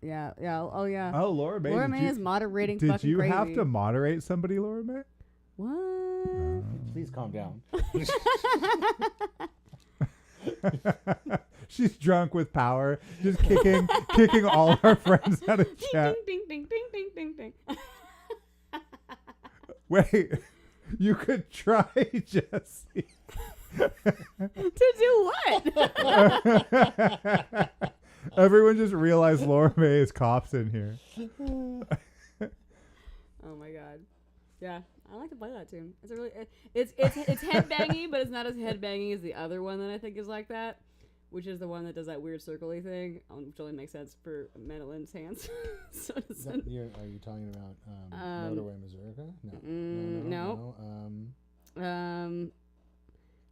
Yeah. Oh yeah. Oh, Laura May. Laura May is moderating. Did fucking you crazy. have to moderate somebody, Laura May? What? Please calm down. She's drunk with power, just kicking all our friends out of chat. Ding ding ding ding ding ding ding. Wait, you could try, Jesse. To do what? Everyone just realized Laura May is cops in here. Oh my god. Yeah, I like to play that tune. It's a really it's headbangy, but it's not as headbangy as the other one that I think is like that, which is the one that does that weird circly thing, which only makes sense for Madeline's hands. So Are you talking about Motorway Mazurka? No.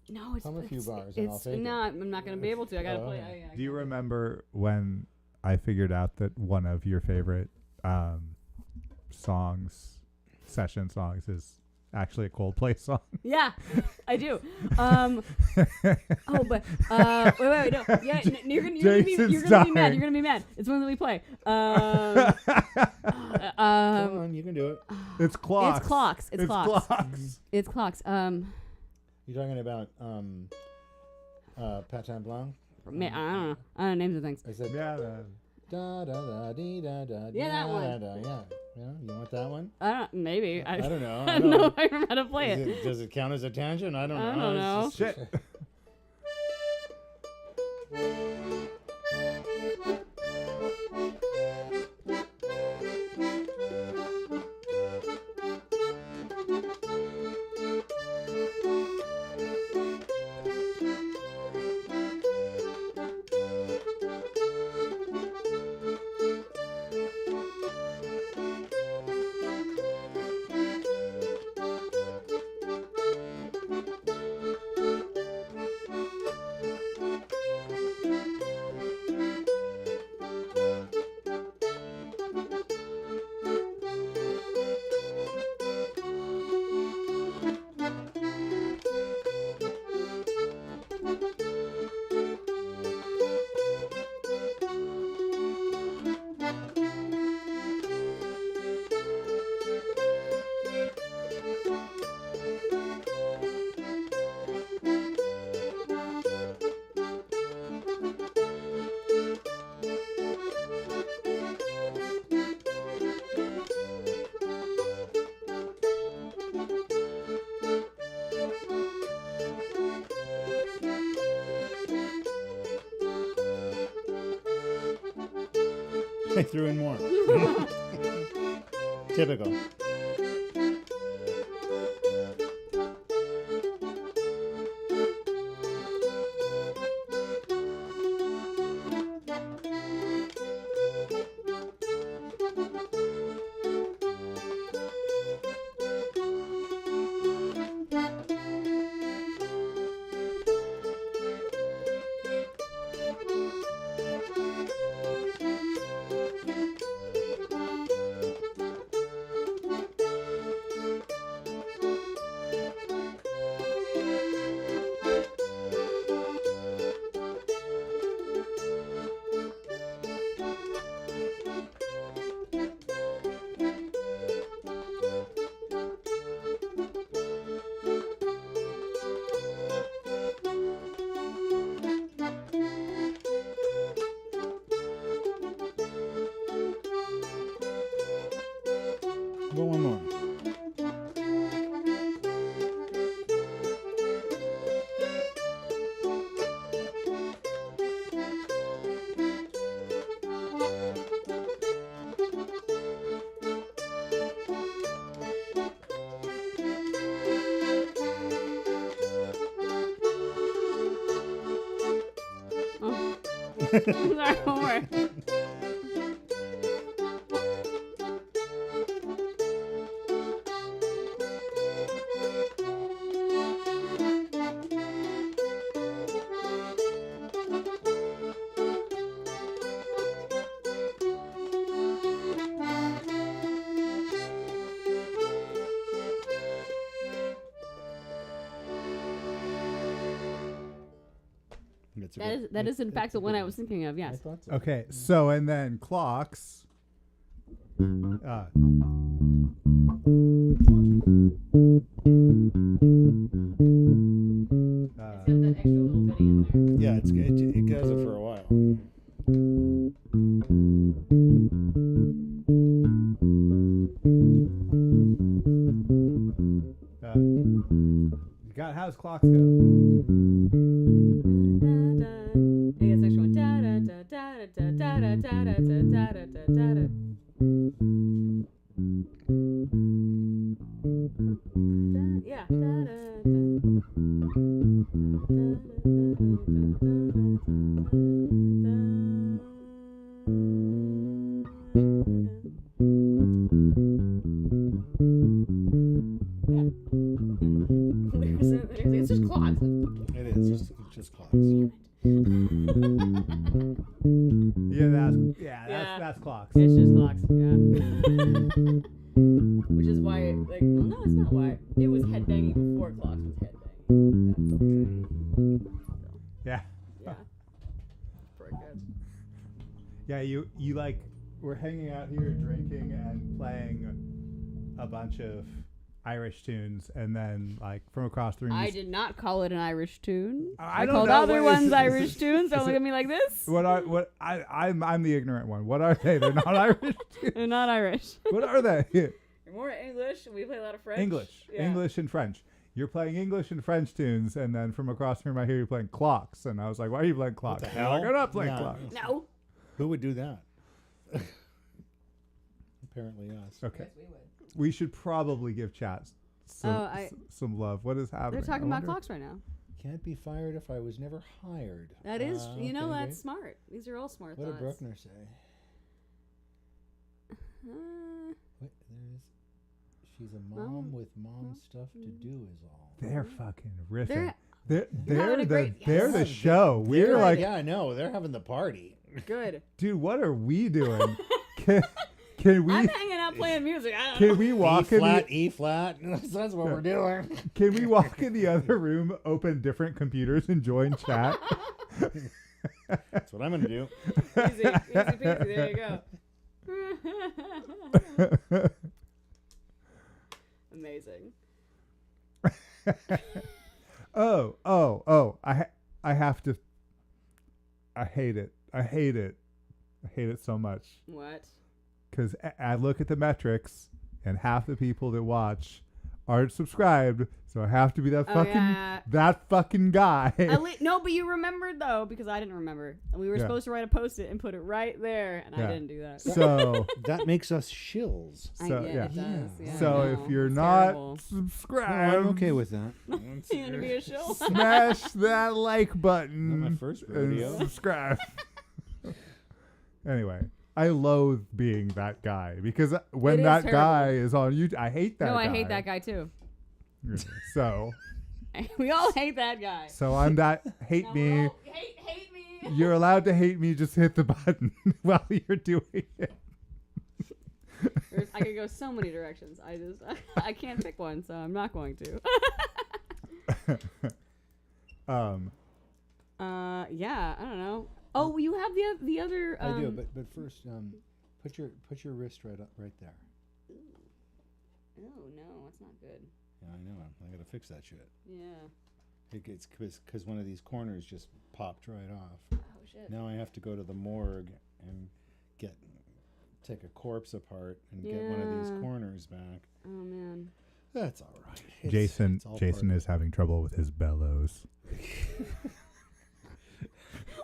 No, it's Hum a few bars and I'll take no, it. I'm not gonna be able to. I gotta play. Okay. Do you remember when I figured out that one of your favorite session songs is actually a Coldplay song? Yeah, I do. But wait, no. Yeah, you're gonna be mad. You're gonna be mad. It's one that we play. Come on, you can do it. It's clocks. It's clocks. It's clocks. It's clocks. You're talking about Patin Blanc? I don't know. I don't know names of things. I said Yeah. da da da dee da da. Yeah, that one. Yeah. Yeah, you want that one? Maybe. I don't know. I don't know if I remember how to play it. Does it count as a tangent? I don't know. I don't know. It's just- Shit. I threw in more. Typical. Go one more. Sorry, one more. It's a That good- is that is in it's fact a the one good I was thinking of. I Yes. thought so. Okay, so and then clocks. Yeah, it does it for a while. You got how's clocks go? Hey, it's next one. Da da da da da da da da da da da da da da. Yeah. Da da da. It's just clocks. It is just clocks. That's clocks. It's just clocks. Yeah. Which is why, like, well, no, it's not why. It was headbanging before clocks was headbanging. Yeah. Yeah. Pretty good. Yeah, you like we're hanging out here drinking and playing a bunch of Irish tunes, and then like from across the room. I did not call it an Irish tune. I don't called know, other what is ones it- Irish tunes. Don't is look it- at me like this. I'm the ignorant one. What are they? They're not Irish tunes. They're not Irish. What are they? You're more English. We play a lot of French. English, Yeah. English and French. You're playing English and French tunes, and then from across the room I hear you playing clocks, and I was like, "Why are you playing clocks?" the You're like, hell? I'm not playing Yeah. clocks. No. Who would do that? Apparently us. Okay, we should probably give chat some love. What is happening? They're talking I about wonder- clocs right now. Can't be fired if I was never hired. That is, Okay, that's great. smart. These are all smart What did thoughts. Bruckner say? What, she's a mom with mom stuff to do is all. They're fucking riffing. They're having a great- They're the yes. show. We're They're like, yeah, I know. They're having the party. Good. dude, what are we doing? Can we I'm hanging out playing music. I don't can know. we walk E in flat, the, E flat. That's what we're doing. can we walk in the other room, open different computers, and join chat? That's what I'm gonna do. Easy peasy. There you go. Amazing. I have to. I hate it. I hate it so much. What? Because I look at the metrics, and half the people that watch aren't subscribed, so I have to be that fucking guy. No, but you remembered though, because I didn't remember, and we were supposed to write a post-it and put it right there, and I didn't do that. So That makes us shills. I so, get yeah. it does. Yeah, so I know. if you're It's not terrible. subscribed, I'm okay with that. You gonna be a shill? smash that like button. Not my first and rodeo. subscribe. Anyway, I loathe being that guy because when It is that terrible. guy is on YouTube, I hate that No, guy. I hate that guy too. So We all hate that guy. I'm that hate No, me. we all hate me. You're allowed to hate me. Just hit the button while you're doing it. I could go so many directions. I can't pick one, so I'm not going to. Yeah, I don't know. Oh, you have the other. I do, but first, put your wrist right there. Oh no, it's not good. Yeah, I know. I gotta fix that shit. Yeah. It's because one of these corners just popped right off. Oh shit. Now I have to go to the morgue and take a corpse apart and get one of these Yeah. corners back. Oh man. That's all right. Jason it's all Jason part is having trouble with his bellows.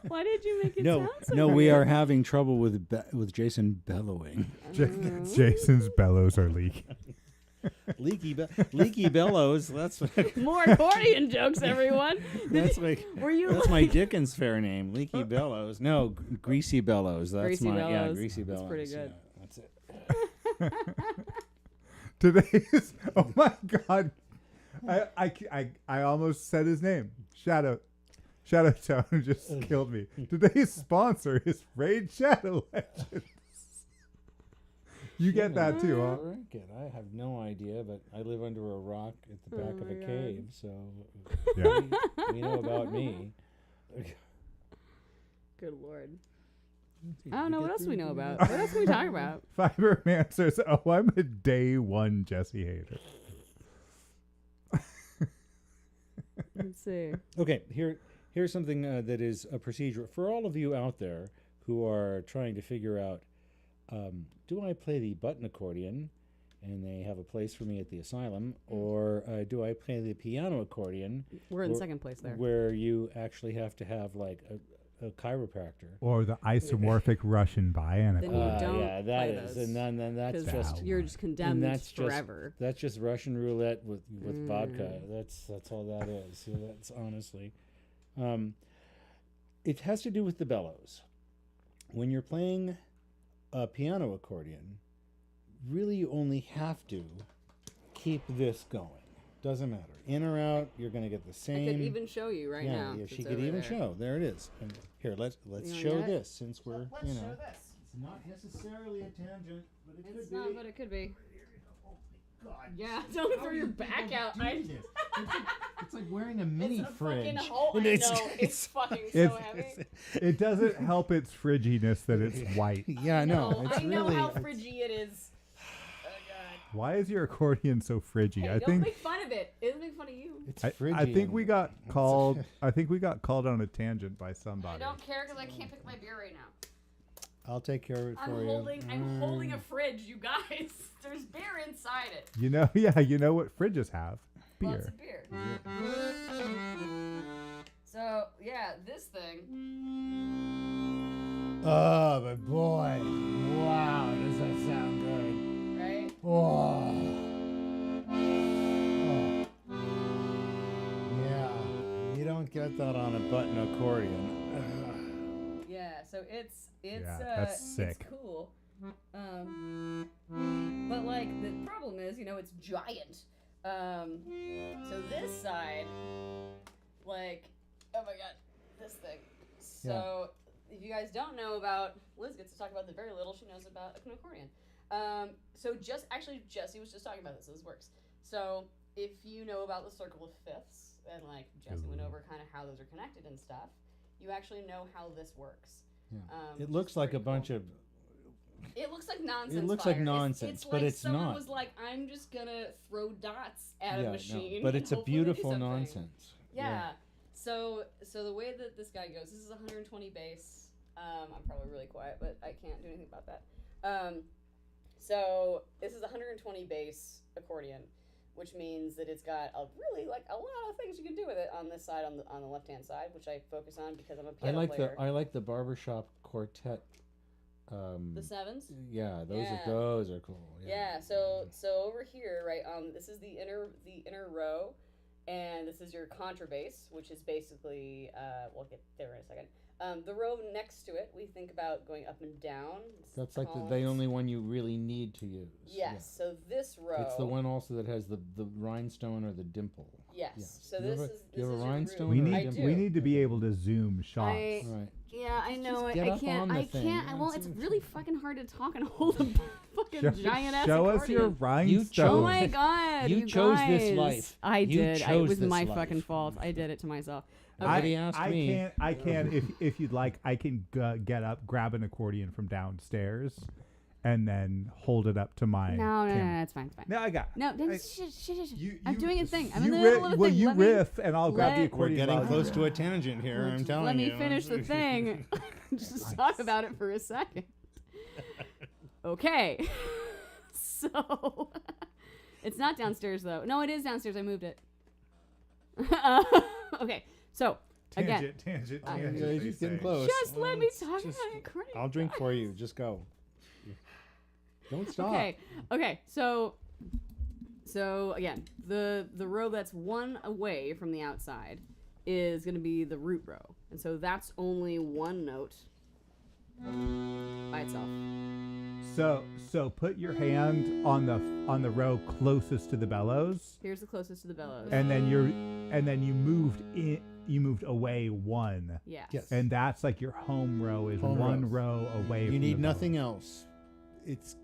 Why did you make it No, sound so no, we weird? are having trouble with Jason bellowing. Jason's bellows are leaking. leaky bellows. That's More accordion jokes, everyone. that's my Were you that's my Dickens fair name. Leaky bellows. No, greasy bellows. That's Greasy my bellows. greasy That's bellows. pretty good. Yeah, that's it. Today's oh my god, I almost said his name. Shadow Tone just killed me. Today's sponsor is Raid Shadow Legends. You get that too, huh? I have no idea, but I live under a rock at the back of a my God. cave, so Yeah. we know about me. Good lord. I don't know what else we know about. What else can we talk about? Fiberman says, "Oh, I'm a day one Jesse hater." Let's see. Okay, here's something that is a procedure for all of you out there who are trying to figure out, do I play the button accordion and they have a place for me at the asylum, or do I play the piano accordion? We're in second place there. Where you actually have to have like a chiropractor. Or the isomorphic Russian bionic. Then you don't yeah, that play is, those. and then that's 'Cause just you're just condemned forever. That's just Russian roulette with vodka. That's all that is. So that's honestly, it has to do with the bellows. When you're playing a piano accordion, really you only have to keep this going. Doesn't matter, in or out, you're going to get the same. I could even show you right now. Yeah, It's she could over even there. show. There it is. And here, let's You show want this since we're Let's you know. show this. It's not necessarily a tangent, but it It's could not, be. but it could be. Oh my God! Yeah, don't How throw do your people back out. do this? It's like wearing a mini It's a fridge. fucking hole. And I know. It's fucking so it's- heavy. It doesn't help its frigginess that it's white. Yeah, I know. It's I know really. how friggy it is. Oh god. Why is your accordion so friggy? Hey, I don't think make fun of it. It doesn't make fun of you. It's I frigid. think we got called. I think we got called on a tangent by I somebody. don't care because I can't pick my beer right now. I'll take care of it for I'm you. holding a fridge, you guys. There's beer inside it. You know, yeah, you know what fridges have? Lots Beer. of beer. So yeah, this thing. Oh, but boy, wow, does that sound good? Right? Oh. Yeah, you don't get that on a button accordion. Yeah. So it's Yeah, that's sick. It's cool. But like the problem is, it's giant. So this side, like, oh my god, this thing. So if you guys don't know about, Liz gets to talk about the very little she knows about an accordion. So Jesse was just talking about this. So this works. So if you know about the circle of fifths, and like Jesse went over kind of how those are connected and stuff, you actually know how this works. Yeah. Which It looks is like a pretty bunch cool. of. It looks like nonsense. It looks like fire. nonsense, it's but like it's someone not. was like, I'm just gonna throw dots at a Yeah, machine. no, but and it's a hopefully they do beautiful something. nonsense. Yeah. So the way that this guy goes, this is 120 bass. I'm probably really quiet, but I can't do anything about that. So this is 120 bass accordion, which means that it's got a lot of things you can do with it on this side, on the left hand side, which I focus on because I'm a piano player. I like the barbershop quartet. The sevens. Yeah, Yeah. those are cool. Yeah. So over here, right? This is the inner row, and this is your contrabass, which is basically we'll get there in a second. The row next to it, we think about going up and down. That's like the columns. only one you really need to use. Yes. So this row. It's the one also that has the rhinestone or the dimple. Yes. Yes. So Do you this have a- is do you have a your rhinestone root. We or a I dimple? do. we need to be able to zoom shots. Right. Yeah, I know. Just get I up can't. on the I thing. can't. Yeah, Well, it's- it's really fucking hard to talk and hold a fucking giant ass show accordion. us your You rhinestone. Oh chose- my god! You You chose this guys. life. I You did. It chose was this my life. fucking fault. I did it to myself. Nobody asked me. I can. If you'd like, I can get up, grab an accordion from downstairs, and then hold it up to my. No, camera. it's fine. It's fine. No, I got. No, then I- shh. You, I'm you- doing a thing. I'm you in the ri- middle of a well, thing. you Let me- riff, and I'll grab the let- accordion. We're getting while close you- to a tangent here. I'm telling Let you. me finish the thing. Just talk about it for a second. Okay. So, it's not downstairs though. No, it is downstairs. I moved it. Okay. So again, Tangent. I- tangent, Yeah, they he's getting say. close. just let me talk Just- about accordion. I'll drink for you. Just go. Don't stop. Okay. So again, the row that's one away from the outside is going to be the root row, and so that's only one note by itself. So put your hand on the row closest to the bellows, Here's the closest to the bellows. and then you moved away one, Yes. Yes. and that's like your home row is Home one row. row away. You from need the nothing bellows. else.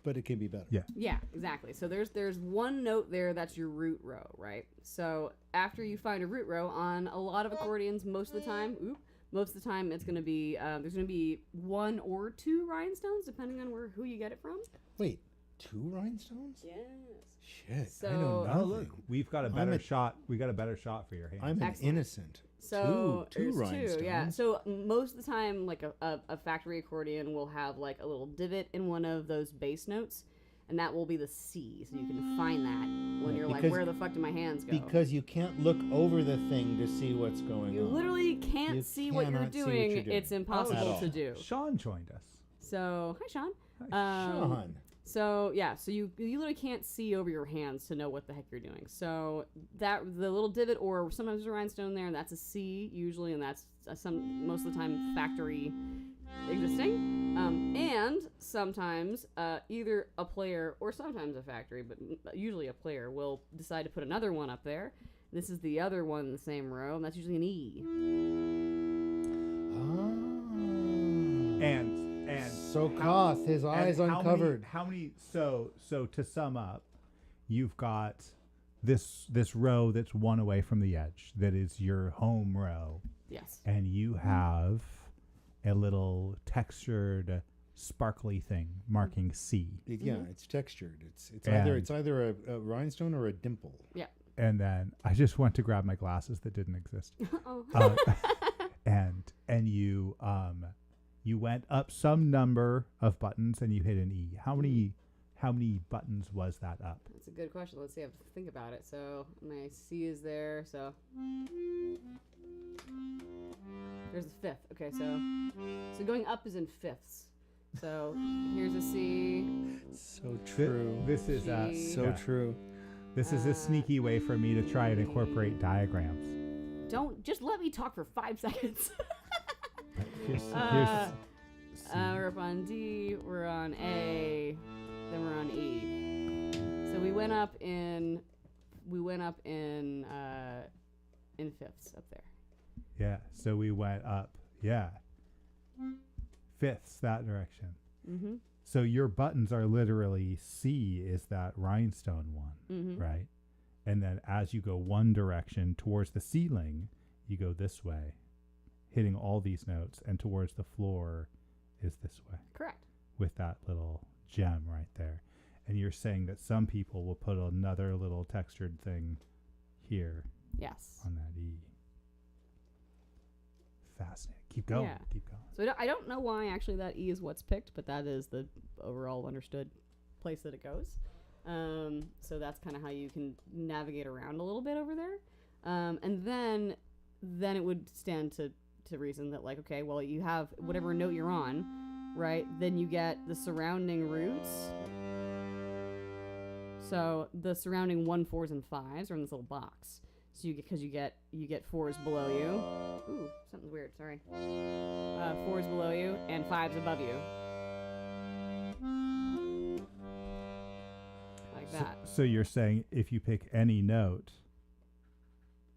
But it can be better. Yeah. Yeah, exactly. So there's one note there that's your root row, right? So after you find a root row on a lot of accordions, most of the time, Most of the time, it's going to be there's going to be 1 or 2 rhinestones, depending on who you get it from. Wait, 2 rhinestones? Yes. Shit, So- I know nothing. Oh, look, we've got a better shot. We got a better shot for your hand. I'm an Excellent. innocent. So two there's rhinestones. yeah. So most of the time, like a factory accordion will have like a little divot in one of those bass notes, and that will be the C. So you can find that when you're like, Because- where the fuck do my hands go? Because you can't look over the thing to see what's going you on. literally can't You see what you're cannot see what doing. you're doing. It's At impossible all. to do. Sean joined us. So hi, Sean. Sean. So yeah, so you literally can't see over your hands to know what the heck you're doing. So that the little divot, or sometimes there's a rhinestone there, and that's a C usually, and that's most of the time factory existing. And sometimes either a player or sometimes a factory, but usually a player will decide to put another one up there. This is the other one in the same row, and that's usually an E. And So Koth, his eyes and uncovered. How many? So to sum up, you've got this row that's one away from the edge. That is your home row, Yes. and you have a little textured, sparkly thing marking C. Yeah, it's textured. It's And- either a rhinestone or a dimple. Yeah. And then I just went to grab my glasses that didn't exist. Oh. And you went up some number of buttons and you hit an E. How many buttons was that up? That's a good question. Let's see. I have to think about it. So my C is there. So there's a 5th. Okay, so going up is in 5ths. So here's a C. So true. This is G. So true. This is a sneaky way for me to try and incorporate diagrams. Don't just let me talk for 5 seconds. Here's C. We're up on D. We're on A. Then we're on E. So we went up in 5ths up there. Yeah, so we went up. Yeah. 5ths that direction. Mm-hmm. So your buttons are literally C is that rhinestone one, Mm-hmm. right? And then as you go one direction towards the ceiling, you go this way, hitting all these notes, and towards the floor is this way Correct. with that little gem right there. And you're saying that some people will put another little textured thing here Yes. on that E. Fascinating. Keep going. Yeah. Keep going. So I don't know why actually that E is what's picked, but that is the overall understood place that it goes. So that's kind of how you can navigate around a little bit over there. And then it would stand to reason that, like, okay, well, you have whatever note you're on, right? Then you get the surrounding roots. So the surrounding 1, 4s, and 5s are in this little box. So you get 4s below you. Ooh, something's weird. Sorry. 4s below you and 5s above you. Like that. So you're saying if you pick any note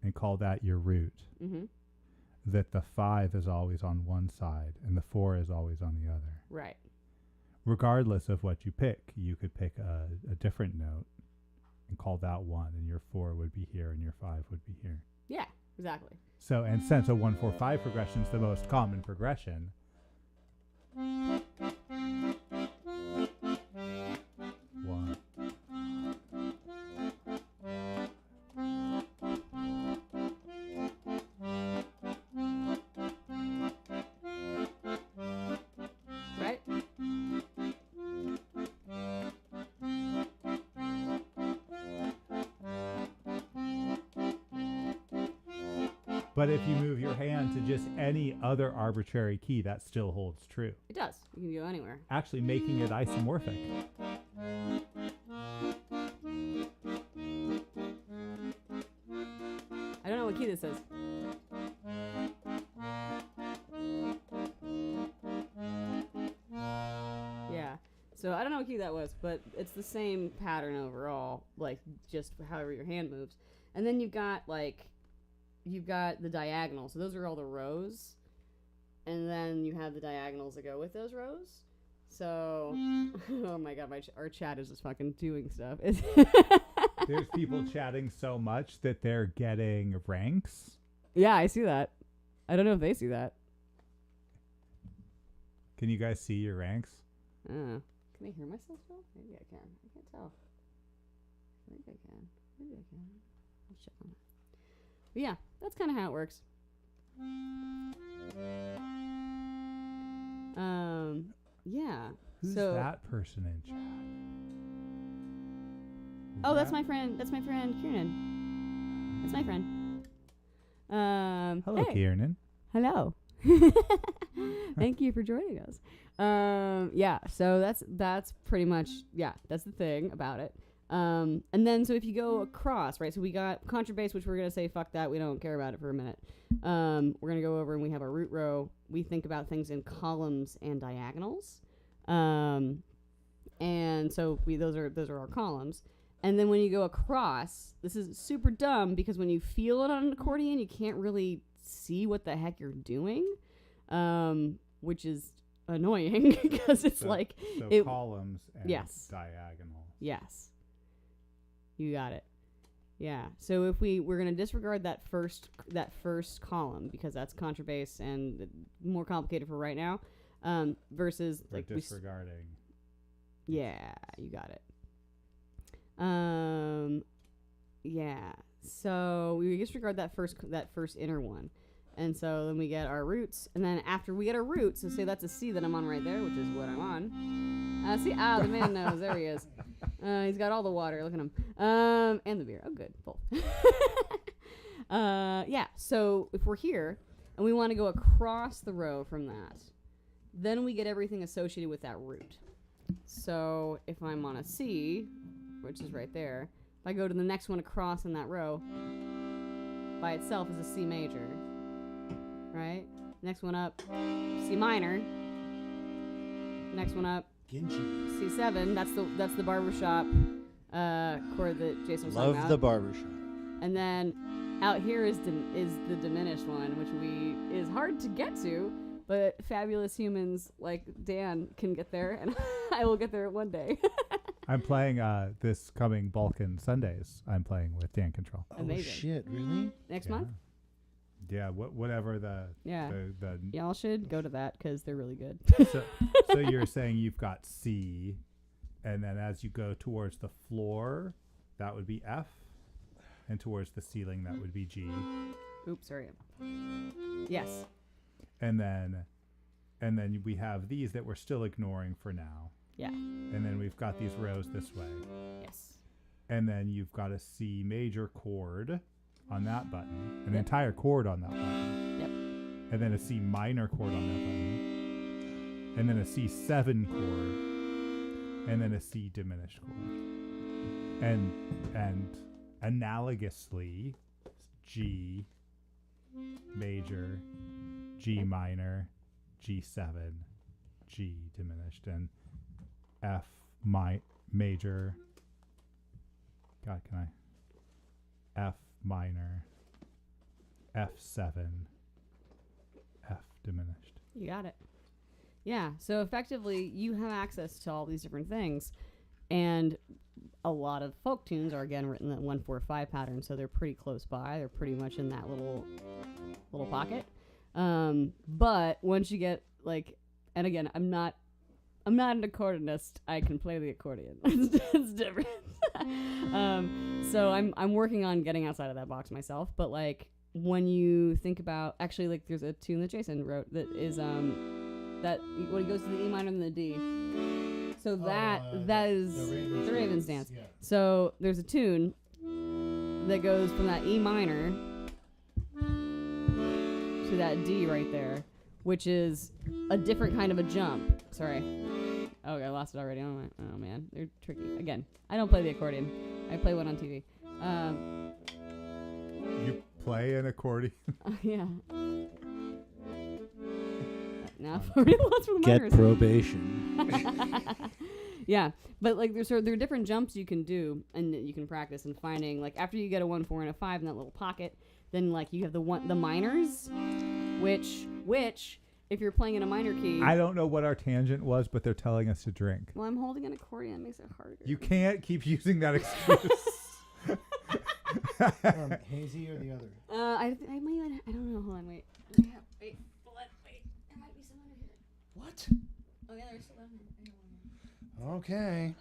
and call that your root, Mm-hmm. that the 5 is always on one side and the 4 is always on the other. Right. Regardless of what you pick, you could pick a different note and call that 1, and your 4 would be here and your 5 would be here. Yeah, exactly. So, and since a 1, 4, 5 progression is the most common progression, one. Right? But if you move your hand to just any other arbitrary key, that still holds true, It does. You can go anywhere. actually making it isomorphic. I don't know what key this is. Yeah. So I don't know what key that was, but it's the same pattern overall, like just however your hand moves. And then you've got the diagonal. So those are all the rows. And then you have the diagonals that go with those rows. So, oh my god, our chat is just fucking doing stuff. There's people chatting so much that they're getting ranks. Yeah, I see that. I don't know if they see that. Can you guys see your ranks? Can I hear myself still? Maybe I can. I can't tell. I think I can. Maybe I can. Let's check on that. But yeah, that's kind of how it works. Yeah. Who's so that person in chat? Oh, that's my friend. That's my friend Kieran. That's my friend. Hello, hey. Kieran. Hello. Thank you for joining us. Yeah, so that's pretty much, that's the thing about it. And then so if you go across, right, so we got contrabase, which we're going to say fuck that, we don't care about it for a minute. We're going to go over and we have our root row. We think about things in columns and diagonals. And so those are our columns. And then when you go across, this is super dumb because when you feel it on an accordion, you can't really see what the heck you're doing, which is annoying because it's So columns and diagonal. Yes. You got it. Yeah. So if we're going to disregard that first column because that's contrabass and more complicated for right now, versus We're like disregarding. Yeah, you got it. Yeah. So we disregard that first inner one. And so then we get our roots. And then after we get our roots, so say that's a C that I'm on right there, which is what I'm on. See, the man knows. There he is. He's got all the water. Look at him. And the beer. Oh, good. Both. Yeah. So if we're here and we want to go across the row from that, then we get everything associated with that root. So if I'm on a C, which is right there, if I go to the next one across in that row, by itself is a C major. Right? Next one up, C minor. Next one up, Genji. C7. That's the barbershop chord that Jason was talking about. Love the barbershop. And then out here is the diminished one, which is hard to get to, but fabulous humans like Dan can get there, and I will get there one day. I'm playing this coming Balkan Sundays. I'm playing with Dan Control. Amazing. Oh shit! Really? Next month? Yeah, whatever the Y'all should go to that because they're really good. so you're saying you've got C, and then as you go towards the floor, that would be F, and towards the ceiling, that would be G. Oops, sorry. Yes. And then we have these that we're still ignoring for now. Yeah. And then we've got these rows this way. Yes. And then you've got a C major chord on that button, an entire chord on that button. Yep. And then a C minor chord on that button. And then a C7 chord. And then a C diminished chord. And analogously, G major, G minor, G7, G diminished, and F major. God, can I? F minor, F7, F diminished. You got it. Yeah. So effectively, you have access to all these different things, and a lot of folk tunes are again written in that 1-4-5 pattern, so they're pretty close by. They're pretty much in that little pocket. But once you get and again, I'm not an accordionist. I can play the accordion. It's different. So I'm working on getting outside of that box myself. But when you think about actually there's a tune that Jason wrote that is that when he goes to the E minor and the D. So that is the Raven's Dance. Yeah. So there's a tune that goes from that E minor to that D right there, which is a different kind of a jump. Sorry. Oh, I lost it already. Oh man, they're tricky. Again, I don't play the accordion. I play one on TV. You play an accordion? Yeah. Now for the Get minors. probation. Yeah, but there are different jumps you can do and that you can practice and finding after you get a 1, 4, and a 5 in that little pocket, then you have the minors, which if you're playing in a minor key. I don't know what our tangent was, but they're telling us to drink. Well, I'm holding an accordion. It makes it harder. You can't keep using that excuse. Hazy or the other? I don't know. Hold on, wait. Wait. There might be some under here. What? What? Oh yeah, they're still down here. Okay.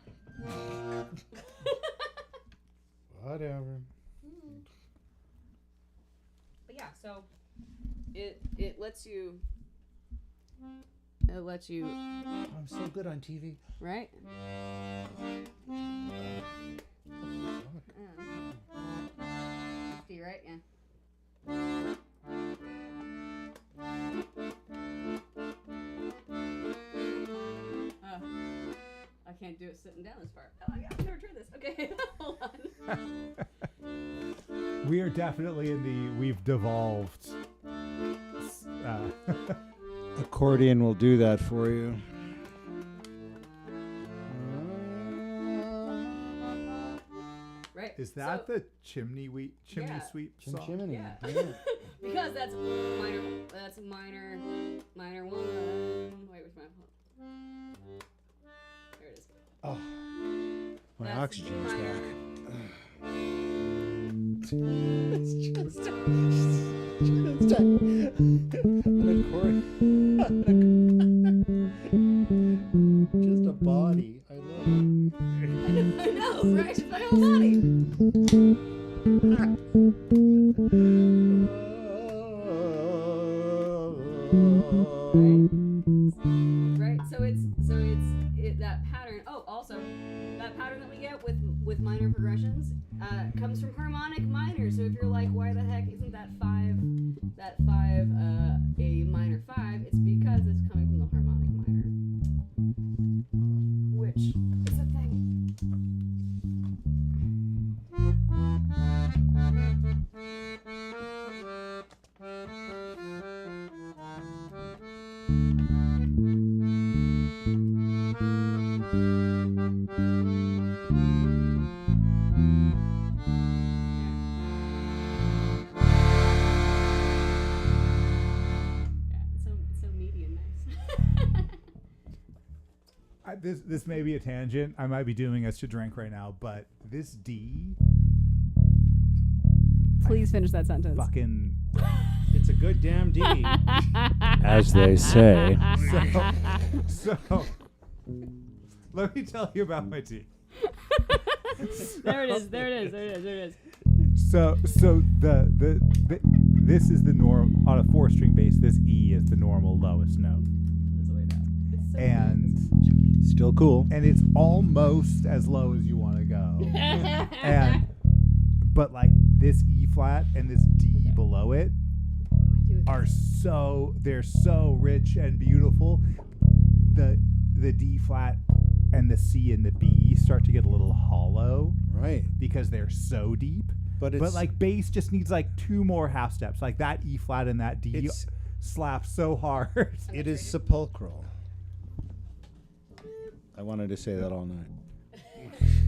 Whatever. But yeah, so it lets you. It lets you. I'm so good on TV. Right? Fuck. 50, right? Yeah. I can't do it sitting down this far. Oh, I've never tried this. Okay, hold on. We are definitely in the we've devolved. Accordion will do that for you. Right. Is that the chimney Yeah. sweep Chim song? chimney. Yeah. Yeah. Because that's minor. That's minor. Minor one. Wait, where's my? There it is. Oh. My That's oxygen's minor. back. It's just. An accordion. Just a body. I love it. I know, right? It's my whole body. Right. So it's that pattern. Oh, also that pattern that we get with minor progressions comes from harmonic minor. So if you're like, why the heck isn't that five a minor 5? It's because it's coming from the harmonic minor, which is a thing. It's so meaty and nice. This may be a tangent. I might be doing us to drink right now, but this D Please finish that sentence. fucking It's a good damn D. As they say. so let me tell you about my D. There it is. There it is. There it is. There it is. So the this is the norm on a 4-string bass. This E is the normal lowest note, That's the way down. It's so and Still cool. it's almost as low as you want to go. But like this E flat and this D below it are they're so rich and beautiful. The D flat and the C and the B start to get a little hollow Right. because they're so deep. But But like bass just needs like 2 more half steps. Like that E flat and that D It's- slaps so hard. it is sepulchral. I wanted to say that all night.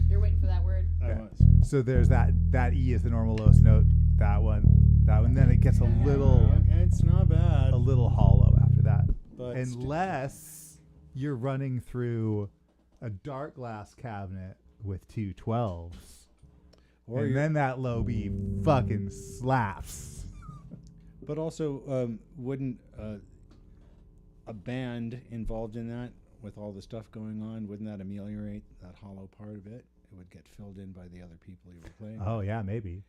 You're waiting for that word. I Yeah. was. So there's that E is the normal lowest note. That one. Then it gets a little It's not bad. hollow after that. But Unless you're running through a dark glass cabinet with 2 12s. Or And you're- then that low B fucking slaps. But also, wouldn't a band involved in that, with all the stuff going on, wouldn't that ameliorate that hollow part of it? It would get filled in by the other people you were playing. Oh yeah, maybe.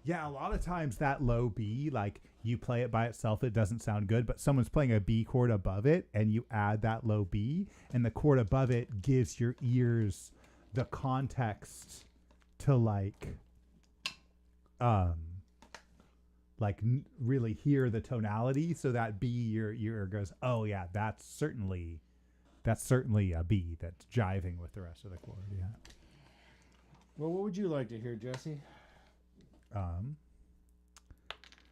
Yeah, a lot of times that low B, like you play it by itself, it doesn't sound good, but someone's playing a B chord above it and you add that low B and the chord above it gives your ears the context to really hear the tonality, so that B your ear goes, "Oh yeah, that's certainly a B that's jiving with the rest of the chord." Yeah. Well, what would you like to hear, Jesse?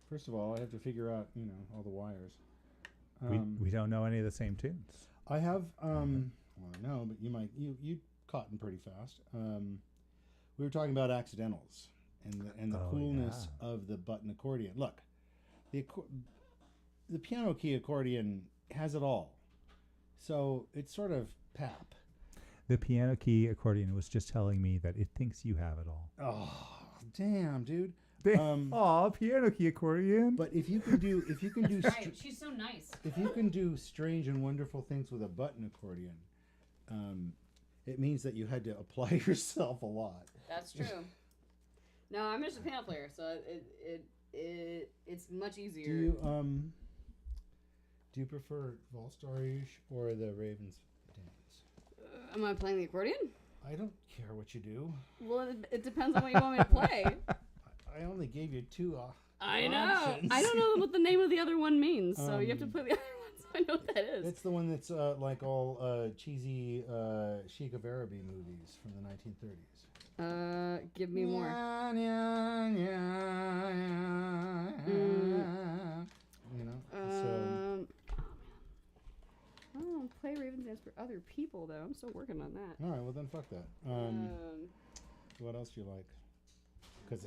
First of all, I have to figure out, all the wires. We don't know any of the same tunes. I have, well, I know, but you caught them pretty fast. We were talking about accidentals and the Oh, coolness yeah. of the button accordion. Look, the piano key accordion has it all. So it's sort of pap. The piano key accordion was just telling me that it thinks you have it all. Oh, damn, dude. Piano key accordion. But if you can do Right, she's so nice. if you can do strange and wonderful things with a button accordion, it means that you had to apply yourself a lot. That's true. No, I'm just a piano player, so it's much easier. Do you prefer Volstarish or the Raven's Dance? Am I playing the accordion? I don't care what you do. Well, it depends on what you want me to play. I only gave you two I know. options. I don't know what the name of the other one means, so you have to play the other one so I know what that is. It's the one that's like all cheesy Sheik of Araby movies from the 1930s. Give me more. You know, Oh, man. I don't play Raven's Dance for other people, though. I'm still working on that. all right, well then fuck that. What else do you like?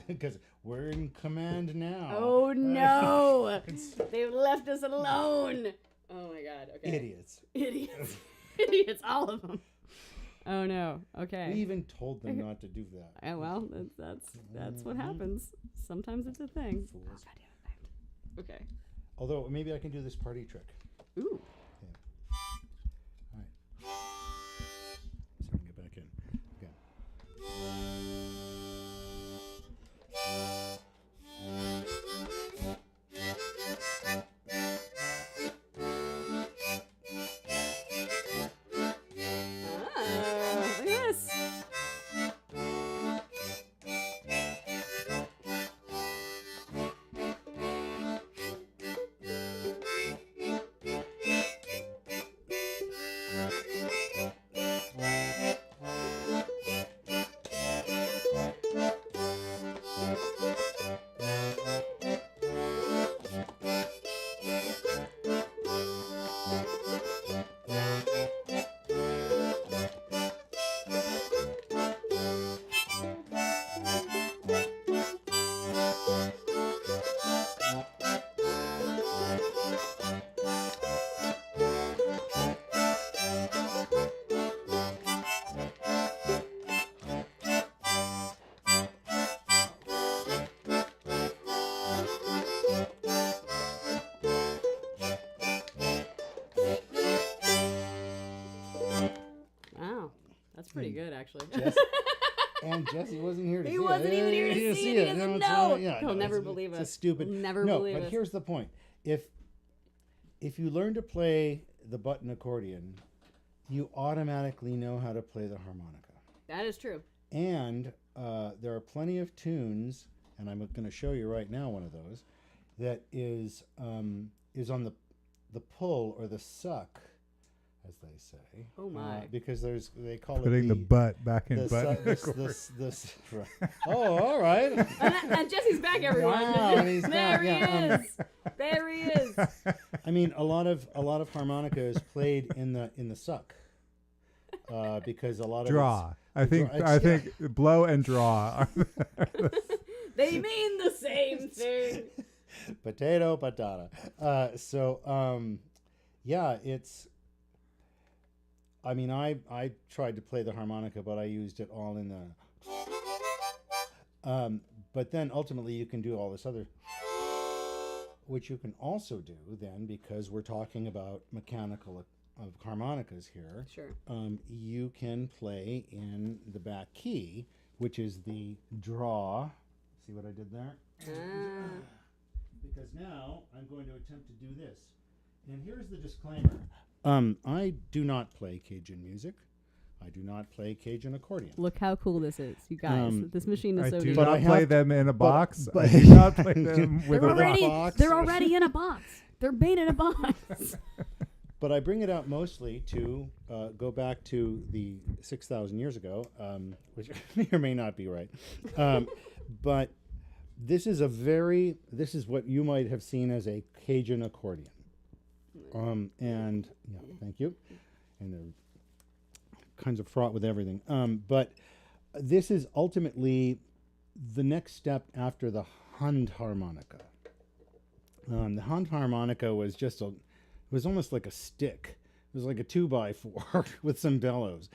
Because we're in command now. Oh, no! They've left us alone! Oh, my God. Okay. Idiots. Idiots. Idiots, all of them. Oh, no. Okay. We even told them not to do that. Yeah, well, that's what happens. Sometimes it's a thing. Fools. Oh, God damn it. Okay. Although maybe I can do this party trick. Ooh. All right. So I can get back in. Okay. Look at this. Wow. That's pretty good, actually. And Jesse wasn't here to see He it. wasn't even here to see it. He doesn't know. He'll never believe It's a us. stupid. Never no, believe but us. here's the point. If you learn to play the button accordion, you automatically know how to play the harmonica. That is true. And there are plenty of tunes, and I'm going to show you right now one of those, that is on the pull or the suck, as they say. Oh my! Because they call Putting it the butt back in butt. Oh, all right. and Jesse's back, everyone. Wow, and he's there back, he yeah, is. There he is. I mean, a lot of harmonica is played in the suck, because a lot of Draw. I think draw- think blow and draw. They mean the same thing. Potato, patata. Yeah, it's. I mean, I tried to play the harmonica, but I used it all in the. But then ultimately you can do all this other, which you can also do then, because we're talking about mechanical of harmonicas here. Sure. You can play in the back key, which is the draw. See what I did there? Because now I'm going to attempt to do this. And here's the disclaimer. I do not play Cajun music. I do not play Cajun accordion. Look how cool this is, you guys. This machine is I so do neat. But not I play have them in a box. but- I do not play them with They're a box. box. they're already in a box. They're made in a box. But I bring it out mostly to go back to the 6,000 years ago, which may or may not be right. But this is what you might have seen as a Cajun accordion. And yeah, thank you. And they're kinds of fraught with everything. But this is ultimately the next step after the Hand harmonica. The Hand harmonica was it was almost like a stick. It was like a 2x4 with some bellows.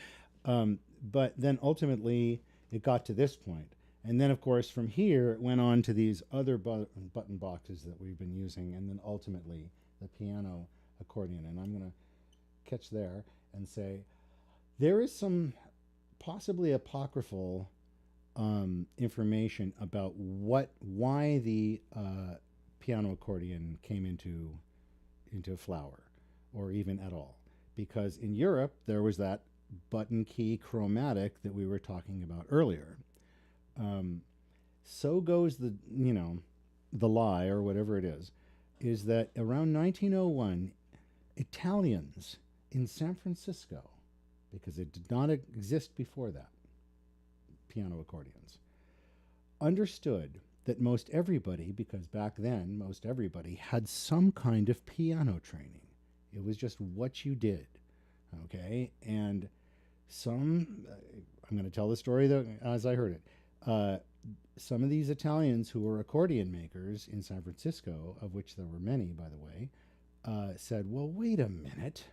But then ultimately it got to this point. And then, of course, from here, it went on to these other button boxes that we've been using, and then ultimately the piano accordion. And I'm going to catch there and say there is some possibly apocryphal information about why the piano accordion came into flower, or even at all. Because in Europe, there was that button key chromatic that we were talking about earlier. So goes the lie, or whatever it is that around 1901, Italians in San Francisco, because it did not exist before that, piano accordions, understood that most everybody, because back then most everybody had some kind of piano training. It was just what you did, okay? And I'm going to tell the story as I heard it. Some of these Italians who were accordion makers in San Francisco, of which there were many, by the way, said, well, wait a minute.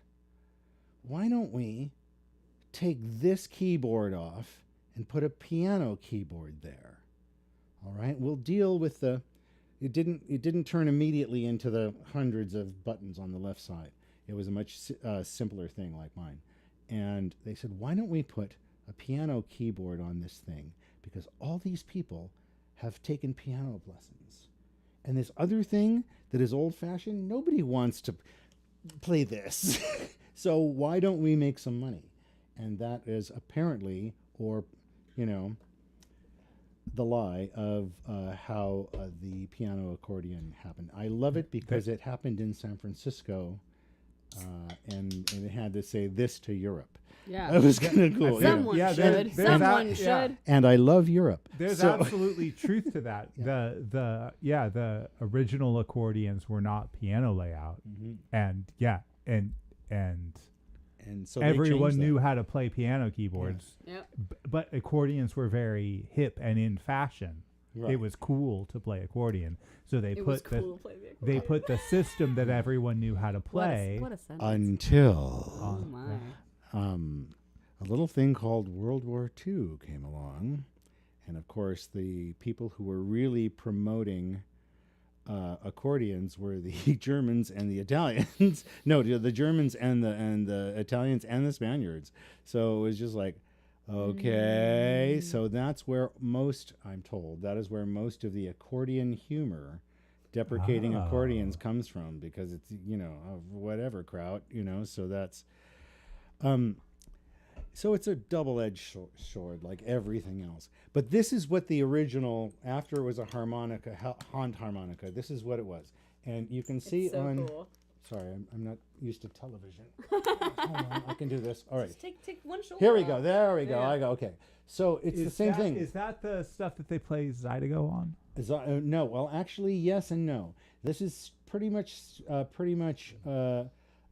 Why don't we take this keyboard off and put a piano keyboard there? All right, we'll deal with it didn't turn immediately into the hundreds of buttons on the left side. It was a much simpler thing like mine. And they said, why don't we put a piano keyboard on this thing? Because all these people have taken piano lessons. And this other thing that is old-fashioned, nobody wants to play this. So why don't we make some money? And that is apparently, or, the lie of how the piano accordion happened. I love it because it happened in San Francisco, and it had to say this to Europe. Yeah. It was kind of cool. Someone should. Someone should. And I love Europe. There's absolutely truth to that. The original accordions were not piano layout, and so everyone knew how to play piano keyboards. Yeah. Yep. But accordions were very hip and in fashion. Right. It was cool to play accordion, so they put the system that everyone knew how to play. What a sentence. Until oh my. A little thing called World War II came along, and of course the people who were really promoting accordions were the Germans and the Italians. No, the Germans and the Italians and the Spaniards. So it was just like, okay. So that's where I'm told, that is where most of the accordion humor, deprecating accordions, comes from, because it's, whatever kraut, so that's, so it's a double-edged sword, like everything else. But this is what the original, after it was a harmonica, Hand harmonica, this is what it was. And you can see cool. Sorry, I'm not used to television. Hold on, I can do this. All right. Just take one shoulder. Here we go. There we go. Yeah. I go. Okay. So it's the same thing. Is that the stuff that they play Zydeco on? No. Well, actually, yes and no. This is pretty much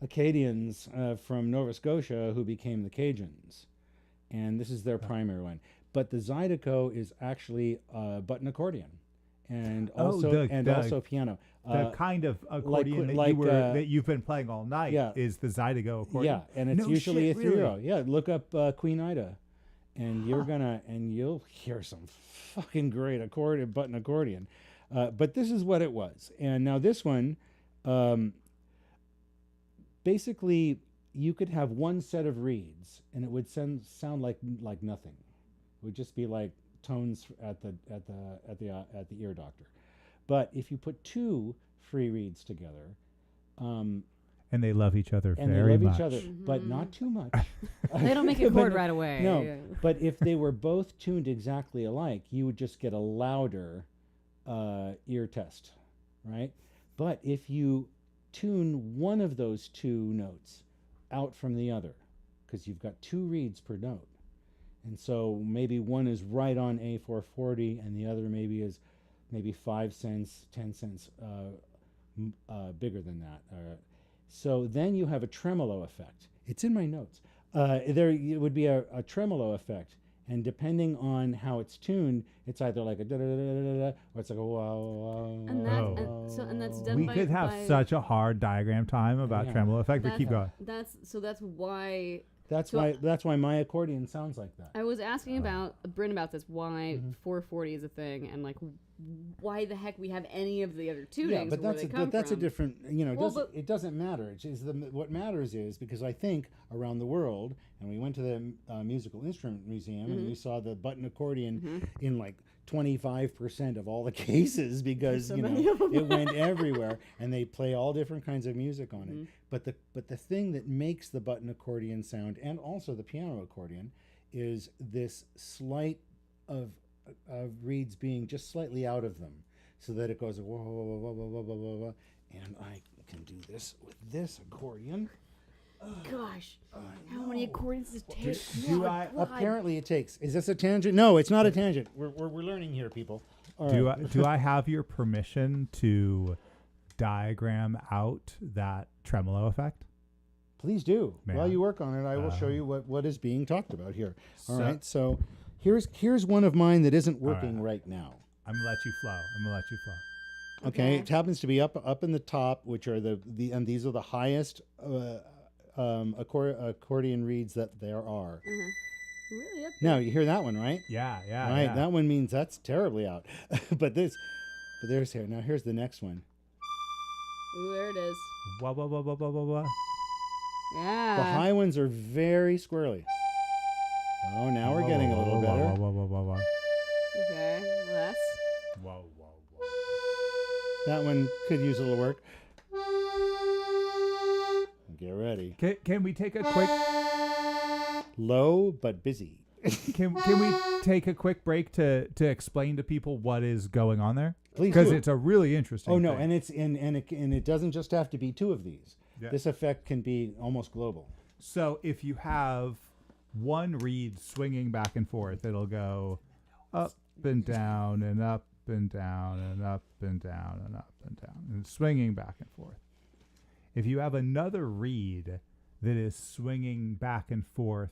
Acadians from Nova Scotia who became the Cajuns, and this is their primary one. But the Zydeco is actually button accordion, and also piano. The kind of accordion that you've been playing all night is the Zydeco accordion. Yeah, and it's usually a 3-0. Yeah, look up Queen Ida, and you'll hear some fucking great button accordion. But this is what it was, and now this one. Basically, you could have one set of reeds, and it would sound like nothing. It would just be like tones at the ear doctor. But if you put two free reeds together, and they love each other very much, but not too much. They don't make a chord right away. No, but if they were both tuned exactly alike, you would just get a louder ear test, right? But if you tune one of those two notes out from the other, because you've got two reeds per note, and so maybe one is right on A440 and the other is 5 cents, 10 cents bigger than that. So then you have a tremolo effect. It's in my notes. It would be a tremolo effect. And depending on how it's tuned, it's either like a da-da-da-da-da-da, or it's like a wow. And that's done we could have such a hard diagram time about tremolo effect, but keep going. That's why That's So why my accordion sounds like that. I was asking about Bryn about this, why 440 is a thing, and like why the heck we have any of the other tunings. Yeah, but where they come that's from. a different. You know, Well, it doesn't matter. It's just what matters is because I think around the world, and we went to the Musical Instrument Museum and we saw the button accordion in like 25% of all the cases because so you many know of 'em. it went everywhere, and they play all different kinds of music on it. But the thing that makes the button accordion sound, and also the piano accordion, is this slight of reeds being just slightly out of them, so that it goes whoa, whoa, whoa, whoa, whoa, whoa, whoa, whoa. And I can do this with this accordion. Gosh, how many accordions does it take? Do I? Apparently, it takes. Is this a tangent? No, it's not a tangent. We're learning here, people. All right. Do I have your permission to diagram out that tremolo effect? Please do. May While I? you work on it, I will show you what is being talked about here. All So- right. So here's one of mine that isn't working right now. I'm gonna let you flow. Okay. It happens to be up in the top, which are the and these are the highest accordion reeds that there are. Really up Now you hear that one, right? Yeah, yeah. Right. yeah. That one means that's terribly out. but there's here. Now here's the next one. Ooh, there it is. Wah, wah, wah, wah, wah, wah, wah. Yeah. The high ones are very squirrely. Oh, now we're getting a little Wah, better. wah, wah, wah, wah, wah. Okay, less. Wah, wah, wah. That one could use a little work. Get ready. Can we take a quick Low but busy. can we take a quick break to explain to people what is going on there? Please Because do. it's a really interesting Oh no, thing. and it's and it doesn't just have to be two of these. Yeah. This effect can be almost global. So if you have one reed swinging back and forth, it'll go up and down and up and down and up and down and up and down and swinging back and forth. If you have another reed that is swinging back and forth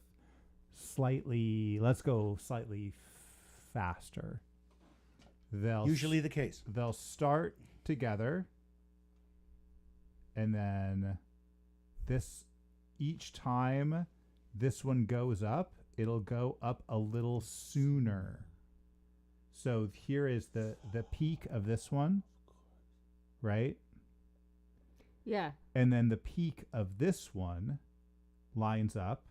slightly, let's go slightly faster. Usually the case. They'll start together, and then each time this one goes up, it'll go up a little sooner. So here is the peak of this one, right? Yeah. And then the peak of this one lines up,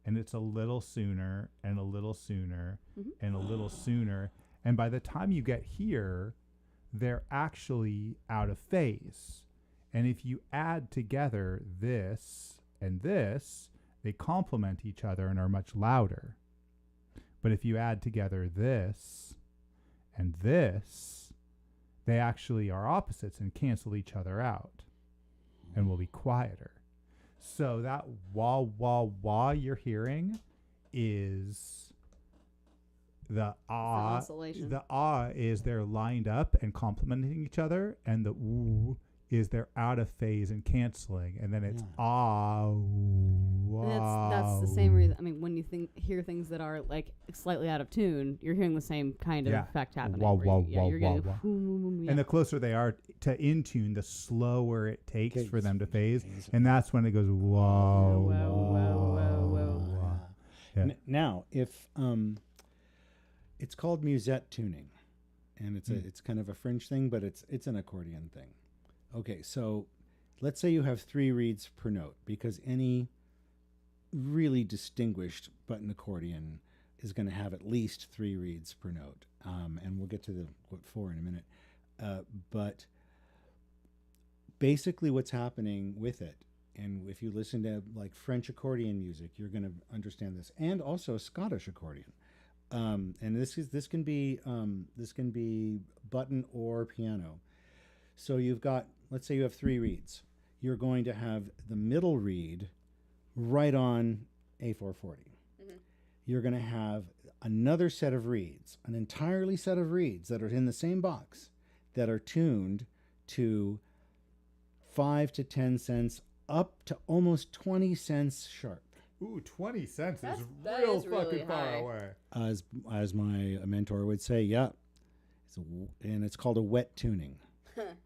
and it's a little sooner and a little sooner and a little sooner. And by the time you get here, they're actually out of phase. And if you add together this and this, they complement each other and are much louder. But if you add together this and this, they actually are opposites and cancel each other out and will be quieter. So that wah, wah, wah you're hearing is the ah. oscillation. The ah is they're lined up and complementing each other, and the ooh is they're out of phase and canceling, and then it's ah, ooh, And ah, that's the same reason. I mean, when you hear things that are like slightly out of tune, you're hearing the same kind of Yeah. effect happening. Wah, where wah, you, wah, you're wah, getting wah. yeah. And the closer they are to in tune, the slower it takes Okay. for them to phase, and that's when it goes whoa, Whoa, whoa, whoa, whoa. whoa. Yeah. Now, if it's called musette tuning, and it's kind of a fringe thing, but it's an accordion thing. Okay, so let's say you have 3 reeds per note, because any really distinguished button accordion is going to have at least 3 reeds per note, and we'll get to the what 4 in a minute. But basically, what's happening with it, and if you listen to like French accordion music, you're going to understand this, and also Scottish accordion. And this can be button or piano. So you've got, let's say you have 3 reeds. You're going to have the middle reed right on A440. You're going to have another set of reeds, an entirely set of reeds that are in the same box that are tuned to 5 to 10 cents up to almost 20 cents sharp. Ooh, 20 cents That real is really fucking far high. away. As my mentor would say, yeah. And it's called a wet tuning.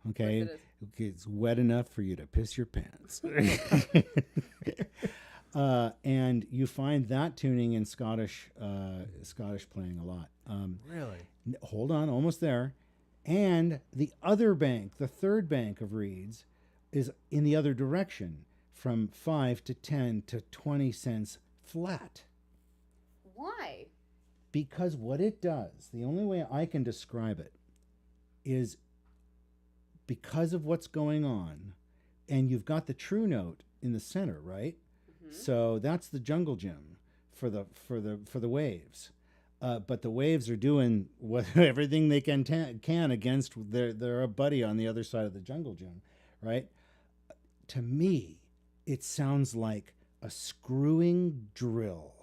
Okay, Of course it's wet enough for you to piss your pants. And you find that tuning in Scottish playing a lot. Really? Hold on, almost there. And the other bank, the third bank of reeds, is in the other direction, from 5 to 10 to 20 cents flat. Why? Because what it does, the only way I can describe it, is because of what's going on, and you've got the true note in the center, right? Mm-hmm. So that's the jungle gym for the waves. But the waves are doing everything they can against their buddy on the other side of the jungle gym, right? To me, it sounds like a screwing drill.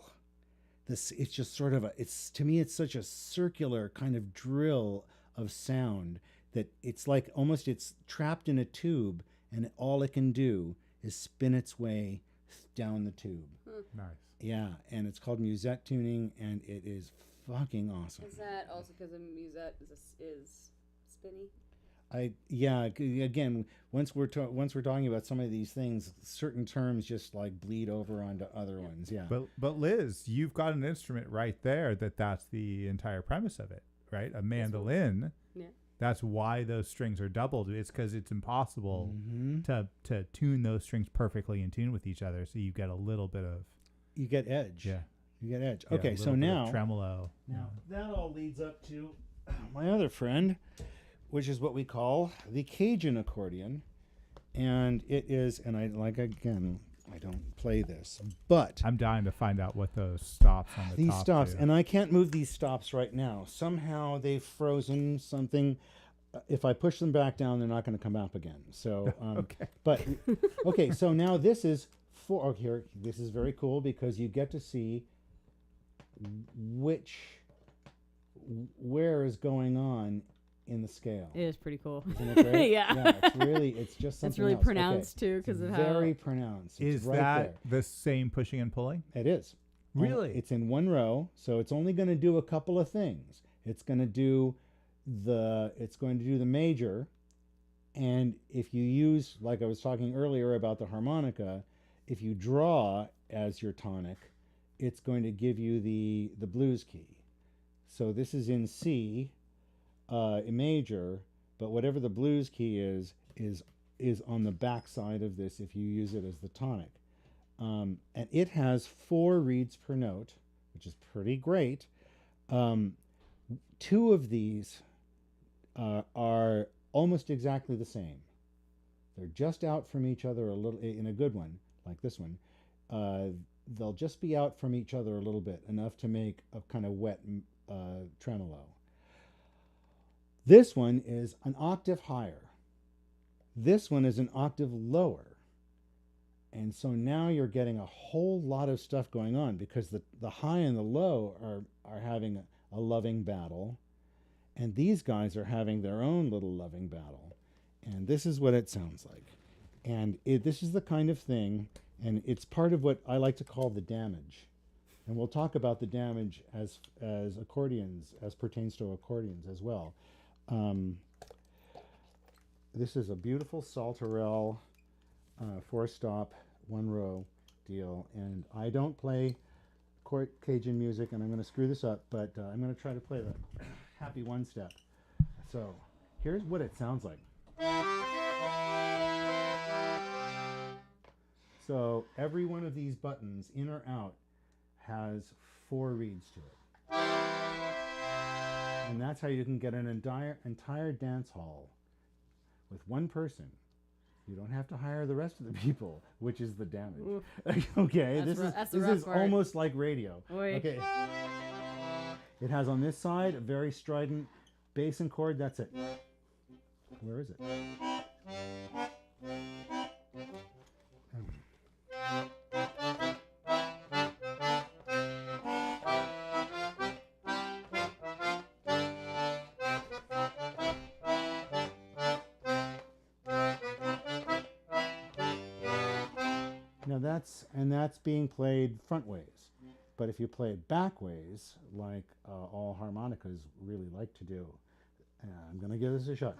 It's just sort of to me it's such a circular kind of drill of sound that it's like almost it's trapped in a tube, and all it can do is spin its way down the tube. Nice. Yeah, and it's called musette tuning, and it is fucking awesome. Is that also because a musette is spinny? Again, once we're talking about some of these things, certain terms just like bleed over onto other ones. Yeah. But Liz, you've got an instrument right there that's the entire premise of it, right? A mandolin. Yeah. That's why those strings are doubled. It's because it's impossible to tune those strings perfectly in tune with each other. So you get a little bit of you get edge. Yeah. You get edge. Yeah, okay, so now tremolo. Now that all leads up to my other friend, which is what we call the Cajun accordion, and it is. And I don't play this, but I'm dying to find out what those stops on the these top stops, do. and I can't move these stops right now. Somehow they've frozen something. If I push them back down, they're not going to come up again. So, Okay. But okay, so now this is here. This is very cool because you get to see where is going on in the scale. It is pretty cool. Isn't it great? Yeah. It's just something It's really else. pronounced too because of how very pronounced. It's Is right that the same pushing and pulling? there. It is. Really? It's in one row, so it's only going to do a couple of things. It's going to do the major, and if you use, like I was talking earlier about the harmonica, if you draw as your tonic, it's going to give you the blues key. So this is in C, major, but whatever the blues key is on the back side of this if you use it as the tonic. And it has 4 reeds per note, which is pretty great. 2 of these are almost exactly the same. They're just out from each other a little, in a good one, like this one. They'll just be out from each other a little bit, enough to make a kind of wet tremolo. This one is an octave higher. This one is an octave lower. And so now you're getting a whole lot of stuff going on because the high and the low are having a loving battle. And these guys are having their own little loving battle. And this is what it sounds like. And this is the kind of thing, and it's part of what I like to call the damage. And we'll talk about the damage as accordions, as pertains to accordions as well. This is a beautiful Saltarell 4-stop, 1-row deal. And I don't play Cajun music, and I'm going to screw this up, but I'm going to try to play the happy one-step. So here's what it sounds like. So every one of these buttons, in or out, has 4 reeds to it. And that's how you can get an entire dance hall with one person. You don't have to hire the rest of the people, which is the damage. Okay, this is almost like radio. Oy. Okay. It has on this side a very strident bass and chord. That's it. Where is it? Now that's being played front ways. But if you play it back ways, like all harmonicas really like to do, I'm going to give this a shot.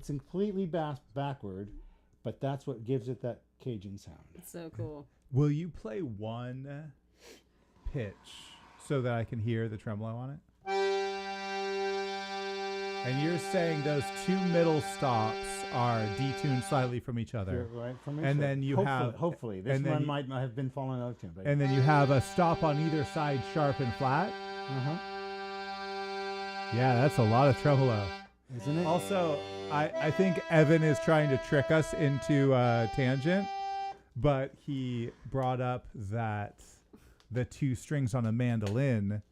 It's completely backward, but that's what gives it that Cajun sound. It's so cool. Will you play one pitch so that I can hear the tremolo on it? And you're saying those two middle stops are detuned slightly from each other. You're right from each And other. then you hopefully this and then one you- might not have been fallen out of tune. But And then you have a stop on either side, sharp and flat. Yeah, that's a lot of tremolo. Isn't it? Also, I think Evan is trying to trick us into a tangent, but he brought up that the two strings on a mandolin,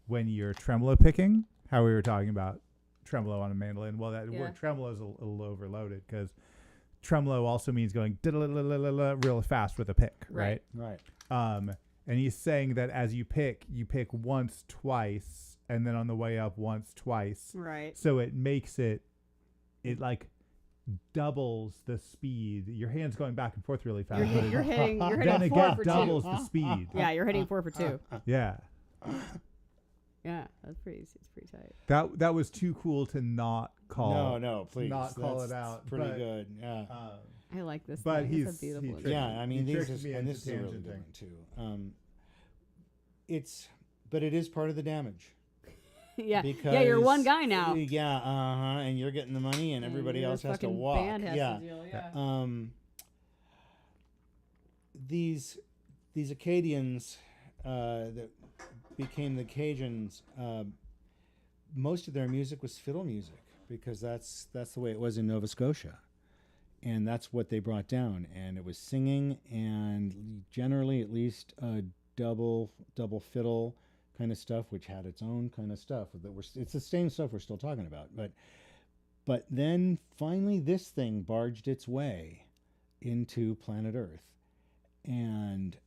when you're tremolo picking, how we were talking about tremolo on a mandolin. Well, that word tremolo is a little overloaded because tremolo also means going real fast with a pick, right? Right. And he's saying that as you pick once, twice, and then on the way up once, twice. Right. So it makes it like doubles the speed. Your hand's going back and forth really fast. You're hitting Then 4 again, for doubles 2. the speed. Yeah, you're hitting 4 for 2. Yeah. Yeah, it's pretty tight. That was too cool to not call. No, please. Not call That's it out. Pretty but, good. Yeah. I like this. But thing. It's a he beautiful. tricked- I mean, he these tricked is, me and into this is a really tangenting. good one too. But it is part of the damage. yeah, Because yeah. You're one guy now. Yeah, and you're getting the money, and everybody else has to fucking walk. Band has yeah. to deal, yeah. These Acadians that became the Cajuns, most of their music was fiddle music because that's the way it was in Nova Scotia, and that's what they brought down. And it was singing, and generally at least double fiddle kind of stuff, which had its own kind of stuff. It's the same stuff we're still talking about, but then finally this thing barged its way into planet Earth, and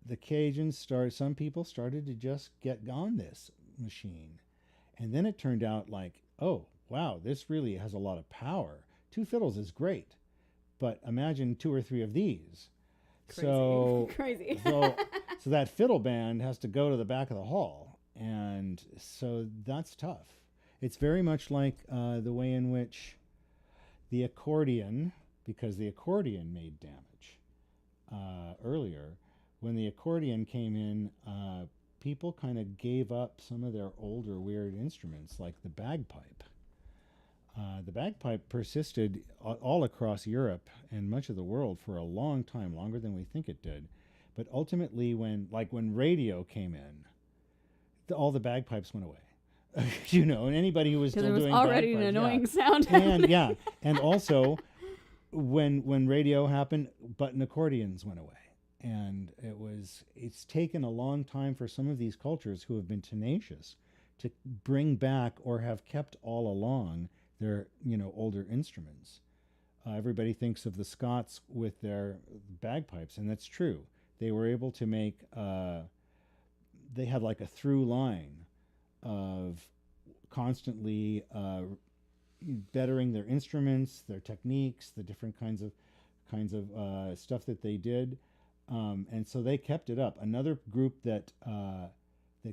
the Cajuns some people started to just get on this machine, and then it turned out like, oh wow, this really has a lot of power. 2 fiddles is great, but imagine 2 or 3 of these. Crazy. So Crazy. so that fiddle band has to go to the back of the hall, and so that's tough. It's very much like the way in which the accordion, because the accordion made damage earlier. When the accordion came in, people kind of gave up some of their older weird instruments, like the bagpipe. The bagpipe persisted all across Europe and much of the world for a long time, longer than we think it did. But ultimately, when radio came in, all the bagpipes went away. And anybody who was still Because it doing was already an bagpipes, annoying sound. and and also when radio happened, button accordions went away. And it's taken a long time for some of these cultures who have been tenacious to bring back or have kept all along their older instruments. Everybody thinks of the Scots with their bagpipes, and that's true. They were able to make they had like a through line of constantly bettering their instruments, their techniques, the different kinds of stuff that they did. And so they kept it up. Another group that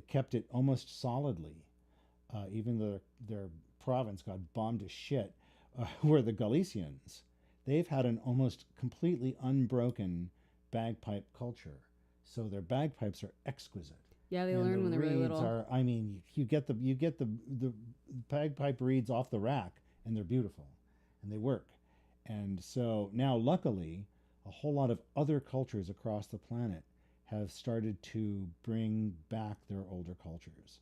kept it almost solidly, even though their province got bombed to shit, were the Galicians. They've had an almost completely unbroken bagpipe culture. So their bagpipes are exquisite. Yeah, they And learn the when they're really reeds little. you get the bagpipe reeds off the rack, and they're beautiful, and they work. And so now, luckily, a whole lot of other cultures across the planet have started to bring back their older cultures,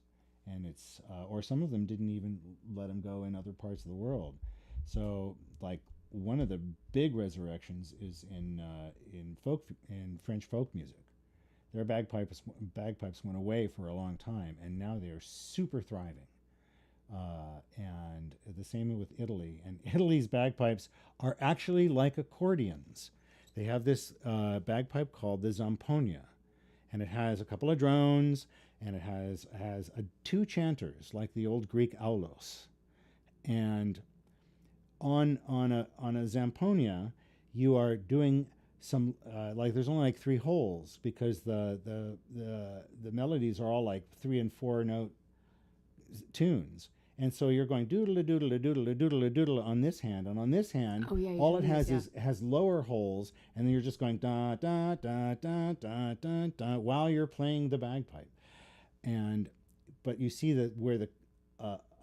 and it's or some of them didn't even let them go in other parts of the world. So, like, one of the big resurrections is in French folk music. Their bagpipes went away for a long time, and now they are super thriving. And the same with Italy. And Italy's bagpipes are actually like accordions. They have this bagpipe called the zamponia, and it has a couple of drones, and it has 2 chanters like the old Greek aulos. And on a zamponia, you are doing some like there's only like 3 holes because the melodies are all like 3 and 4 note tunes, And so you're going doodle doodle doodle doodle doodle on this hand, and on this hand, Oh, yeah, you all told it me has this, has lower holes, and then you're just going da da da da da da da while you're playing the bagpipe. But you see that where the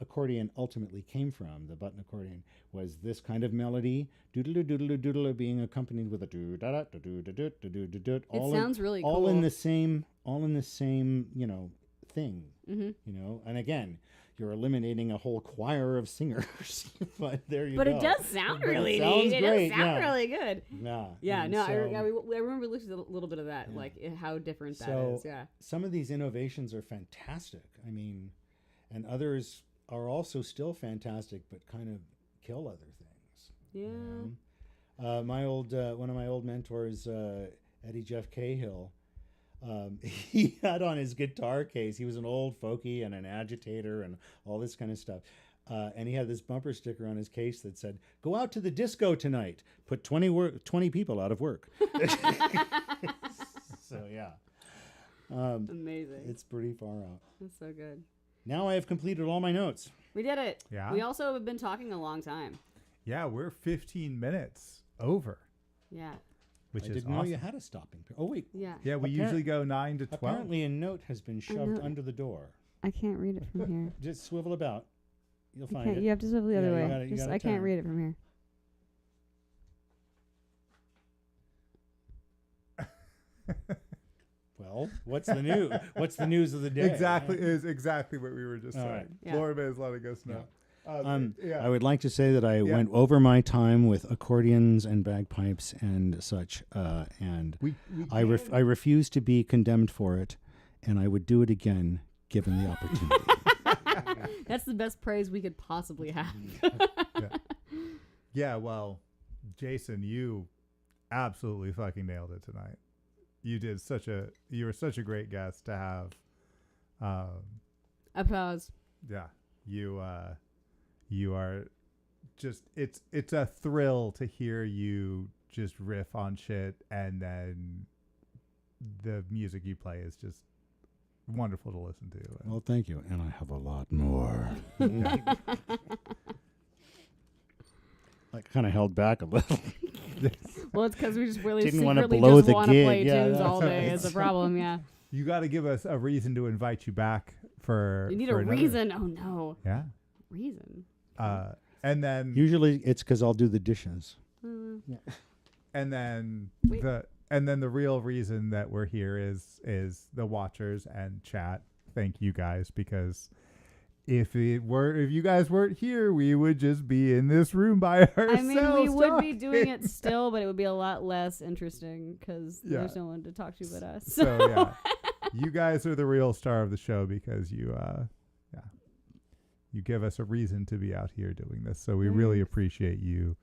accordion ultimately came from, the button accordion, was this kind of melody, doodle doodle doodle, being accompanied with a doo da da doo da doo da doo da doo. It sounds really cool. All in the same, thing. Mm-hmm. And again, you're eliminating a whole choir of singers. But there you go. But it does sound But it really sounds neat. It great, does sound yeah. really good. Yeah. Yeah, and no, so, I remember listening to a little bit of that, Yeah. like how different that So- is. Yeah. some of these innovations are fantastic. I mean, and others are also still fantastic, but kind of kill other things. Yeah. One of my old mentors, Eddie Jeff Cahill, he had on his guitar case, he was an old folky and an agitator and all this kind of stuff. And he had this bumper sticker on his case that said, "Go out to the disco tonight. Put 20 people out of work." So, yeah. Amazing. It's pretty far out. That's so good. Now I have completed all my notes. We did it. Yeah. We also have been talking a long time. Yeah, we're 15 minutes over, Yeah. which I is didn't awesome. know you had a stopping period. Oh, wait. Yeah. Yeah, we Appar- usually go 9 to 12. Apparently a note has been shoved know. under the door. I can't read it from here. Just swivel about. You'll find it. You have to swivel the Yeah, other you way. gotta- you gotta I can't turn. read it from here. Well, what's the news? What's the news of the day? Is exactly what we were just All saying. right. Yeah. Florida is letting us know. Yeah. I would like to say that I Yeah. went over my time with accordions and bagpipes and such, and we I refuse to be condemned for it, and I would do it again given the opportunity. That's the best praise we could possibly have. Yeah, well, Jason, you absolutely fucking nailed it tonight. You were such a great guest to have. Applause. Yeah, you are just, it's a thrill to hear you just riff on shit, and then the music you play is just wonderful to listen to. And Well, thank you, and I have a lot more. I kind of held back a little. Well, it's because we just really Didn't wanna secretly blow just the want to gig. play Yeah, tunes that's all day. right. Is the problem? Yeah. You got to give us a reason to invite you back for. You need for a another- reason. Oh no. Yeah. Reason. And then Usually, it's because I'll do the dishes. and then Wait. the real reason that we're here is the watchers and chat. Thank you guys, because if you guys weren't here, we would just be in this room by ourselves. I mean, we would be talking. doing it still, but it would be a lot less interesting because Yeah. there's no one to talk to but us. So yeah, you guys are the real star of the show because you give us a reason to be out here doing this. So we really appreciate you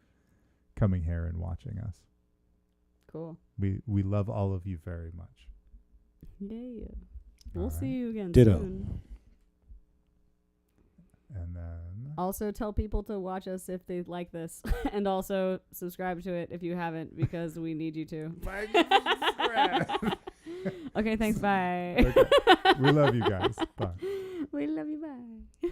coming here and watching us. Cool. We love all of you very much. Yeah. We'll All see right. you again Ditto. soon. And then Also, tell people to watch us if they like this, and also subscribe to it if you haven't, because we need you to. Okay, thanks. Bye. Okay. We love you guys. Bye. We love you. Bye.